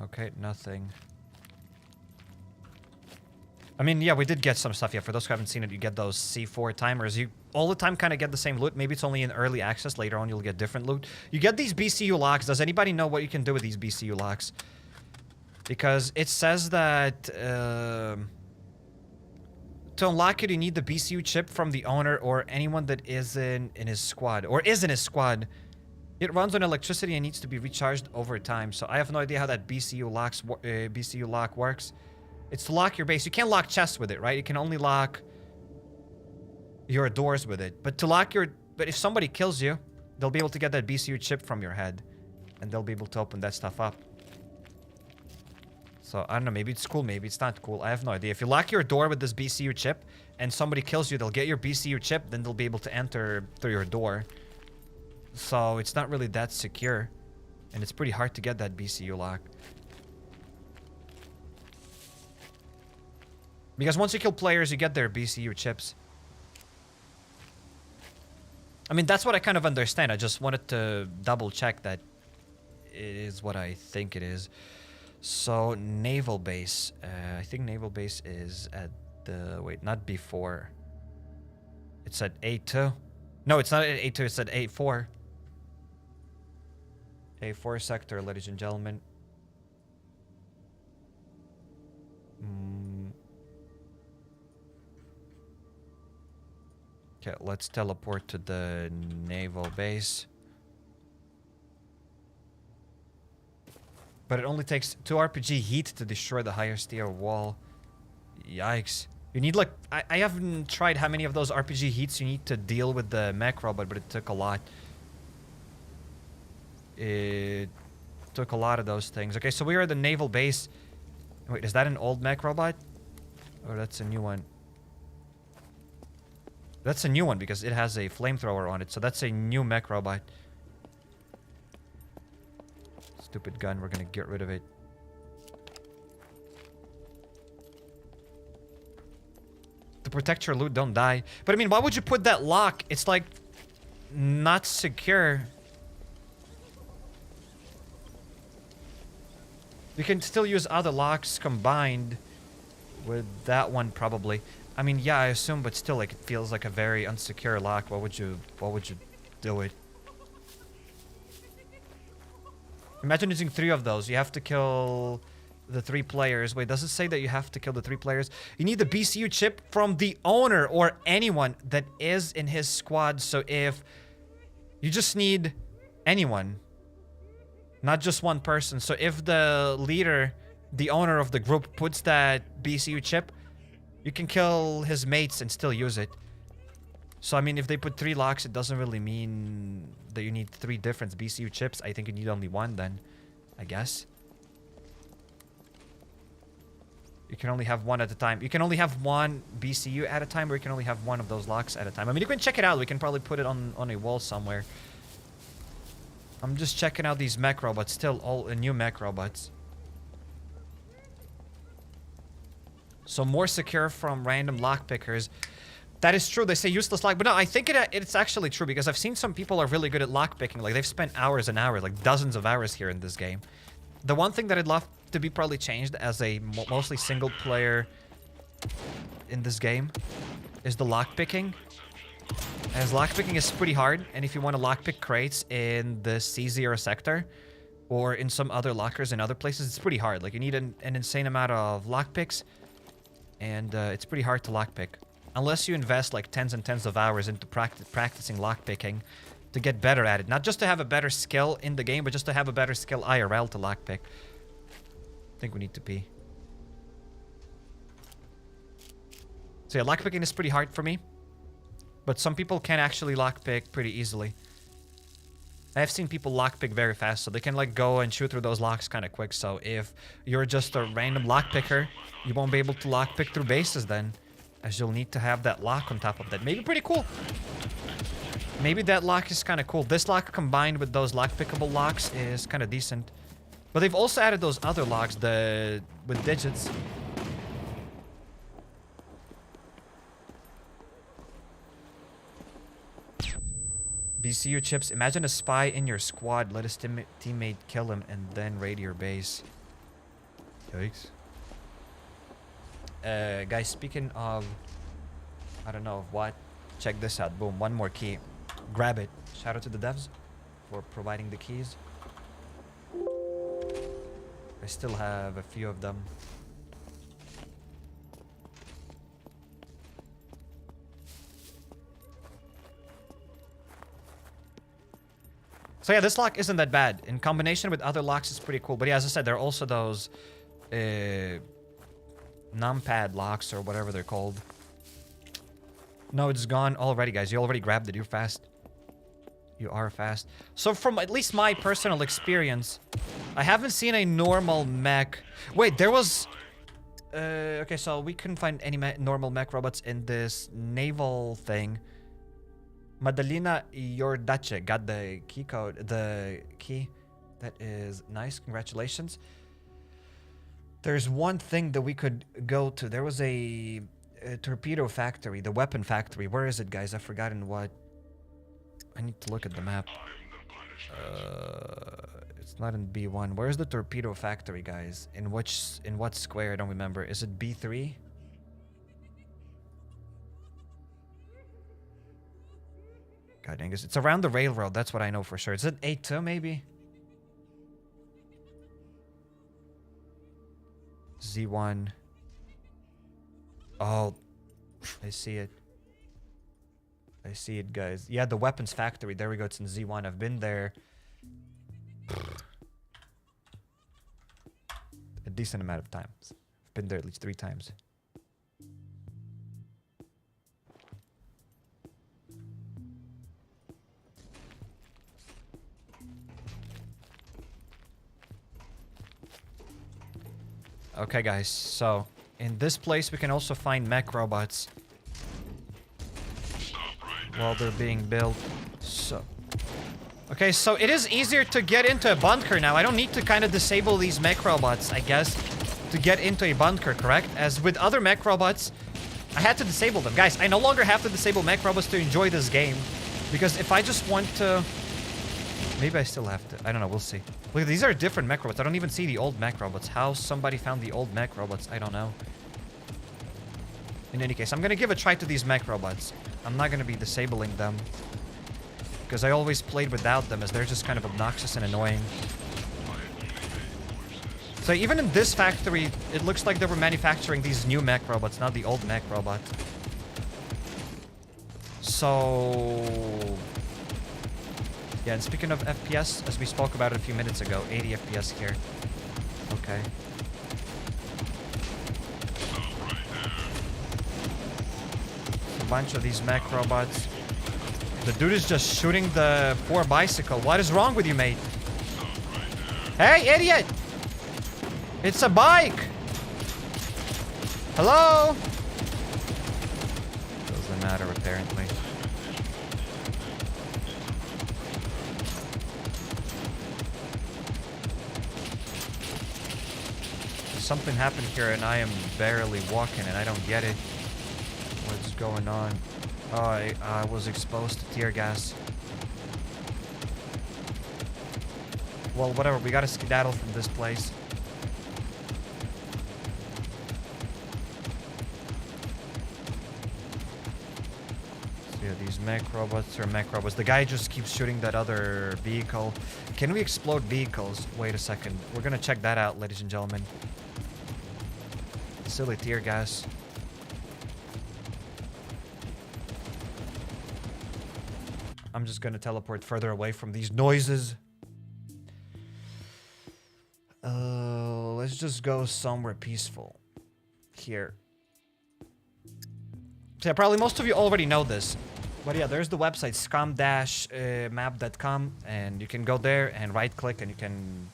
Okay, nothing. I mean, yeah, we did get some stuff. Yeah, for those who haven't seen it, you get those C4 timers. You all the time kind of get the same loot. Maybe it's only in early access. Later on, you'll get different loot. You get these BCU locks. Does anybody know what you can do with these BCU locks? Because it says that to unlock it, you need the BCU chip from the owner or anyone that isn't in his squad. Or is in his squad. It runs on electricity and needs to be recharged over time. So I have no idea how that BCU lock works. It's to lock your base. You can't lock chests with it, right? You can only lock your doors with it. But to lock your... But if somebody kills you, they'll be able to get that BCU chip from your head. And they'll be able to open that stuff up. So, I don't know. Maybe it's cool. Maybe it's not cool. I have no idea. If you lock your door with this BCU chip and somebody kills you, they'll get your BCU chip. Then they'll be able to enter through your door. So, it's not really that secure. And it's pretty hard to get that BCU lock. Because once you kill players, you get their BCU chips. I mean, that's what I kind of understand. I just wanted to double check that it is what I think it is. So, naval base. I think naval base is at the... Wait, not B4. It's at A2. No, it's not at A2. It's at A4. A4 sector, ladies and gentlemen. Okay, let's teleport to the naval base. But it only takes 2 RPG heat to destroy the higher tier wall. Yikes. You need like... I haven't tried how many of those RPG heats you need to deal with the mech robot, but it took a lot. It took a lot of those things. Okay, so we are at the naval base. Wait, is that an old mech robot? Or that's a new one? That's a new one because it has a flamethrower on it. So that's a new mech robot. Stupid gun, we're gonna get rid of it. To protect your loot, don't die. But I mean, why would you put that lock? It's like not secure. You can still use other locks combined with that one probably. I mean, yeah, I assume, but still, like, it feels like a very unsecure lock. Why would you do it? Imagine using 3 of those. You have to kill the 3 players. Wait, does it say that you have to kill the 3 players? You need the BCU chip from the owner or anyone that is in his squad. So if you just need anyone, not just one person. So if the leader, the owner of the group, puts that BCU chip, you can kill his mates and still use it. So, I mean, if they put 3 locks, it doesn't really mean that you need 3 different BCU chips. I think you need only 1 then, I guess. You can only have 1 at a time. You can only have 1 BCU at a time, or you can only have 1 of those locks at a time. I mean, you can check it out. We can probably put it on a wall somewhere. I'm just checking out these mech robots. Still all new mech robots. So more secure from random lockpickers. That is true. They say useless lock, but no, I think it's actually true because I've seen some people are really good at lockpicking. Like they've spent hours and hours, like dozens of hours here in this game. The one thing that I'd love to be probably changed as a mostly single player in this game is the lockpicking. As lockpicking is pretty hard, and if you want to lockpick crates in the C0 sector or in some other lockers in other places, it's pretty hard. Like you need an insane amount of lockpicks, and it's pretty hard to lockpick. Unless you invest like tens and tens of hours into practicing lockpicking to get better at it. Not just to have a better skill in the game, but just to have a better skill IRL to lockpick. I think we need to pee. So yeah, lockpicking is pretty hard for me. But some people can actually lockpick pretty easily. I have seen people lockpick very fast, so they can like go and shoot through those locks kind of quick. So if you're just a random lockpicker, you won't be able to lockpick through bases then, as you'll need to have that lock on top of that. Maybe pretty cool. Maybe that lock is kind of cool. This lock combined with those lockpickable locks is kind of decent. But they've also added those other locks, with digits. BCU chips. Imagine a spy in your squad. Let his teammate kill him and then raid your base. Yikes. Guys, speaking of... I don't know of what. Check this out. Boom. One more key. Grab it. Shout out to the devs for providing the keys. I still have a few of them. So yeah, this lock isn't that bad. In combination with other locks, it's pretty cool. But yeah, as I said, there are also those numpad locks or whatever they're called. No, it's gone already, guys. You already grabbed it. You're fast. You are fast. So from at least my personal experience, I haven't seen a normal mech. Wait, there was... okay, so we couldn't find any normal mech robots in this naval thing. Madalina Yordache got the key code, the key. That is nice. Congratulations. There's one thing that we could go to. There was a torpedo factory, the weapon factory. Where is it, guys? I've forgotten what. I need to look at the map. It's not in B1. Where's the torpedo factory, guys? In what square? I don't remember. Is it B3? God dang it. It's around the railroad. That's what I know for sure. Is it A2 maybe? Z1. Oh, I see it. I see it, guys. Yeah, the weapons factory. There we go. It's in Z1. I've been there a decent amount of times. I've been there at least 3 times. Okay, guys. So, in this place, we can also find mech robots while they're being built. So, okay, so it is easier to get into a bunker now. I don't need to kind of disable these mech robots, I guess, to get into a bunker, correct? As with other mech robots, I had to disable them. Guys, I no longer have to disable mech robots to enjoy this game. Because if I just want to... Maybe I still have to. I don't know, we'll see. Look, these are different mech robots. I don't even see the old mech robots. How somebody found the old mech robots, I don't know. In any case, I'm gonna give a try to these mech robots. I'm not gonna be disabling them, because I always played without them, as they're just kind of obnoxious and annoying. So even in this factory, it looks like they were manufacturing these new mech robots, not the old mech robot. So... yeah, and speaking of FPS, as we spoke about it a few minutes ago, 80 FPS here. Okay. A bunch of these mech robots. The dude is just shooting the poor bicycle. What is wrong with you, mate? Hey, idiot! It's a bike! Hello? Doesn't matter, apparently. Something happened here and I am barely walking and I don't get it. What's going on? Oh, I was exposed to tear gas. Well, whatever. We gotta skedaddle from this place. So yeah, these mech robots are mech robots. The guy just keeps shooting that other vehicle. Can we explode vehicles? Wait a second. We're gonna check that out, ladies and gentlemen. Silly tear gas. I'm just gonna teleport further away from these noises. Let's just go somewhere peaceful. Here. So yeah, probably most of you already know this. But yeah, there's the website scum-map.com, and you can go there and right click and you can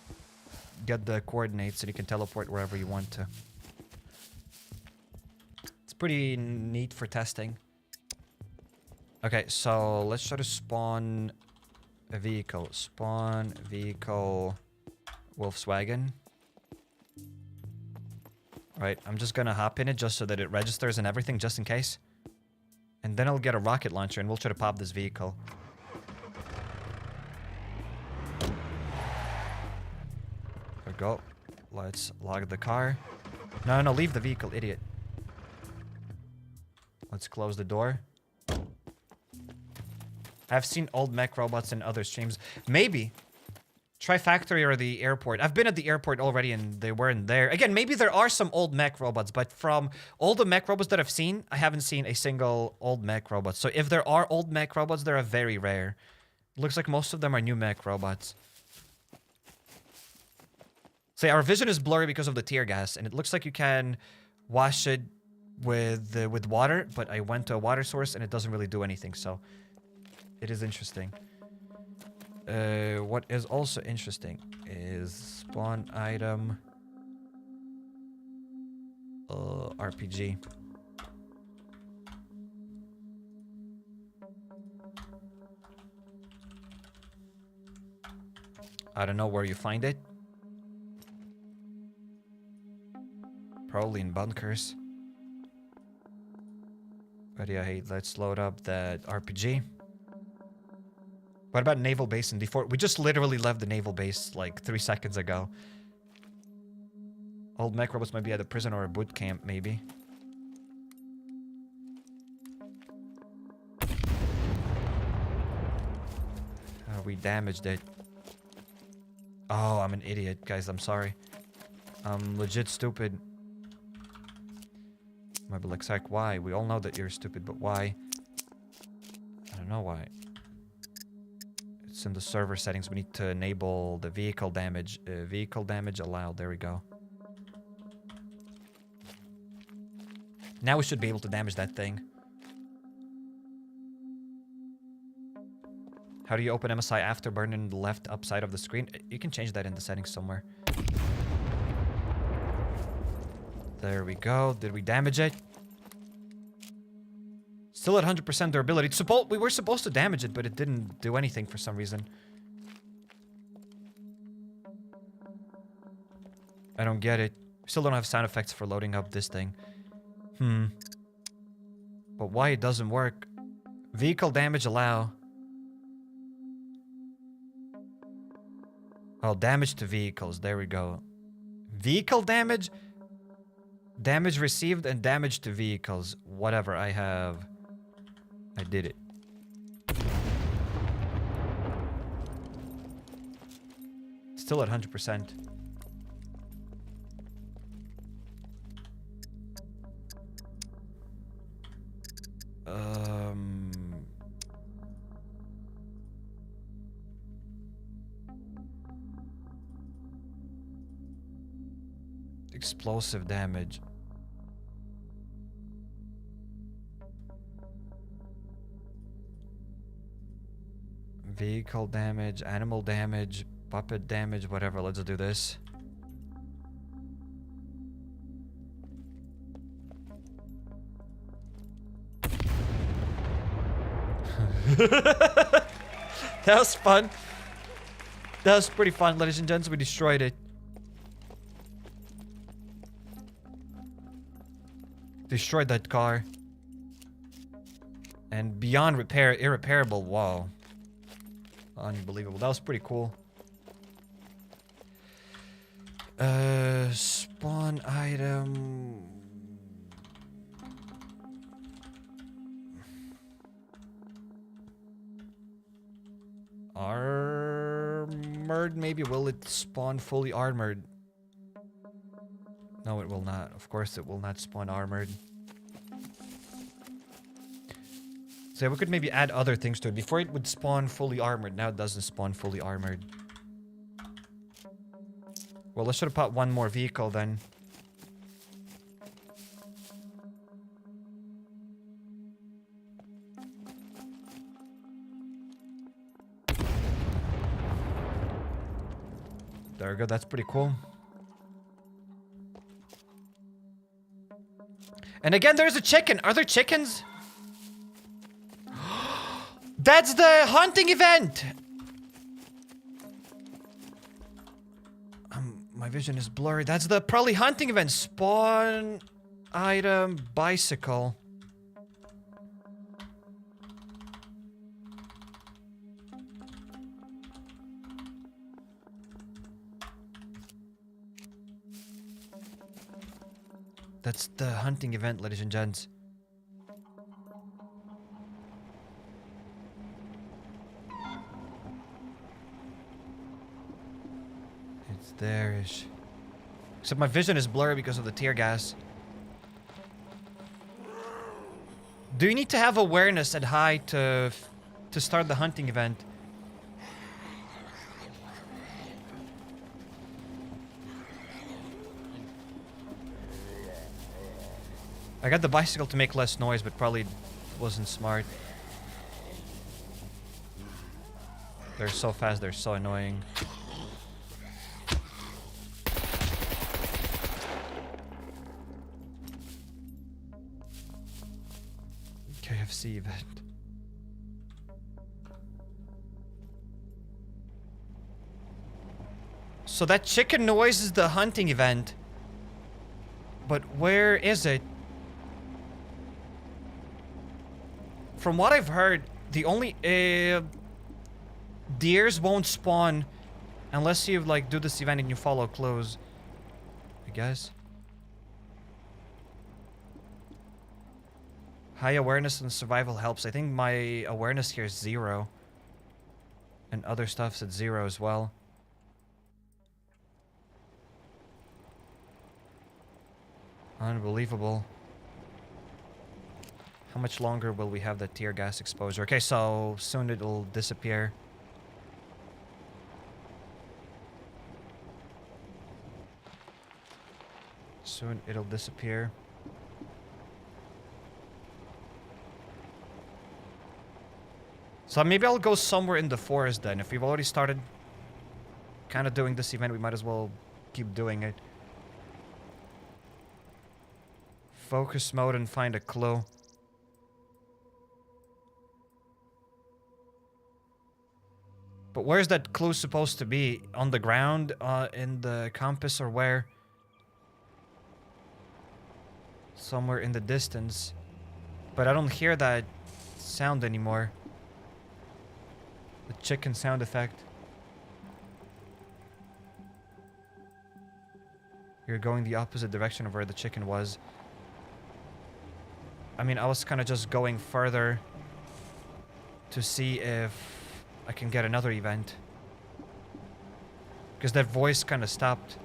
get the coordinates and you can teleport wherever you want to. Pretty neat for testing. Okay, so let's try to spawn a vehicle. Spawn vehicle Volkswagen. Right, I'm just gonna hop in it just so that it registers and everything, just in case. And then I'll get a rocket launcher and we'll try to pop this vehicle. There we go. Let's log the car. No, no, leave the vehicle, idiot. Let's close the door. I've seen old mech robots in other streams. Maybe. Try factory or the airport. I've been at the airport already and they weren't there. Again, maybe there are some old mech robots, but from all the mech robots that I've seen, I haven't seen a single old mech robot. So if there are old mech robots, they are very rare. Looks like most of them are new mech robots. So yeah, our vision is blurry because of the tear gas, and it looks like you can wash it with water, but I went to a water source and it doesn't really do anything, so it is interesting. What is also interesting is spawn item RPG. I don't know where you find it. Probably in bunkers. But yeah, hey, let's load up that RPG. What about naval base in D4? We just literally left the naval base like 3 seconds ago. Old mech robots might be at a prison or a boot camp, maybe. We damaged it. Oh, I'm an idiot, guys. I'm sorry. I'm legit stupid. Might be like, Psych, why? We all know that you're stupid, but why? I don't know why. It's in the server settings. We need to enable the vehicle damage. Vehicle damage allowed. There we go. Now we should be able to damage that thing. How do you open MSI afterburn in the left up side of the screen? You can change that in the settings somewhere. There we go. Did we damage it? Still at 100% durability. We were supposed to damage it, but it didn't do anything for some reason. I don't get it. Still don't have sound effects for loading up this thing. But why it doesn't work? Vehicle damage allow. Oh, damage to vehicles. There we go. Vehicle damage? Damage received and damage to vehicles. Whatever, I did it. Still at 100%. Explosive damage. Vehicle damage, animal damage, puppet damage, whatever. Let's do this. That was fun. That was pretty fun, ladies and gents. We destroyed it. Destroyed that car. And beyond repair, irreparable. Wow. Unbelievable. That was pretty cool. Spawn item. Armored, maybe. Will it spawn fully armored? No, it will not. Of course, it will not spawn armored. So we could maybe add other things to it. Before it would spawn fully armored. Now it doesn't spawn fully armored. Well, let's should have put one more vehicle then. There we go. That's pretty cool. And again, there's a chicken. Are there chickens? That's the hunting event! My vision is blurry. That's the probably hunting event. Spawn item bicycle. That's the hunting event, ladies and gents. It's there-ish. Except my vision is blurry because of the tear gas. Do you need to have awareness at high to start the hunting event? I got the bicycle to make less noise, but probably wasn't smart. They're so fast, they're so annoying. KFC event. So that chicken noise is the hunting event. But where is it? From what I've heard, the only deers won't spawn unless you like do this event and you follow clues, I guess. High awareness and survival helps. I think my awareness here is 0. And other stuff's at 0 as well. Unbelievable. How much longer will we have that tear gas exposure? Okay, so soon it'll disappear. Soon it'll disappear. So maybe I'll go somewhere in the forest then. If we've already started kind of doing this event, we might as well keep doing it. Focus mode and find a clue. But where's that clue supposed to be? On the ground? In the compass or where? Somewhere in the distance. But I don't hear that sound anymore. The chicken sound effect. You're going the opposite direction of where the chicken was. I mean, I was kind of just going further to see if I can get another event. Because that voice kind of stopped.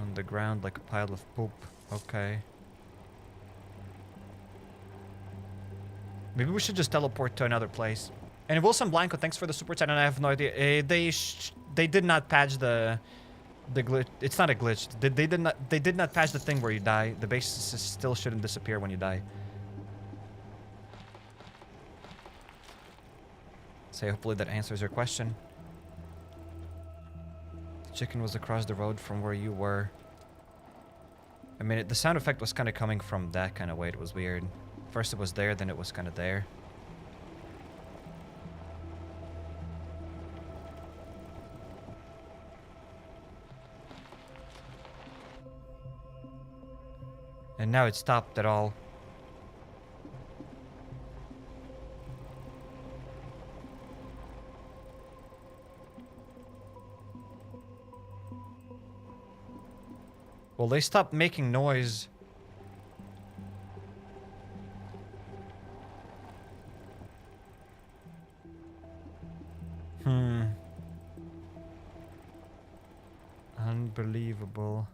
On the ground like a pile of poop. Okay. Maybe we should just teleport to another place. And Wilson Blanco, thanks for the super chat, and I have no idea. They did not patch the glitch. It's not a glitch. They did not patch the thing where you die. The base still shouldn't disappear when you die. So hopefully that answers your question. The chicken was across the road from where you were. I mean, the sound effect was kind of coming from that kind of way. It was weird. First it was there, then it was kind of there. And now it stopped at all. Well, they stopped making noise. Unbelievable.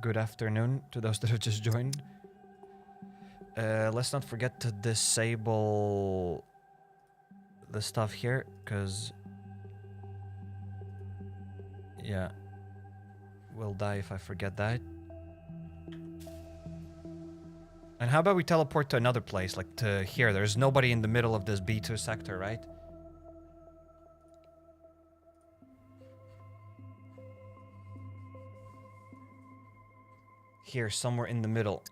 Good afternoon to those that have just joined. Let's not forget to disable the stuff here, because yeah, we'll die if I forget that. And how about we teleport to another place, like to here? There's nobody in the middle of this B2 sector, right? Here, somewhere in the middle.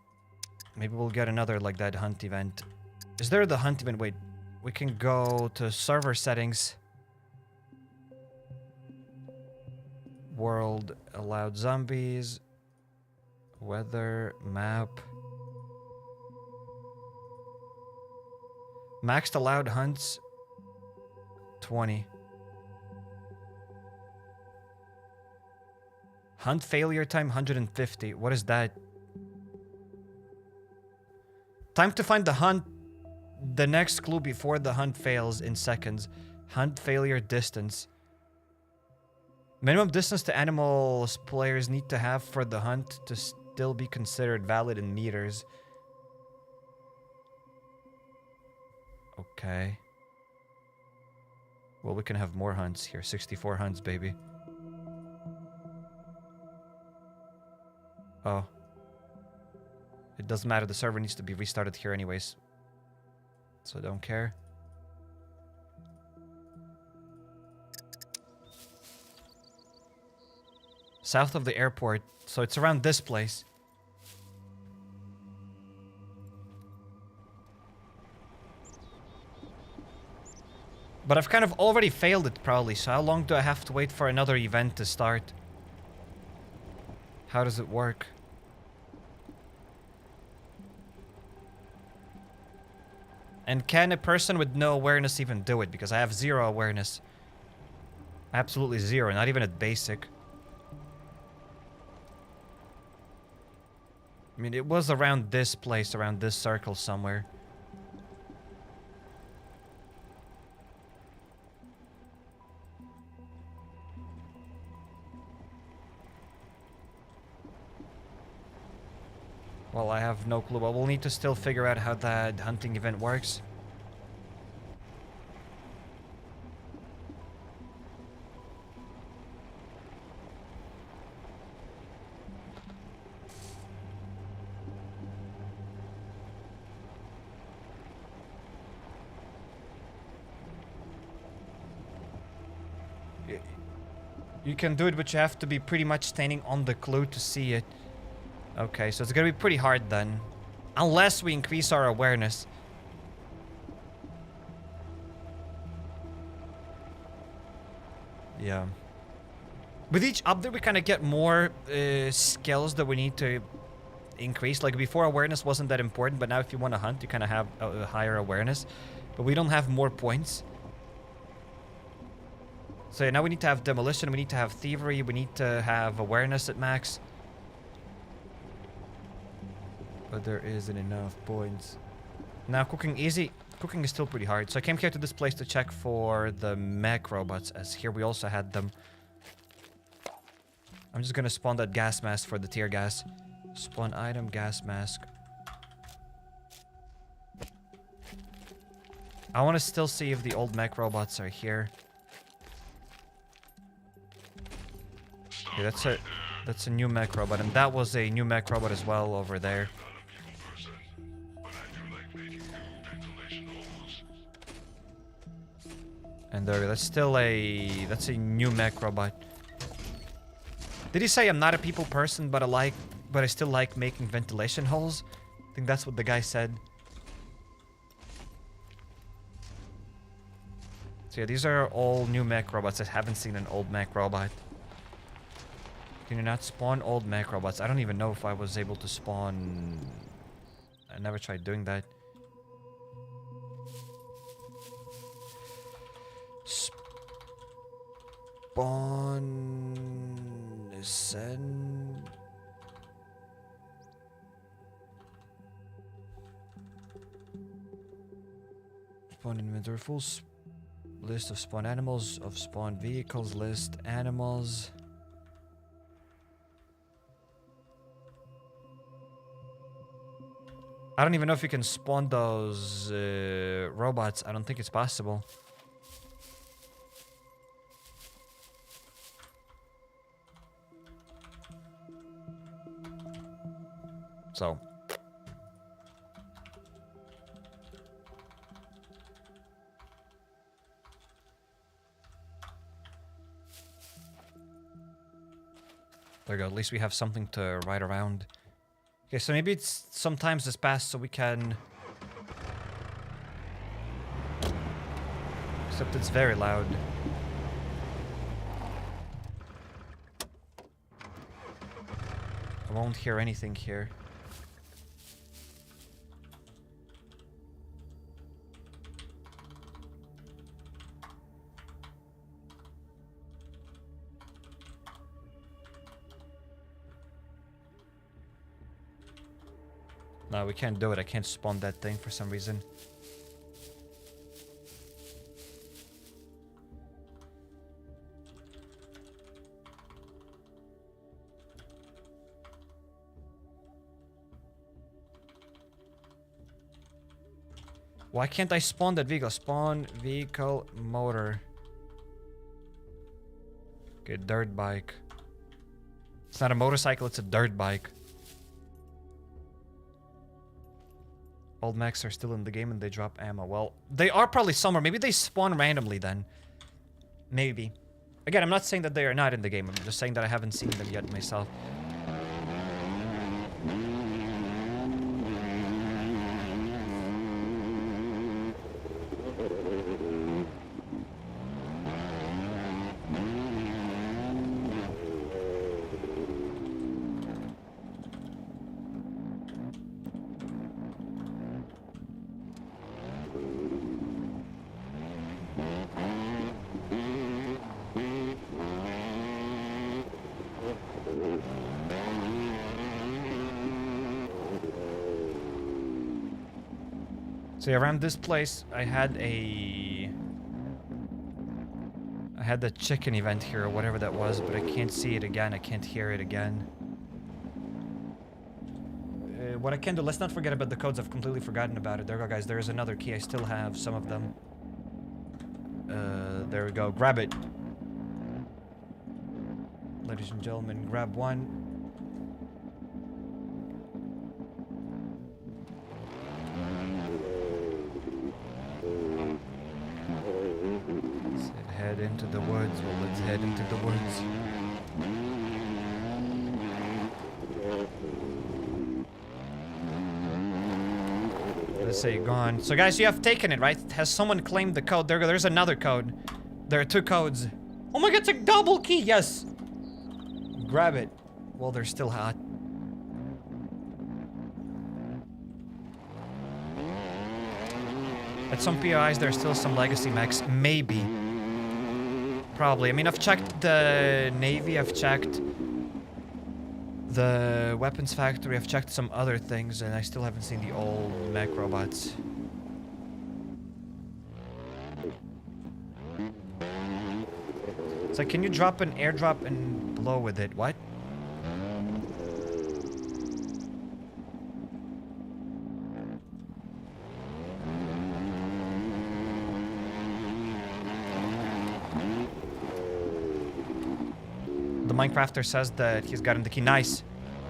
Maybe we'll get another like that hunt event. Is there the hunt event? Wait, we can go to server settings. World, allowed zombies. Weather, map. Maxed allowed hunts, 20. Hunt failure time, 150. What is that? Time to find the hunt. The next clue before the hunt fails in seconds. Hunt failure distance. Minimum distance to animals players need to have for the hunt to still be considered valid in meters. Okay. Well, we can have more hunts here. 64 hunts, baby. Oh. It doesn't matter. The server needs to be restarted here anyways. So I don't care. South of the airport. So it's around this place. But I've kind of already failed it probably. So how long do I have to wait for another event to start? How does it work? And can a person with no awareness even do it? Because I have 0 awareness. Absolutely 0, not even at basic. I mean, it was around this place, around this circle somewhere. Well, I have no clue, but we'll need to still figure out how that hunting event works. You can do it, but you have to be pretty much standing on the clue to see it. Okay, so it's gonna be pretty hard then. Unless we increase our awareness. Yeah. With each update, we kind of get more skills that we need to increase. Like before, awareness wasn't that important, but now if you want to hunt, you kind of have a higher awareness. But we don't have more points. So yeah, now we need to have demolition, we need to have thievery, we need to have awareness at max. But there isn't enough points. Now cooking easy. Cooking is still pretty hard. So I came here to this place to check for the Mech Robots, as here we also had them. I'm just gonna spawn that gas mask for the tear gas. Spawn item, gas mask. I want to still see if the old Mech Robots are here. Okay, that's a new Mech Robot, and that was a new Mech Robot as well over there. And there, that's a new Mech Robot. Did he say I'm not a people person, but I still like making ventilation holes? I think that's what the guy said. So yeah, these are all new Mech Robots. I haven't seen an old Mech Robot. Can you not spawn old Mech Robots? I don't even know if I was able to spawn... I never tried doing that. Spawn... Send... Spawn inventory full... List of spawn animals, of spawn vehicles, list animals... I don't even know if you can spawn those robots. I don't think it's possible. So. There we go. At least we have something to ride around. Okay, so maybe it's sometimes this passed so we can... Except it's very loud. I won't hear anything here. No, we can't do it. I can't spawn that thing for some reason. Why can't I spawn that vehicle? Spawn vehicle motor. Okay, dirt bike. It's not a motorcycle, it's a dirt bike. Old mechs are still in the game and they drop ammo. Well, they are probably somewhere. Maybe they spawn randomly then. Maybe. Again, I'm not saying that they are not in the game. I'm just saying that I haven't seen them yet myself. So around this place, I had the chicken event here, or whatever that was, but I can't see it again. I can't hear it again. What I can do, let's not forget about the codes. I've completely forgotten about it. There we go, guys. There is another key. I still have some of them. There we go. Grab it. Ladies and gentlemen, grab one. Head into the woods. Well, let's head into the woods. Let's say gone. So guys, you have taken it, right? Has someone claimed the code? There's another code. There are 2 codes. Oh my god, it's a double key! Yes! Grab it. Well, they're still hot. At some POIs, there's still some legacy mechs. Maybe. Probably. I mean, I've checked the Navy, I've checked the weapons factory, I've checked some other things, and I still haven't seen the old Mech Robots. It's like, can you drop an airdrop and blow with it? What? The Minecrafter says that he's gotten the key. Nice.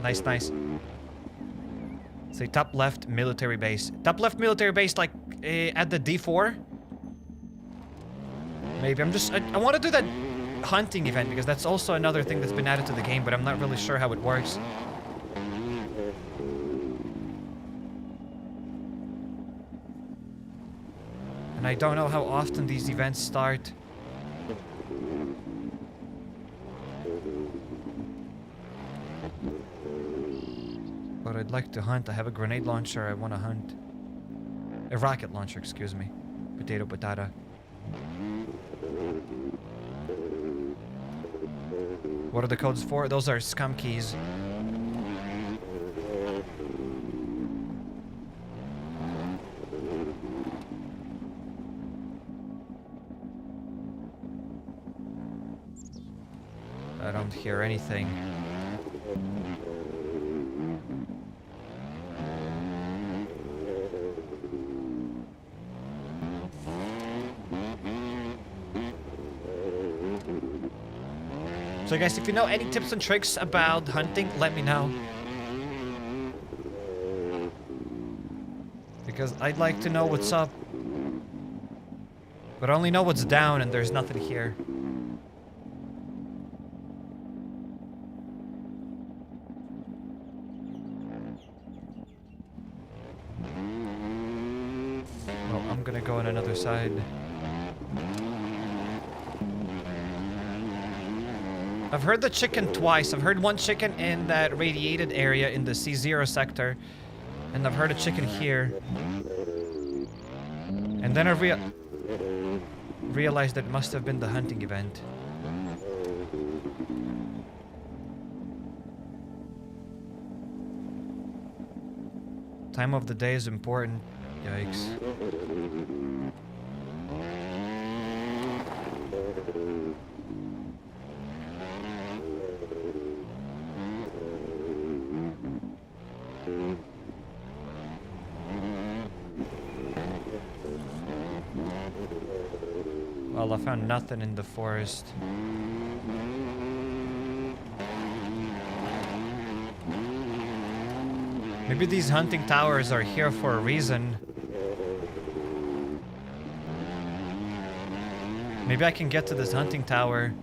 Nice, nice. Say top left military base. Top left military base, like at the D4? Maybe. I want to do that hunting event because that's also another thing that's been added to the game, but I'm not really sure how it works. And I don't know how often these events start. But I'd like to hunt. I have a grenade launcher. I want to hunt. A rocket launcher, excuse me. Potato, patata. What are the codes for? Those are scum keys. I don't hear anything. So guys, if you know any tips and tricks about hunting, let me know. Because I'd like to know what's up. But I only know what's down and there's nothing here. Well, I'm gonna go on another side. I've heard the chicken twice. I've heard one chicken in that radiated area in the C0 sector. And I've heard a chicken here. And then I realized that it must have been the hunting event. Time of the day is important. Yikes. Well, I found nothing in the forest. Maybe these hunting towers are here for a reason. Maybe I can get to this hunting tower.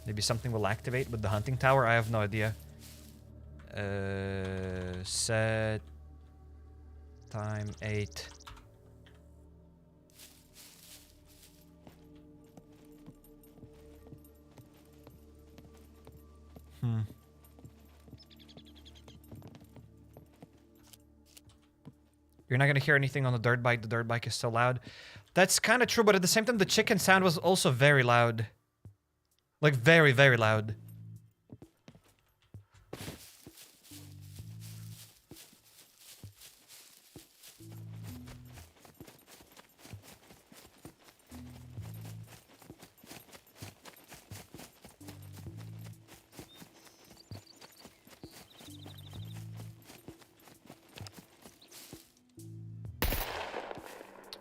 Maybe something will activate with the hunting tower. I have no idea. Set time 8. You're not gonna hear anything on the dirt bike. The dirt bike is so loud. That's kind of true, but at the same time, the chicken sound was also very loud. Like, very, very loud.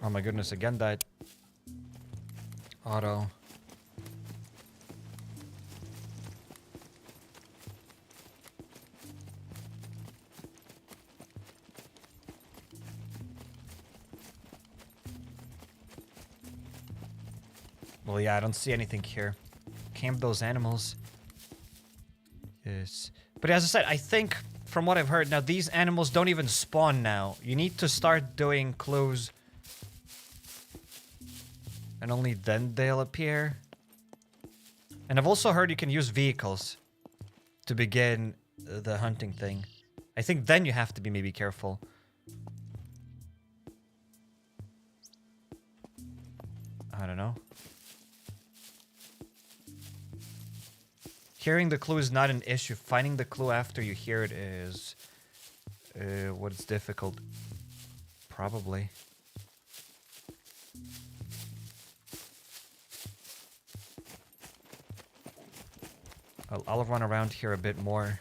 Oh my goodness, again that auto. Well, yeah, I don't see anything here. Camp those animals. Yes. But as I said, I think from what I've heard, now these animals don't even spawn now. You need to start doing clues. And only then they'll appear. And I've also heard you can use vehicles to begin the hunting thing. I think then you have to be maybe careful. I don't know. Hearing the clue is not an issue. Finding the clue after you hear it is what's difficult. Probably. I'll run around here a bit more.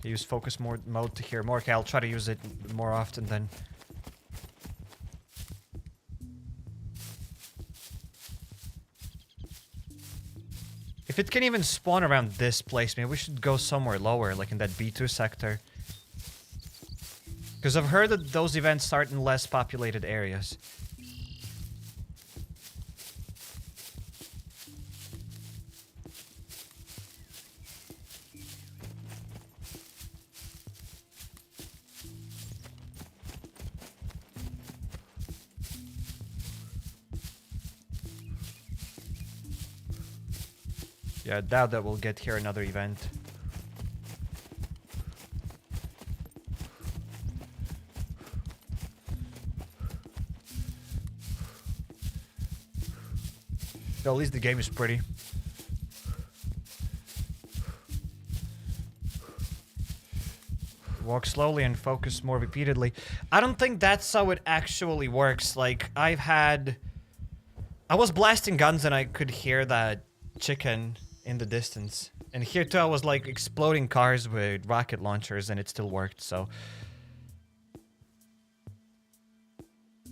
Use focus mode to hear more. Okay, I'll try to use it more often then. If it can even spawn around this place, maybe we should go somewhere lower, like in that B2 sector. Because I've heard that those events start in less populated areas. Yeah, I doubt that we'll get here another event. But at least the game is pretty. Walk slowly and focus more repeatedly. I don't think that's how it actually works. Like, I was blasting guns and I could hear that chicken in the distance. And here too I was like exploding cars with rocket launchers and it still worked, so.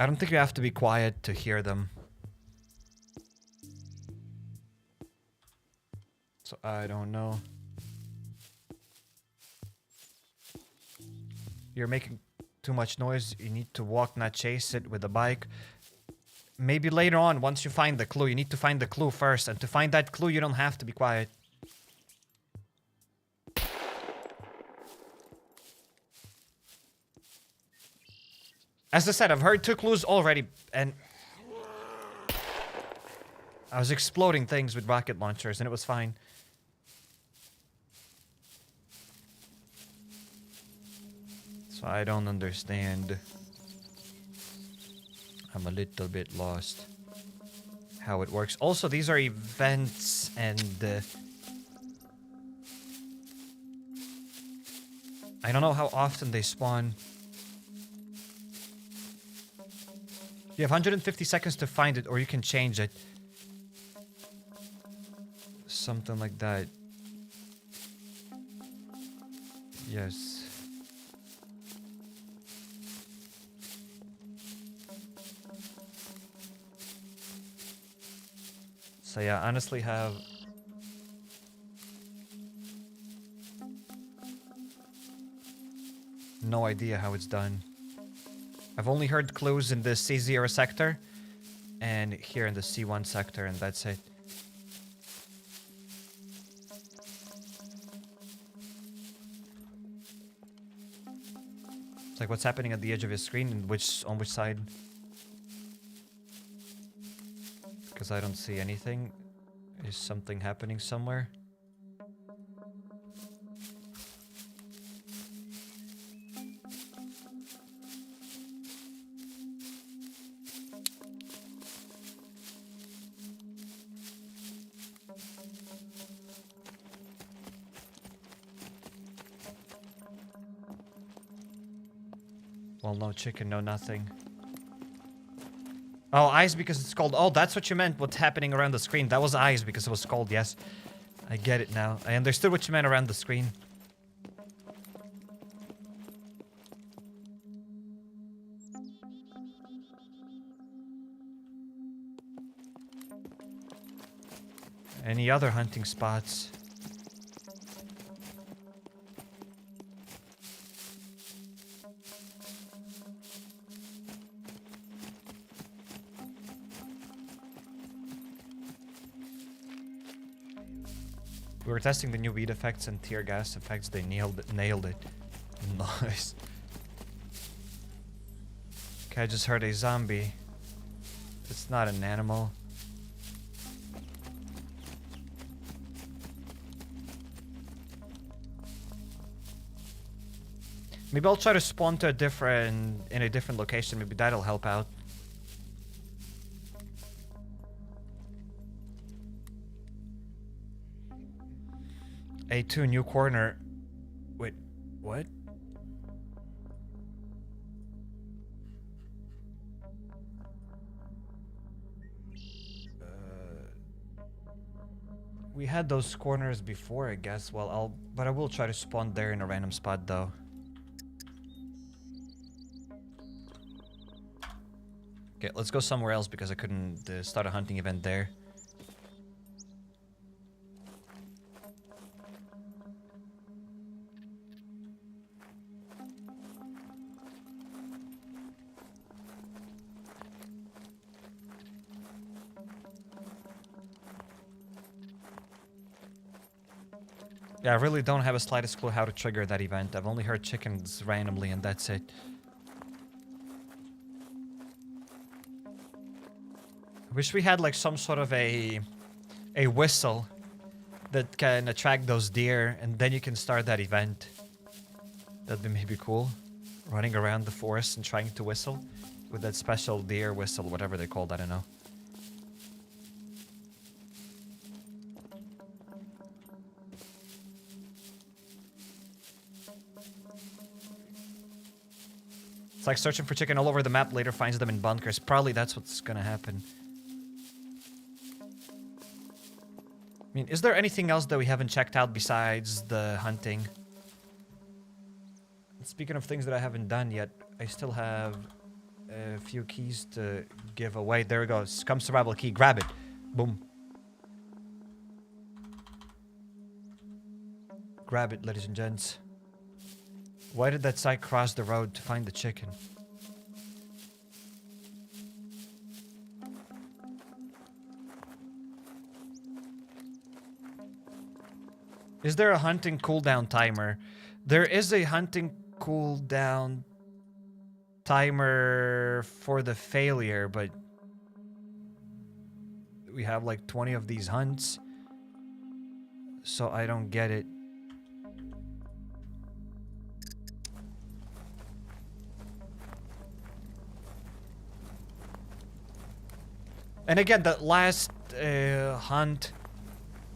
I don't think you have to be quiet to hear them. So I don't know. You're making too much noise. You need to walk, not chase it with a bike. Maybe later on, once you find the clue, you need to find the clue first. And to find that clue, you don't have to be quiet. As I said, I've heard 2 clues already, and I was exploding things with rocket launchers, and it was fine. So I don't understand. I'm a little bit lost how it works. Also, these are events, and I don't know how often they spawn. You have 150 seconds to find it, or you can change it. Something like that. Yes. So yeah, honestly have no idea how it's done. I've only heard clues in the C0 sector and here in the C1 sector, and that's it. It's like what's happening at the edge of his screen and on which side? Because I don't see anything. Is something happening somewhere? Well, no chicken, no nothing. Oh, eyes because it's cold. Oh, that's what you meant, what's happening around the screen. That was eyes because it was cold, yes. I get it now. I understood what you meant around the screen. Any other hunting spots? We were testing the new weed effects and tear gas effects. They nailed it. Nice. Okay, I just heard a zombie. It's not an animal. Maybe I'll try to spawn to in a different location. Maybe that'll help out. A2 new corner. Wait, what? We had those corners before, I guess. Well, but I will try to spawn there in a random spot, though. Okay, let's go somewhere else because I couldn't start a hunting event there. Yeah, I really don't have a slightest clue how to trigger that event. I've only heard chickens randomly and that's it. I wish we had like some sort of a whistle that can attract those deer and then you can start that event. That'd be maybe cool. Running around the forest and trying to whistle with that special deer whistle, whatever they called, I don't know. It's like searching for chicken all over the map, later finds them in bunkers. Probably that's what's gonna happen. I mean, is there anything else that we haven't checked out besides the hunting? Speaking of things that I haven't done yet, I still have a few keys to give away. There we go. Scum Survival key. Grab it. Boom. Grab it, ladies and gents. Why did that side cross the road to find the chicken? Is there a hunting cooldown timer? There is a hunting cooldown timer for the failure, but we have like 20 of these hunts, so I don't get it. And again, that last hunt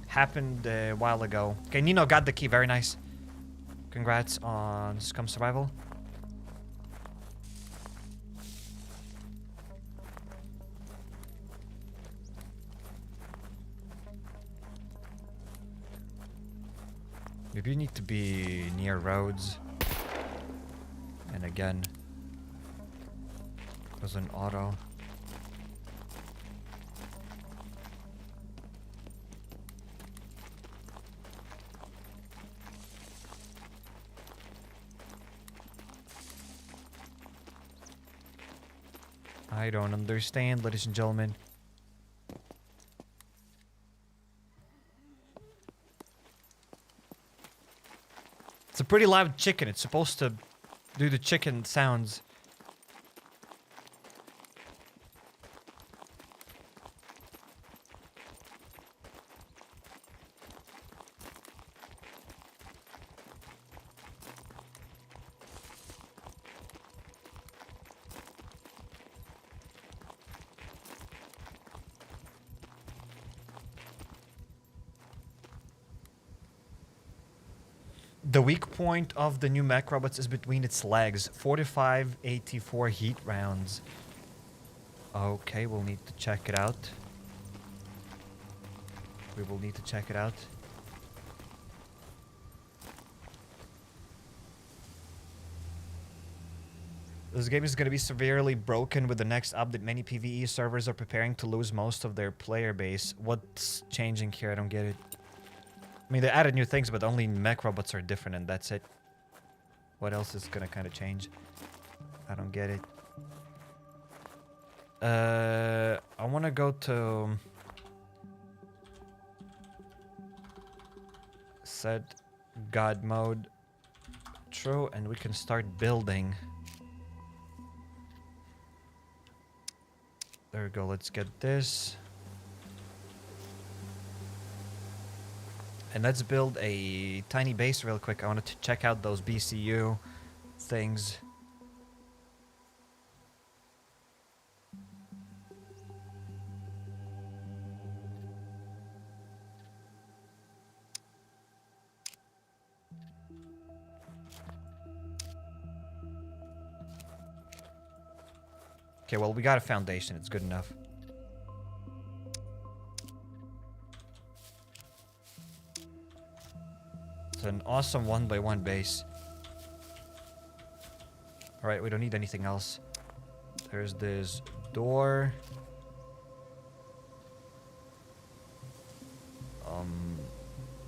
happened a while ago. Okay, Nino got the key. Very nice. Congrats on Scum Survival. Maybe you need to be near roads. And again, was an auto. I don't understand, ladies and gentlemen. It's a pretty loud chicken. It's supposed to do the chicken sounds. The weak point of the new Mech Robots is between its legs. 45 AT4 HEAT rounds. Okay, we'll need to check it out. We will need to check it out. This game is going to be severely broken with the next update. Many PvE servers are preparing to lose most of their player base. What's changing here? I don't get it. I mean, they added new things, but only Mech Robots are different, and that's it. What else is gonna kind of change? I don't get it. I want to go to... set God mode true, and we can start building. There we go, let's get this. And let's build a tiny base real quick. I wanted to check out those BCU things. Okay, well, we got a foundation. It's good enough. It's an awesome 1x1 base. Alright, we don't need anything else. There's this door.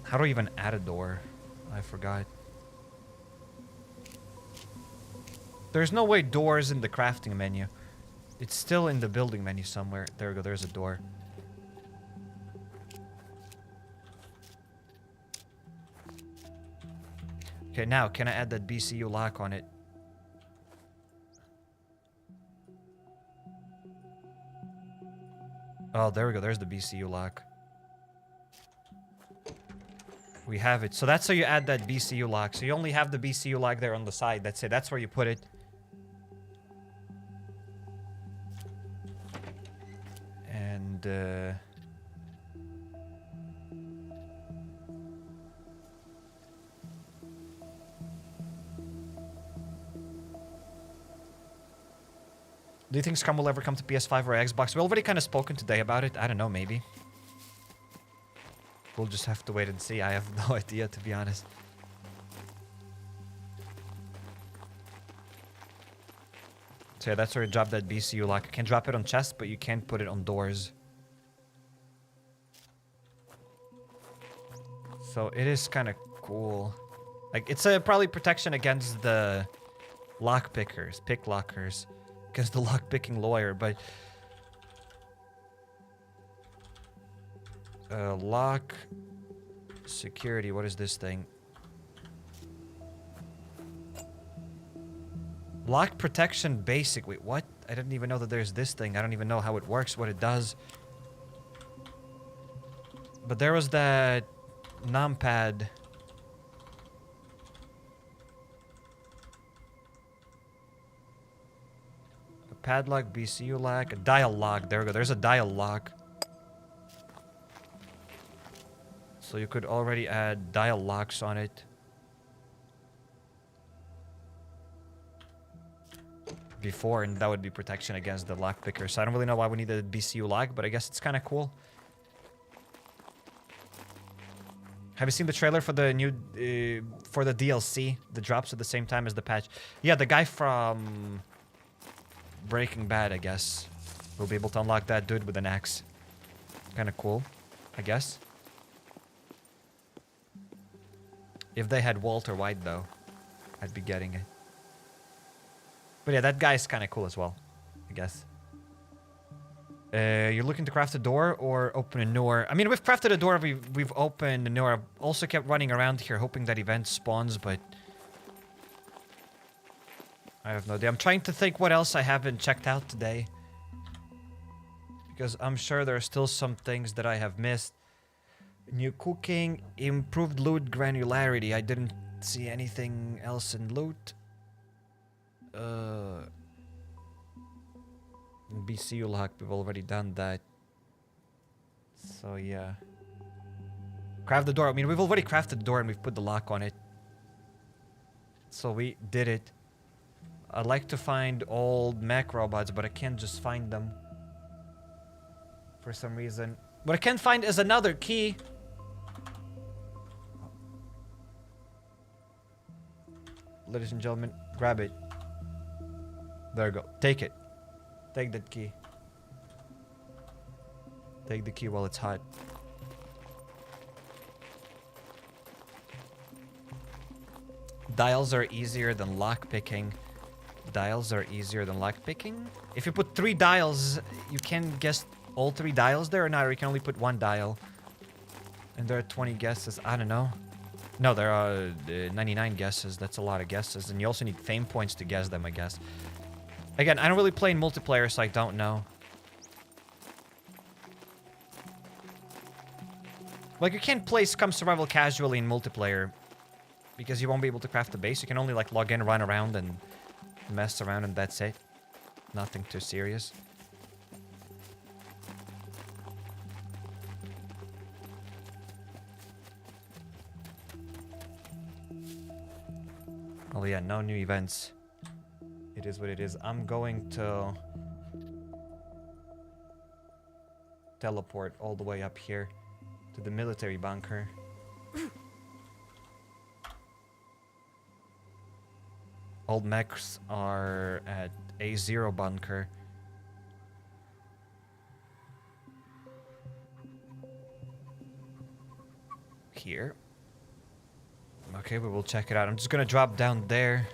How do I even add a door? I forgot. There's no way doors in the crafting menu. It's still in the building menu somewhere. There we go, there's a door. Okay, now, can I add that BCU lock on it? Oh, there we go. There's the BCU lock. We have it. So that's how you add that BCU lock. So you only have the BCU lock there on the side. That's it. That's where you put it. And, do you think Scum will ever come to PS5 or Xbox? We already kind of spoken today about it. I don't know, maybe. We'll just have to wait and see. I have no idea, to be honest. So yeah, that's where you drop that BCU lock. You can drop it on chests, but you can't put it on doors. So it is kind of cool. Like, it's a probably protection against the lock pickers, pick lockers. Against the lock-picking lawyer, but... lock... security, what is this thing? Lock protection basic. Wait, what? I didn't even know that there's this thing. I don't even know how it works, what it does. But there was that... numpad... padlock, BCU lock, a dial lock. There we go. There's a dial lock. So you could already add dial locks on it. Before, and that would be protection against the lock picker. So I don't really know why we need a BCU lock, but I guess it's kind of cool. Have you seen the trailer for the new, for the DLC that drops at the same time as the patch? Yeah, the guy from Breaking Bad, I guess, will be able to unlock that dude with an axe. Kind of cool, I guess. If they had Walter White, though, I'd be getting it. But yeah, that guy's kind of cool as well, I guess. You're looking to craft a door or open a newer? I mean, we've crafted a door, we've opened a newer. I've also kept running around here hoping that event spawns, but I have no idea. I'm trying to think what else I haven't checked out today, because I'm sure there are still some things that I have missed. New cooking, improved loot granularity. I didn't see anything else in loot. BC Ulhak, we've already done that. So yeah. Craft the door. I mean, we've already crafted the door and we've put the lock on it. So we did it. I'd like to find old mech robots, but I can't just find them. For some reason. What I can find is another key. Ladies and gentlemen, grab it. There you go. Take it. Take that key. Take the key while it's hot. Dials are easier than lockpicking. Dials are easier than lockpicking? If you put 3 dials, you can guess all 3 dials there or not, or you can only put 1 dial. And there are 20 guesses. I don't know. No, there are 99 guesses. That's a lot of guesses. And you also need fame points to guess them, I guess. Again, I don't really play in multiplayer, so I don't know. Like, you can't play Scum Survival casually in multiplayer, because you won't be able to craft the base. You can only, like, log in, run around, and mess around, and that's it. Nothing too serious. Oh yeah, no new events. It is what it is. I'm going to teleport all the way up here to the military bunker. Old mechs are at A0 bunker. Here. Okay, we will check it out. I'm just gonna drop down there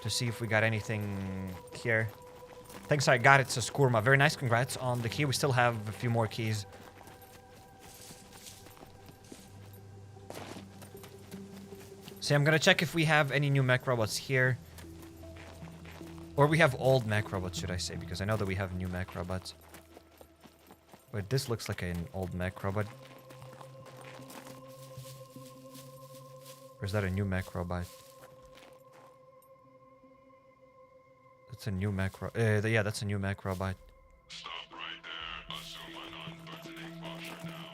to see if we got anything here. Thanks, I got it, so Skurma. Very nice, congrats on the key. We still have a few more keys. See, I'm gonna check if we have any new mech robots here. Or we have old mech robots, should I say, because I know that we have new mech robots. Wait, this looks like an old mech robot. Or is that a new mech robot? That's a new mech robot. Yeah, that's a new mech robot. Stop right there. Assume an unbuttoning posture now.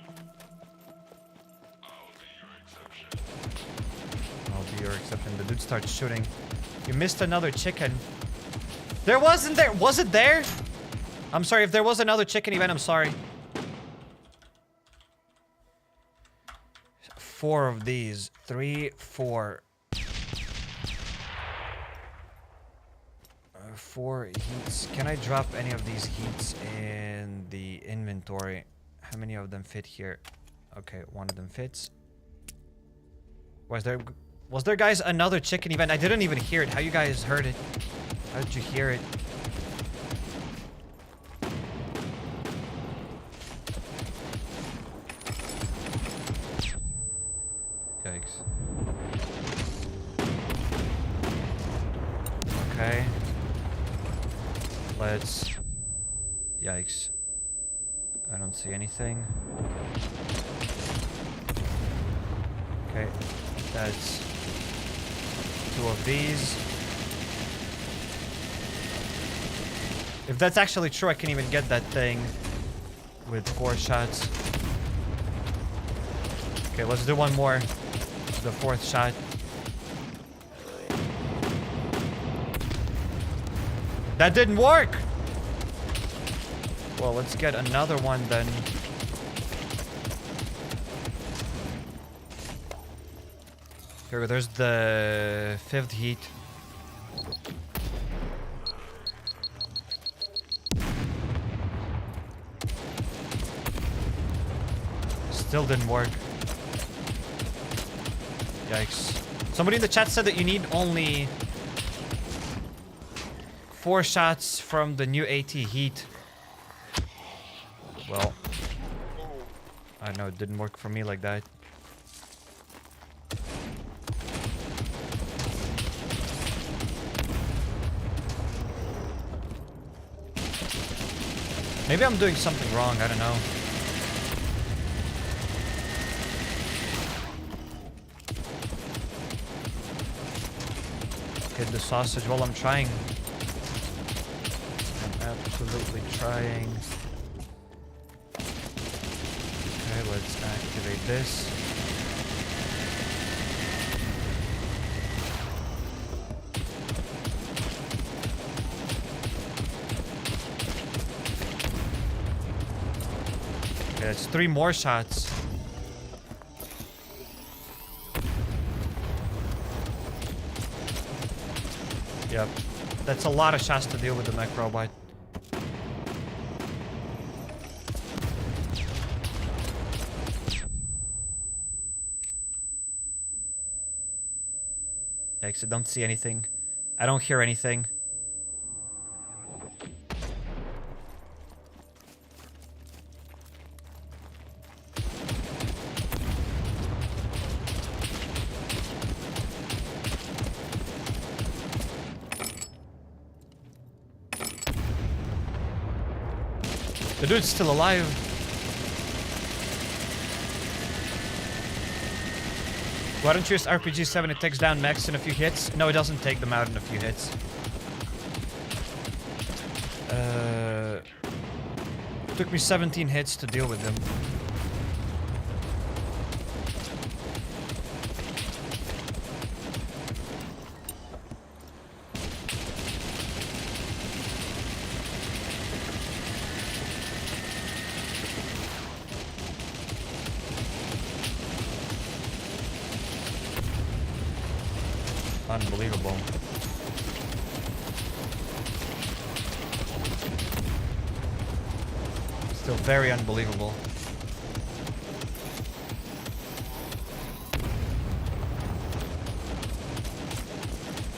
I'll be your exception. I'll be your exception. The dude starts shooting. You missed another chicken. There wasn't there. Was it there? I'm sorry. If there was another chicken event, I'm sorry. 4 of these. 3, 4. 4 heats. Can I drop any of these heats in the inventory? How many of them fit here? Okay, 1 of them fits. Was there guys another chicken event? I didn't even hear it. How you guys heard it? How did you hear it? Yikes. Okay. Let's... Yikes. I don't see anything. Okay. That's 2 of these. If that's actually true, I can even get that thing with 4 shots. Okay, let's do 1 more. The 4th shot. That didn't work! Well, let's get another one then. Okay, there's the 5th heat. Still didn't work. Yikes. Somebody in the chat said that you need only 4 shots from the new AT heat. Well, I know it didn't work for me like that. Maybe I'm doing something wrong, I don't know. Get the sausage while I'm trying. I'm absolutely trying. Okay, let's activate this. Okay, that's 3 more shots. Yep. That's a lot of shots to deal with the Mech Robot. Yikes, I don't see anything. I don't hear anything. The dude's still alive. Why don't you use RPG-7? It takes down mechs in a few hits. No, it doesn't take them out in a few hits. It took me 17 hits to deal with them. Unbelievable. Still very unbelievable.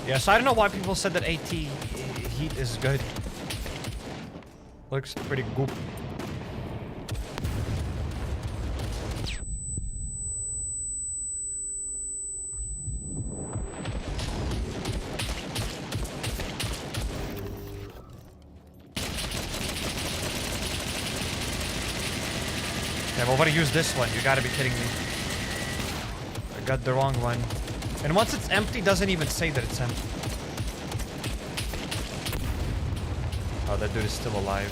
Yeah, so I don't know why people said that AT heat is good. Looks pretty goop. Yeah, well, what to use this one? You gotta be kidding me. I got the wrong one. And once it's empty, doesn't even say that it's empty. Oh, that dude is still alive.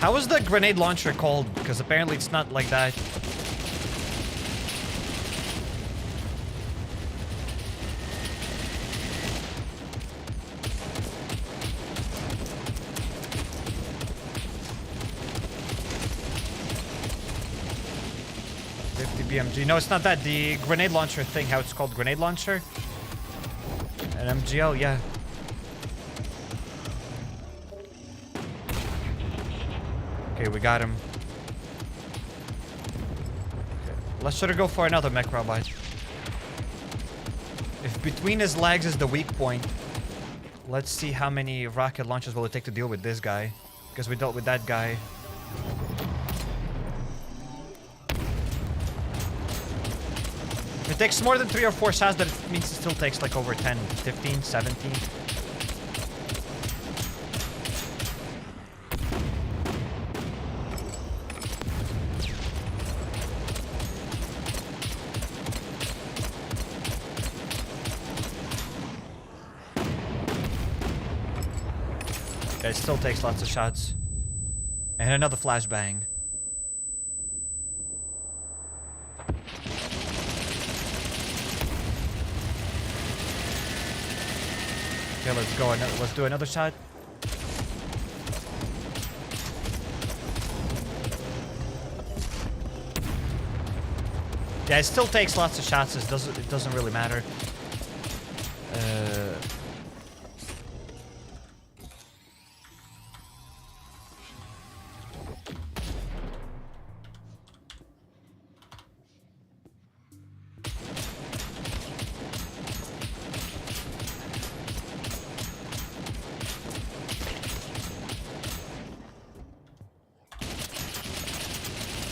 How is the grenade launcher called? Because apparently it's not like that. BMG. No, it's not that. The grenade launcher thing, how it's called, grenade launcher? An MGL, yeah. Okay, we got him. Okay. Let's try to go for another Mech Robot. If between his legs is the weak point, let's see how many rocket launches will it take to deal with this guy. Because we dealt with that guy. If it takes more than 3 or 4 shots, that it means it still takes like over 10, 15, 17. Yeah, it still takes lots of shots. And another flashbang. Okay, let's go. Let's do another shot. Yeah, it still takes lots of shots. It doesn't really matter.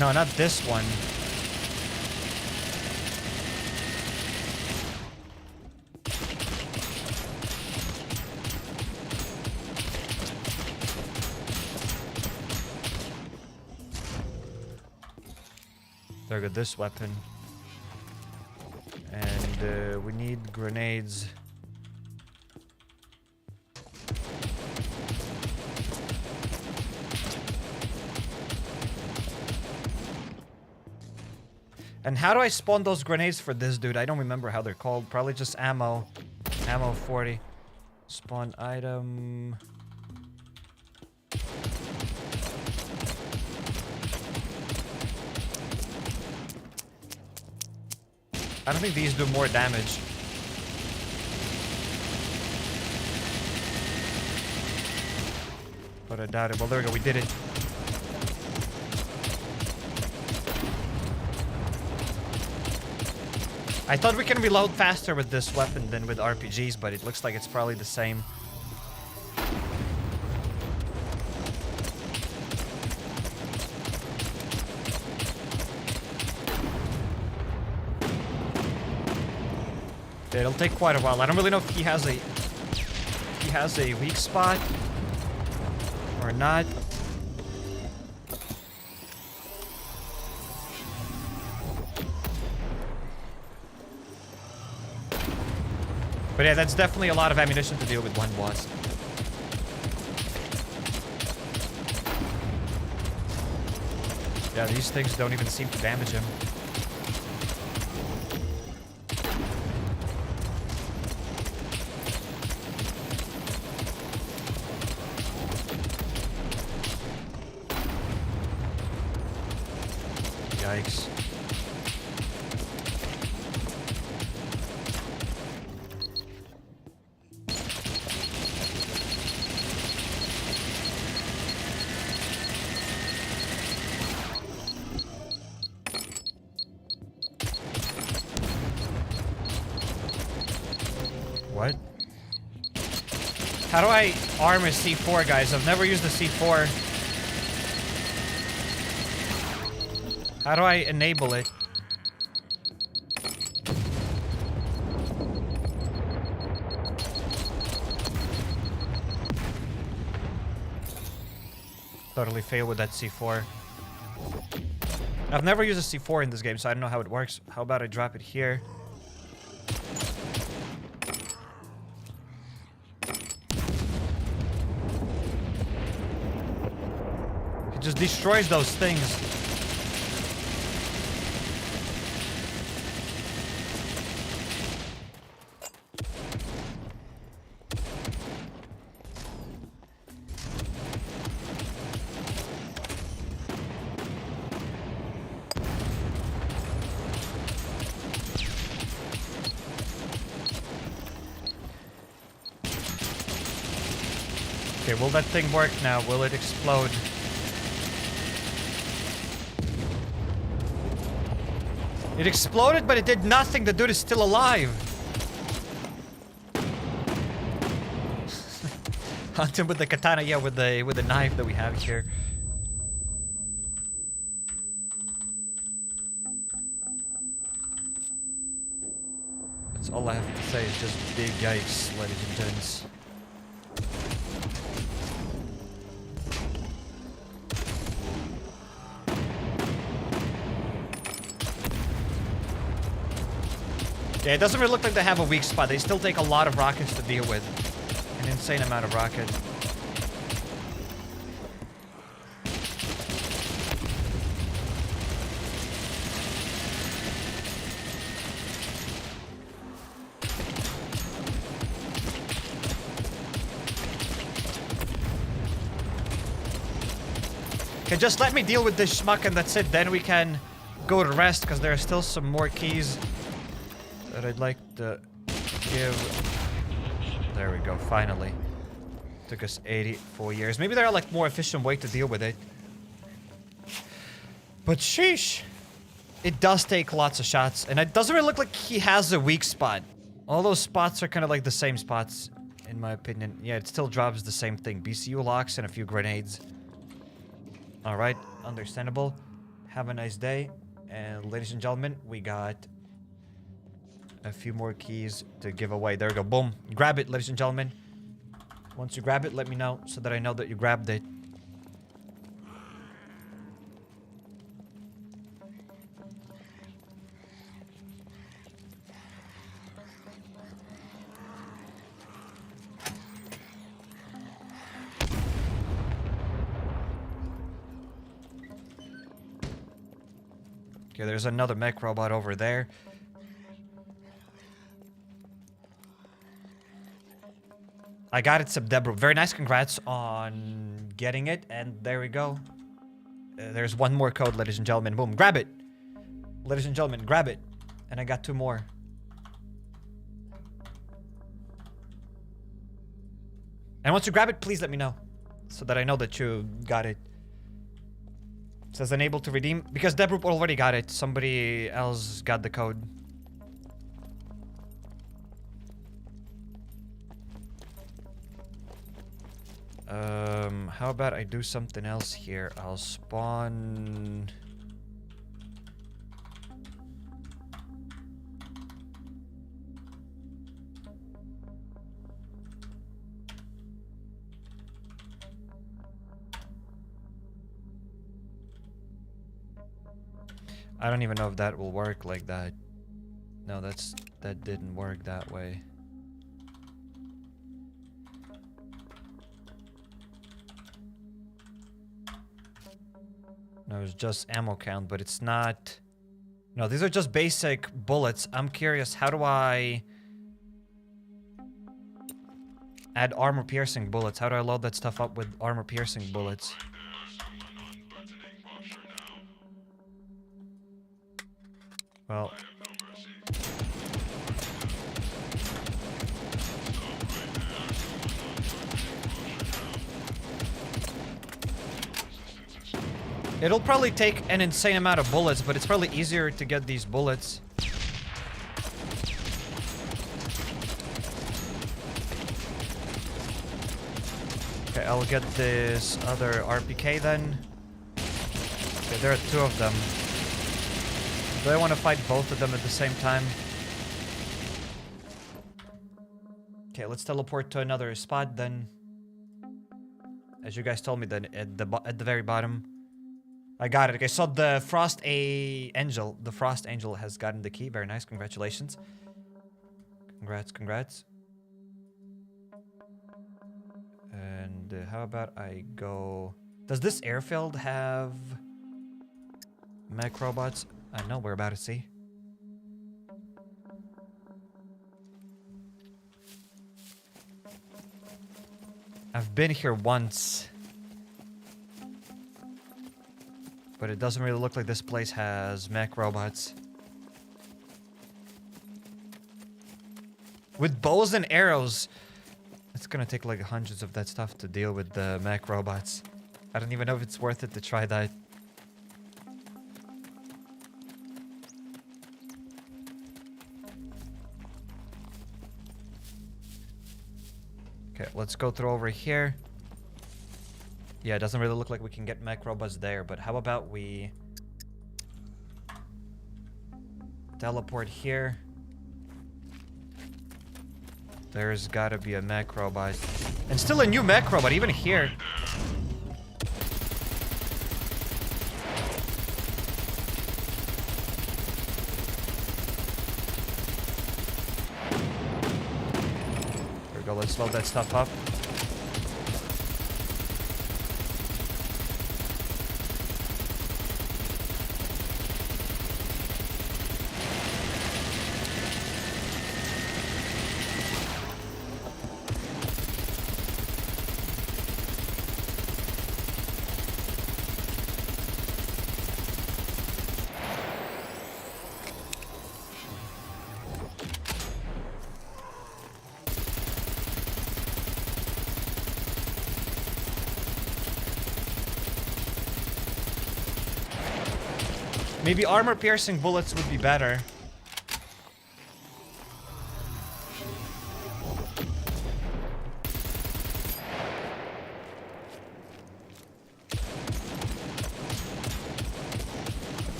No, not this one. There we go, this weapon. And we need grenades. And how do I spawn those grenades for this dude? I don't remember how they're called. Probably just ammo. Ammo 40. Spawn item. I don't think these do more damage. But I doubt it. Well, there we go. We did it. I thought we can reload faster with this weapon than with RPGs, but it looks like it's probably the same. Yeah, it'll take quite a while. I don't really know if he has a weak spot or not. But yeah, that's definitely a lot of ammunition to deal with one boss. Yeah, these things don't even seem to damage him. Yikes. What? How do I arm a C4, guys? I've never used a C4. How do I enable it? Totally fail with that C4. I've never used a C4 in this game, so I don't know how it works. How about I drop it here? It just destroys those things. Okay, will that thing work now? Will it explode? It exploded, but it did nothing. The dude is still alive. Hunt him with the katana, yeah, with the knife that we have here. That's all I have to say is just big yikes, ladies and gents. Yeah, it doesn't really look like they have a weak spot. They still take a lot of rockets to deal with. An insane amount of rocket. Okay, just let me deal with this schmuck and that's it. Then we can go to rest, because there are still some more keys that I'd like to give. There we go, finally. Took us 84 years. Maybe there are like more efficient way to deal with it. But sheesh. It does take lots of shots, and it doesn't really look like he has a weak spot. All those spots are kind of like the same spots, in my opinion. Yeah, it still drops the same thing. BCU locks and a few grenades. Alright, understandable. Have a nice day. And ladies and gentlemen, we got a few more keys to give away. There we go. Boom. Grab it, ladies and gentlemen. Once you grab it, let me know so that I know that you grabbed it. Okay, there's another mech robot over there. I got it, Subdebro. Very nice, congrats on getting it. And there we go. There's one more code, ladies and gentlemen. Boom, grab it. Ladies and gentlemen, grab it. And I got 2 more. And once you grab it, please let me know. So that I know that you got it. It says unable to redeem. Because Debroop already got it. Somebody else got the code. How about I do something else here? I'll spawn... I don't even know if that will work like that. No, that didn't work that way. No, it's just ammo count, but it's not... No, these are just basic bullets. I'm curious, how do I... add armor-piercing bullets? How do I load that stuff up with armor-piercing bullets? Well... It'll probably take an insane amount of bullets, but it's probably easier to get these bullets. Okay, I'll get this other RPK then. Okay, there are 2 of them. Do I want to fight both of them at the same time? Okay, let's teleport to another spot then. As you guys told me then, at the very bottom. I got it. Okay, so the Frost Angel has gotten the key. Very nice. Congratulations. Congrats. And how about I go... Does this airfield have mech robots? I know we're about to see. I've been here once. But it doesn't really look like this place has mech robots. With bows and arrows, it's gonna take like hundreds of that stuff to deal with the mech robots. I don't even know if it's worth it to try that. Okay, let's go through over here. Yeah, it doesn't really look like we can get mech robots there, but how about we teleport here? There's gotta be a mech robot. And still a new mech robot, even here. There we go, let's load that stuff up. Maybe armor-piercing bullets would be better.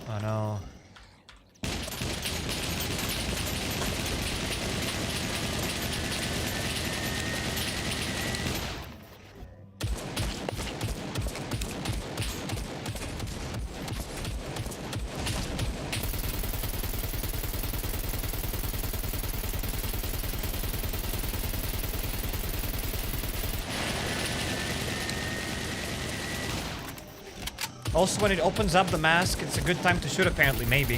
Oh no. Also, when it opens up the mask, it's a good time to shoot, apparently, maybe.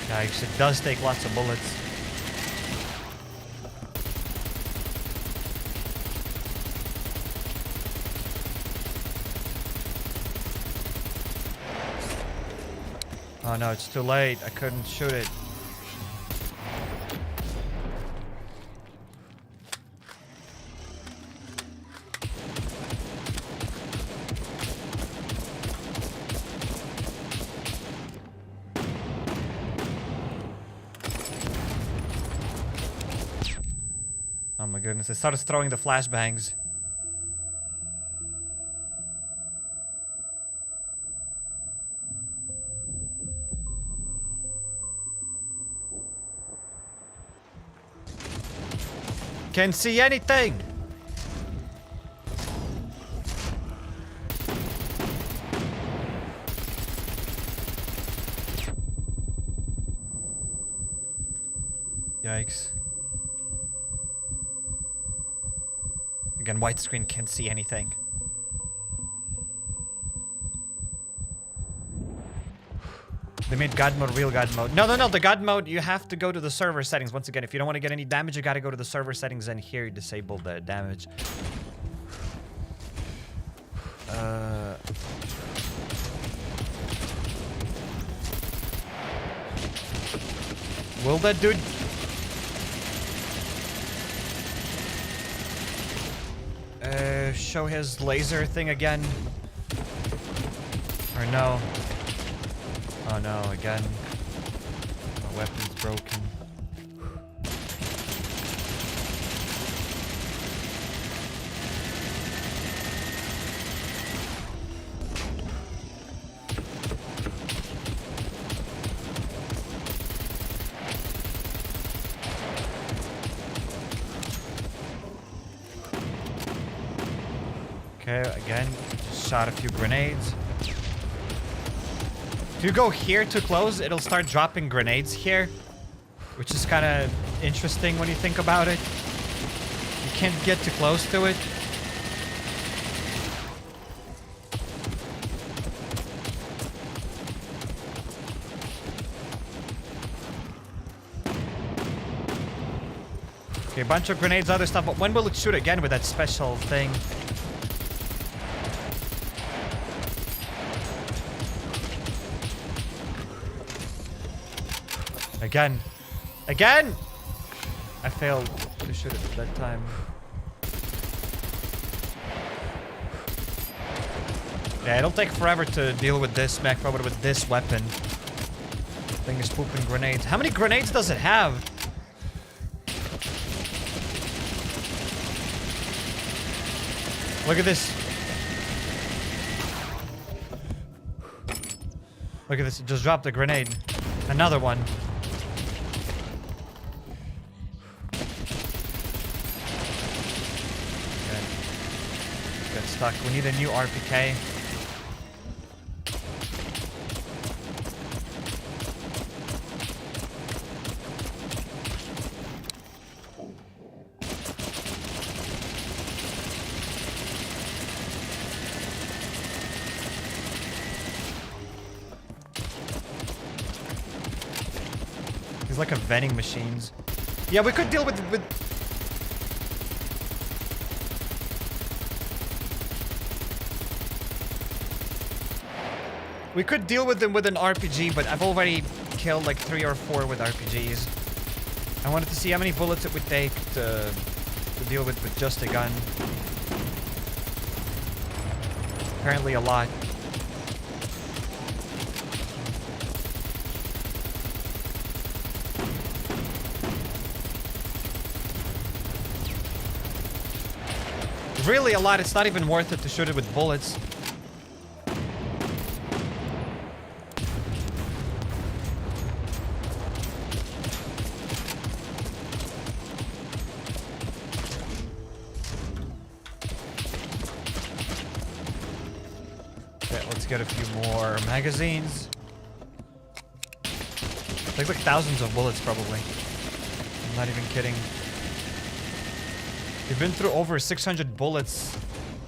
Yikes, it does take lots of bullets. Oh no, it's too late. I couldn't shoot it. Oh my goodness, it started throwing the flashbangs. Can't see anything! Yikes. Again, widescreen, can't see anything. They made God mode real God mode. No, the God mode, you have to go to the server settings. Once again, if you don't want to get any damage, you gotta go to the server settings, and here you disable the damage. Will that dude... show his laser thing again? Or no? Oh no, again. My weapon's broken. Okay, again, just shot a few grenades. If you go here too close, it'll start dropping grenades here, which is kind of interesting when you think about it. You can't get too close to it. Okay, a bunch of grenades, other stuff, but when will it shoot again with that special thing? Again. Again! I failed to shoot it at that time. Yeah, it'll take forever to deal with this mech robot with this weapon. Thing is pooping grenades. How many grenades does it have? Look at this. Look at this, it just dropped a grenade. Another one. Get stuck. We need a new RPK. He's like a vending machines. Yeah, we could deal with we could deal with them with an RPG, but I've already killed like 3 or 4 with RPGs. I wanted to see how many bullets it would take to deal with just a gun. Apparently a lot. Really a lot. It's not even worth it to shoot it with bullets. Okay, let's get a few more magazines. Like thousands of bullets probably. I'm not even kidding. We've been through over 600 bullets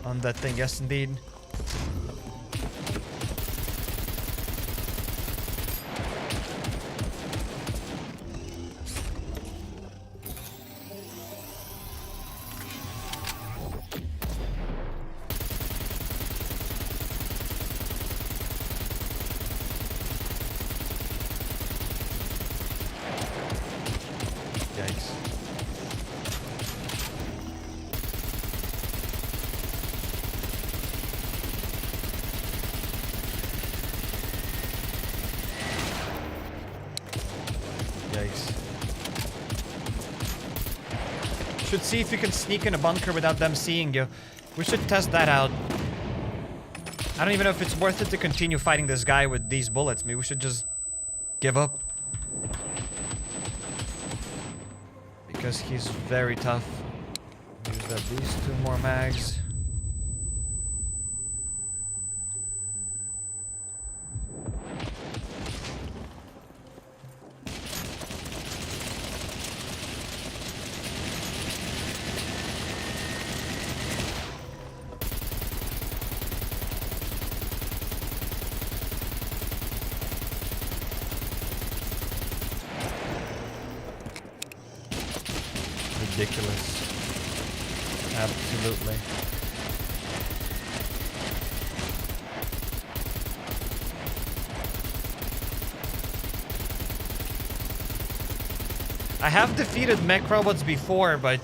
on that thing, yes indeed. Yikes. Yikes. Should see if you can sneak in a bunker without them seeing you. We should test that out. I don't even know if it's worth it to continue fighting this guy with these bullets. Maybe we should just give up. Because he's very tough. Use that these 2 more mags. Ridiculous. Absolutely. I have defeated Mech Robots before, but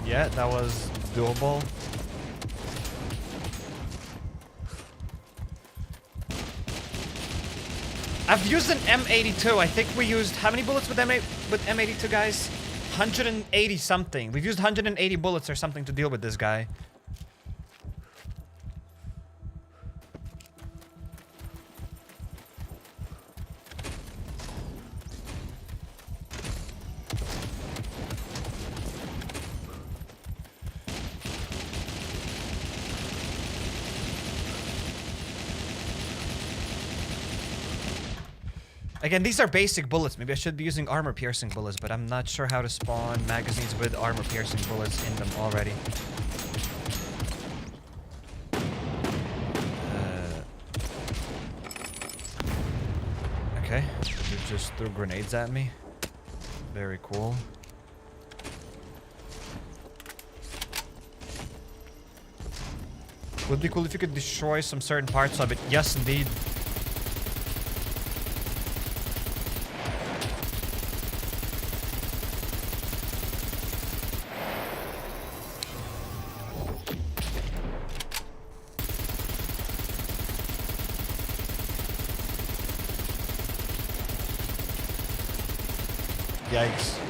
yeah, that was doable. I've used an M82. I think we used how many bullets with M82, guys? 180 something. We've used 180 bullets or something to deal with this guy. Again, these are basic bullets. Maybe I should be using armor-piercing bullets, but I'm not sure how to spawn magazines with armor-piercing bullets in them already. Okay, they just threw grenades at me. Very cool. Would be cool if you could destroy some certain parts of it. Yes, indeed. Yikes.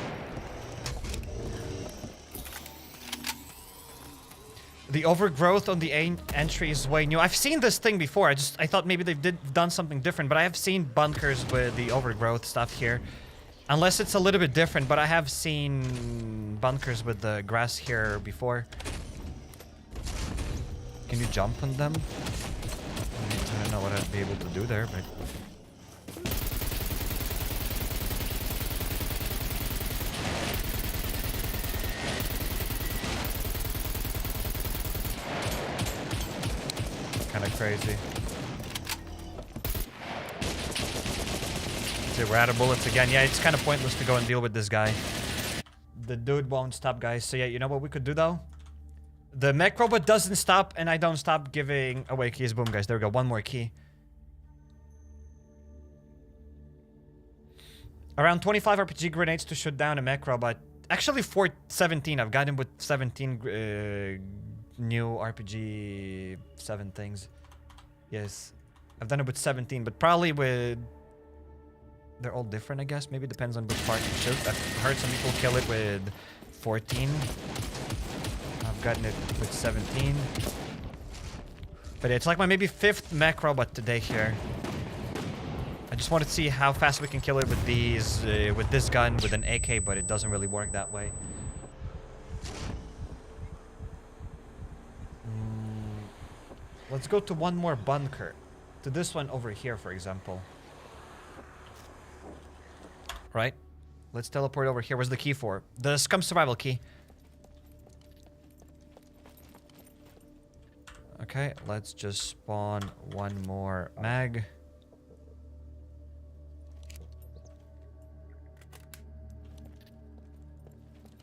The overgrowth on the entry is way new. I've seen this thing before. I thought maybe they've done something different, but I have seen bunkers with the overgrowth stuff here. Unless it's a little bit different, but I have seen bunkers with the grass here before. Can you jump on them? I don't know what I'd be able to do there, but... kind of crazy. So we're out of bullets again. Yeah, it's kind of pointless to go and deal with this guy. The dude won't stop, guys. So yeah, you know what we could do though? The mech robot doesn't stop, and I don't stop giving away keys. Boom, guys. There we go. One more key. Around 25 RPG grenades to shoot down a mech robot. Actually, 17. I've got him with 17 new RPG 7 things. Yes. I've done it with 17, but probably with... They're all different, I guess. Maybe it depends on which part you shoot. I've heard some people kill it with 14. I've gotten it with 17. But it's like my maybe 5th mech robot today here. I just want to see how fast we can kill it with these, with this gun, with an AK, but it doesn't really work that way. Let's go to one more bunker. To this one over here, for example. Right? Let's teleport over here. Where's the key for? The Scum Survival key. Okay, let's just spawn one more mag.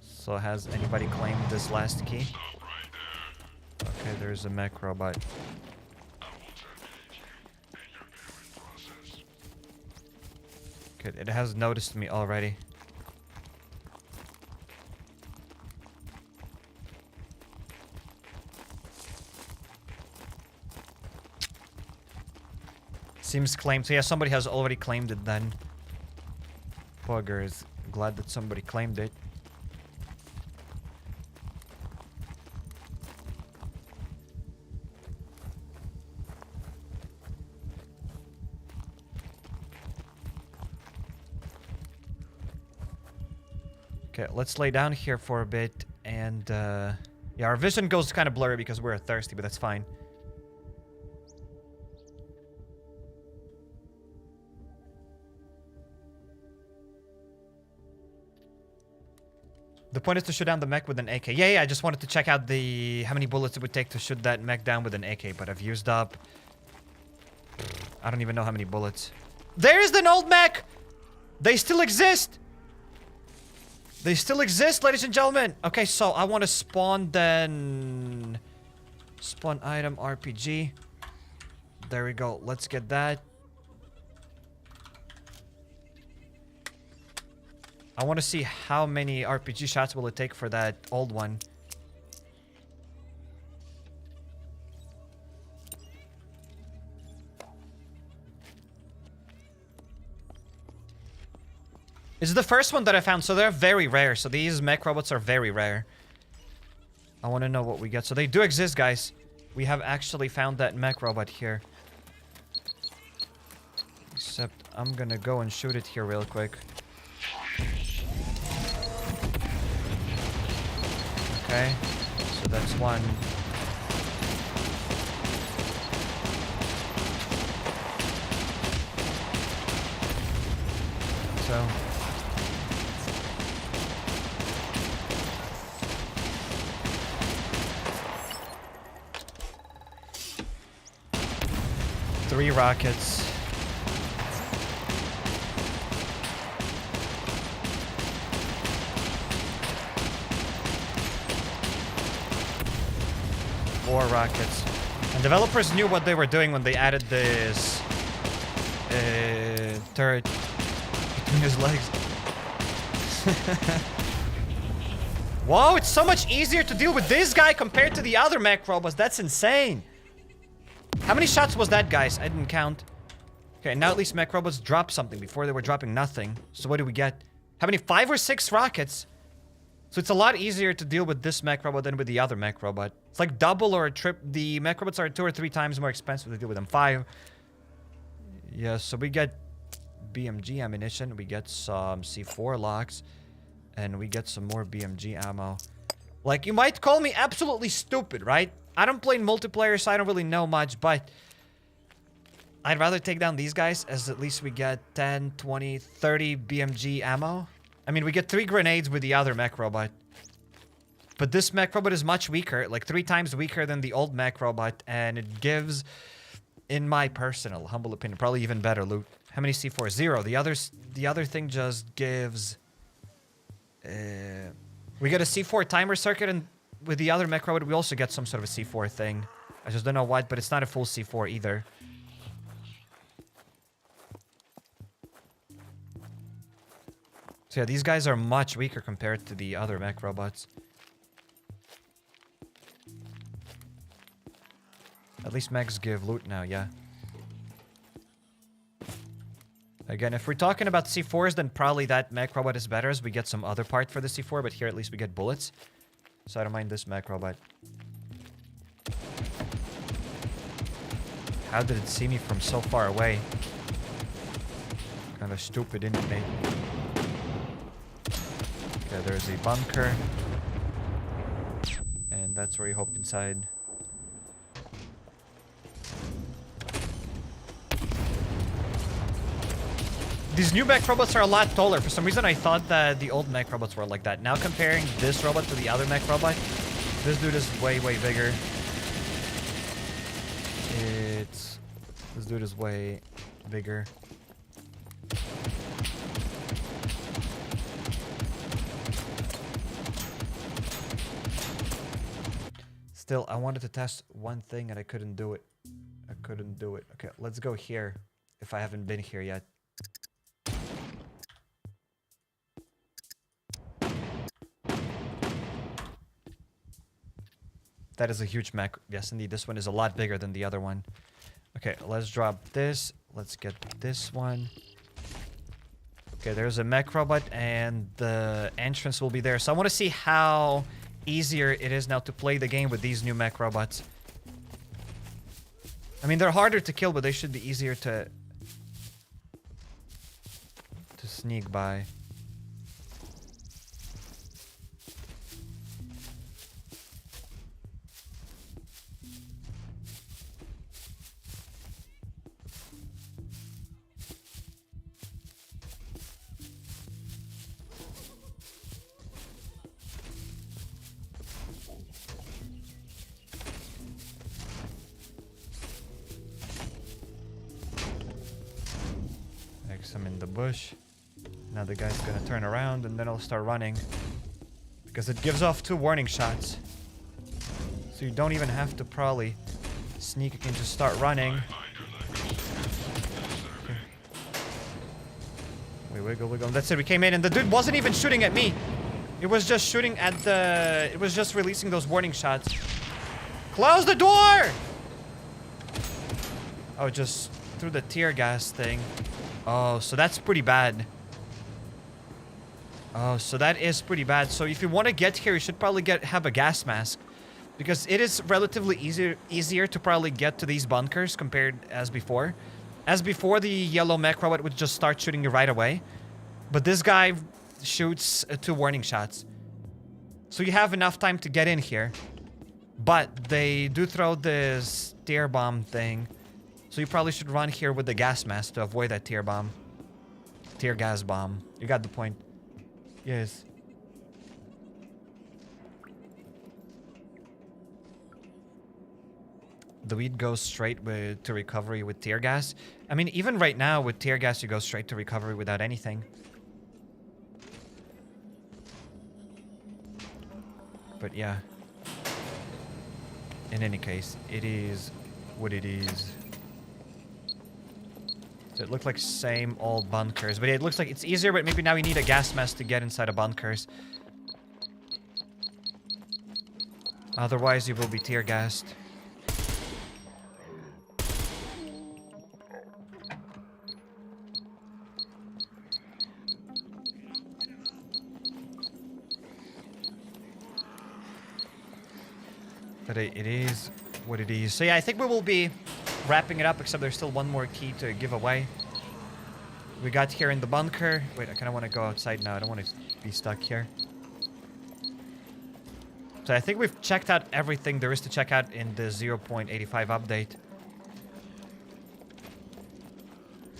So has anybody claimed this last key? Stop right there. Okay, there's a mech robot. I will terminate you and your viewing process. Good, it has noticed me already. Seems claimed. So yeah, somebody has already claimed it then. Buggers. Glad that somebody claimed it. Okay, let's lay down here for a bit, and yeah, our vision goes kind of blurry because we're thirsty, but that's fine. The point is to shoot down the mech with an AK. Yeah, I just wanted to check out how many bullets it would take to shoot that mech down with an AK, but I've used up... I don't even know how many bullets. There's an old mech! They still exist! They still exist, ladies and gentlemen. Okay, so I want to spawn then... Spawn item RPG. There we go. Let's get that. I want to see how many RPG shots will it take for that old one. This is the first one that I found, so they're very rare. So these mech robots are very rare. I want to know what we get. So they do exist, guys. We have actually found that mech robot here. Except I'm gonna go and shoot it here real quick. Okay, so that's one. So... Three rockets. Four rockets. And developers knew what they were doing when they added this turret between his legs. Whoa, it's so much easier to deal with this guy compared to the other mech robots. That's insane. How many shots was that, guys? I didn't count. Okay, now at least mech robots drop something. Before they were dropping nothing. So what do we get? How many? 5 or 6 rockets? So it's a lot easier to deal with this mech robot than with the other mech robot. It's like double or a trip. The mech robots are 2 or 3 times more expensive to deal with than 5. Yeah, so we get BMG ammunition. We get some C4 locks. And we get some more BMG ammo. Like, you might call me absolutely stupid, right? I don't play in multiplayer, so I don't really know much, but... I'd rather take down these guys, as at least we get 10, 20, 30 BMG ammo. I mean, we get 3 grenades with the other mech robot. But this mech robot is much weaker, like 3 times weaker than the old mech robot, and it gives, in my personal, humble opinion, probably even better loot. How many C4? 0. The other thing just gives... we get a C4 timer circuit, and with the other mech robot, we also get some sort of a C4 thing. I just don't know what, but it's not a full C4 either. So yeah, these guys are much weaker compared to the other mech robots. At least mechs give loot now, yeah. Again, if we're talking about C4s, then probably that mech robot is better as we get some other part for the C4, but here at least we get bullets. So I don't mind this mech robot. How did it see me from so far away? Kind of stupid, isn't it, mate? Okay, there's a bunker. And that's where you hope inside. These new mech robots are a lot taller. For some reason, I thought that the old mech robots were like that. Now comparing this robot to the other mech robot, this dude is way, way bigger. This dude is way bigger. Still, I wanted to test one thing and I couldn't do it. Okay, let's go here if I haven't been here yet. That is a huge mech. Yes, indeed. This one is a lot bigger than the other one. Okay, let's drop this. Let's get this one. Okay, there's a mech robot and the entrance will be there. So I want to see how easier it is now to play the game with these new mech robots. I mean, they're harder to kill, but they should be easier to sneak by. I'm in the bush. Now the guy's gonna turn around and then I'll start running. Because it gives off 2 warning shots. So you don't even have to probably sneak, you can just start running. Okay. We wiggle, wiggle. That's it, we came in and the dude wasn't even shooting at me. It was just shooting at the... It was just releasing those warning shots. Close the door! Oh, just through the tear gas thing. Oh, so that's pretty bad. Oh, so that is pretty bad. So if you want to get here, you should probably have a gas mask. Because it is relatively easier to probably get to these bunkers compared as before. As before, the yellow mech robot would just start shooting you right away. But this guy shoots 2 warning shots. So you have enough time to get in here. But they do throw this tear bomb thing. So you probably should run here with the gas mask to avoid that tear bomb. Tear gas bomb. You got the point. Yes. The weed goes straight to recovery with tear gas. I mean, even right now with tear gas, you go straight to recovery without anything. But yeah. In any case, it is what it is. So it looked like same old bunkers. But it looks like it's easier, but maybe now you need a gas mask to get inside of bunkers. Otherwise, you will be tear gassed. But it is what it is. So yeah, I think we will be wrapping it up, except there's still one more key to give away. We got here in the bunker. Wait, I kind of want to go outside now. I don't want to be stuck here. So I think we've checked out everything there is to check out in the 0.85 update.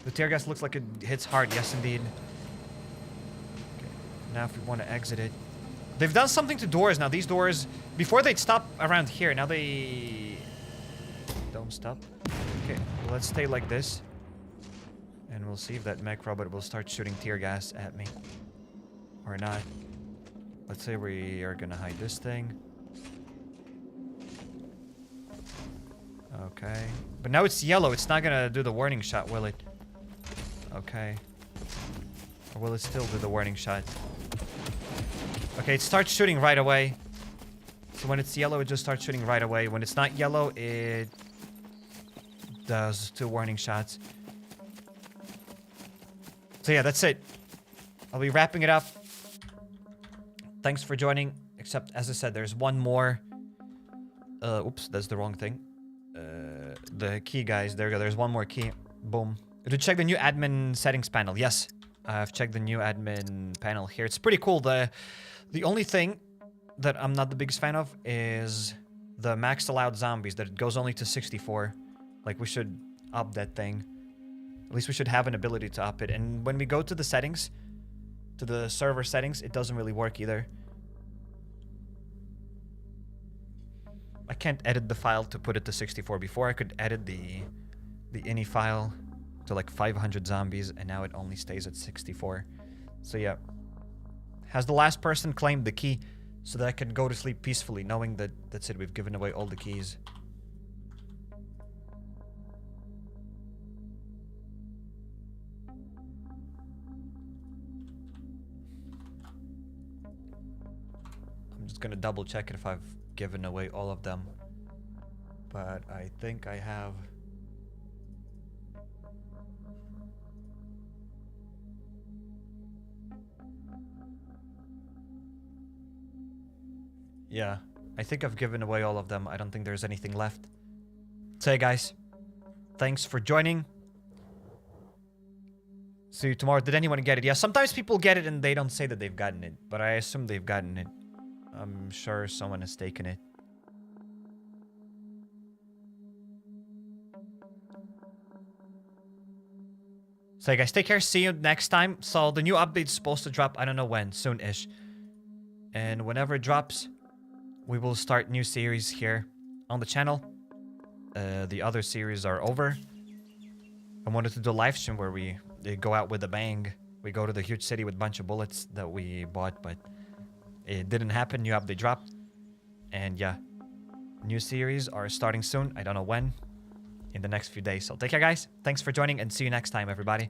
The tear gas looks like it hits hard. Yes, indeed. Okay. Now if we want to exit it. They've done something to doors now. These doors, before they'd stop around here. Now they don't stop. Okay, let's stay like this. And we'll see if that mech robot will start shooting tear gas at me. Or not. Let's say we are gonna hide this thing. Okay. But now it's yellow. It's not gonna do the warning shot, will it? Okay. Or will it still do the warning shot? Okay, it starts shooting right away. So when it's yellow, it just starts shooting right away. When it's not yellow, it does 2 warning shots. So yeah, that's it. I'll be wrapping it up. Thanks for joining. Except, as I said, there's one more. Oops, that's the wrong thing. The key, guys. There we go. There's one more key. Boom. To check the new admin settings panel. Yes, I've checked the new admin panel here. It's pretty cool. The only thing that I'm not the biggest fan of is the max allowed zombies, that it goes only to 64. Like, we should up that thing. At least we should have an ability to up it. And when we go to the settings, to the server settings, it doesn't really work either. I can't edit the file to put it to 64. Before I could edit the ini file to like 500 zombies, and now it only stays at 64. So yeah. Has the last person claimed the key so that I can go to sleep peacefully, knowing that that's it, we've given away all the keys. I'm just gonna double check it if I've given away all of them. But I think I have. Yeah, I think I've given away all of them. I don't think there's anything left. So, hey guys, thanks for joining. See you tomorrow. Did anyone get it? Yeah, sometimes people get it and they don't say that they've gotten it, but I assume they've gotten it. I'm sure someone has taken it. So, hey guys, take care. See you next time. So, the new update's supposed to drop, I don't know when, soon-ish. And whenever it drops, we will start new series here on the channel. The other series are over. I wanted to do a live stream where we go out with a bang. We go to the huge city with a bunch of bullets that we bought, but it didn't happen. New update dropped. And yeah, new series are starting soon. I don't know when. In the next few days. So take care, guys. Thanks for joining, and see you next time, everybody.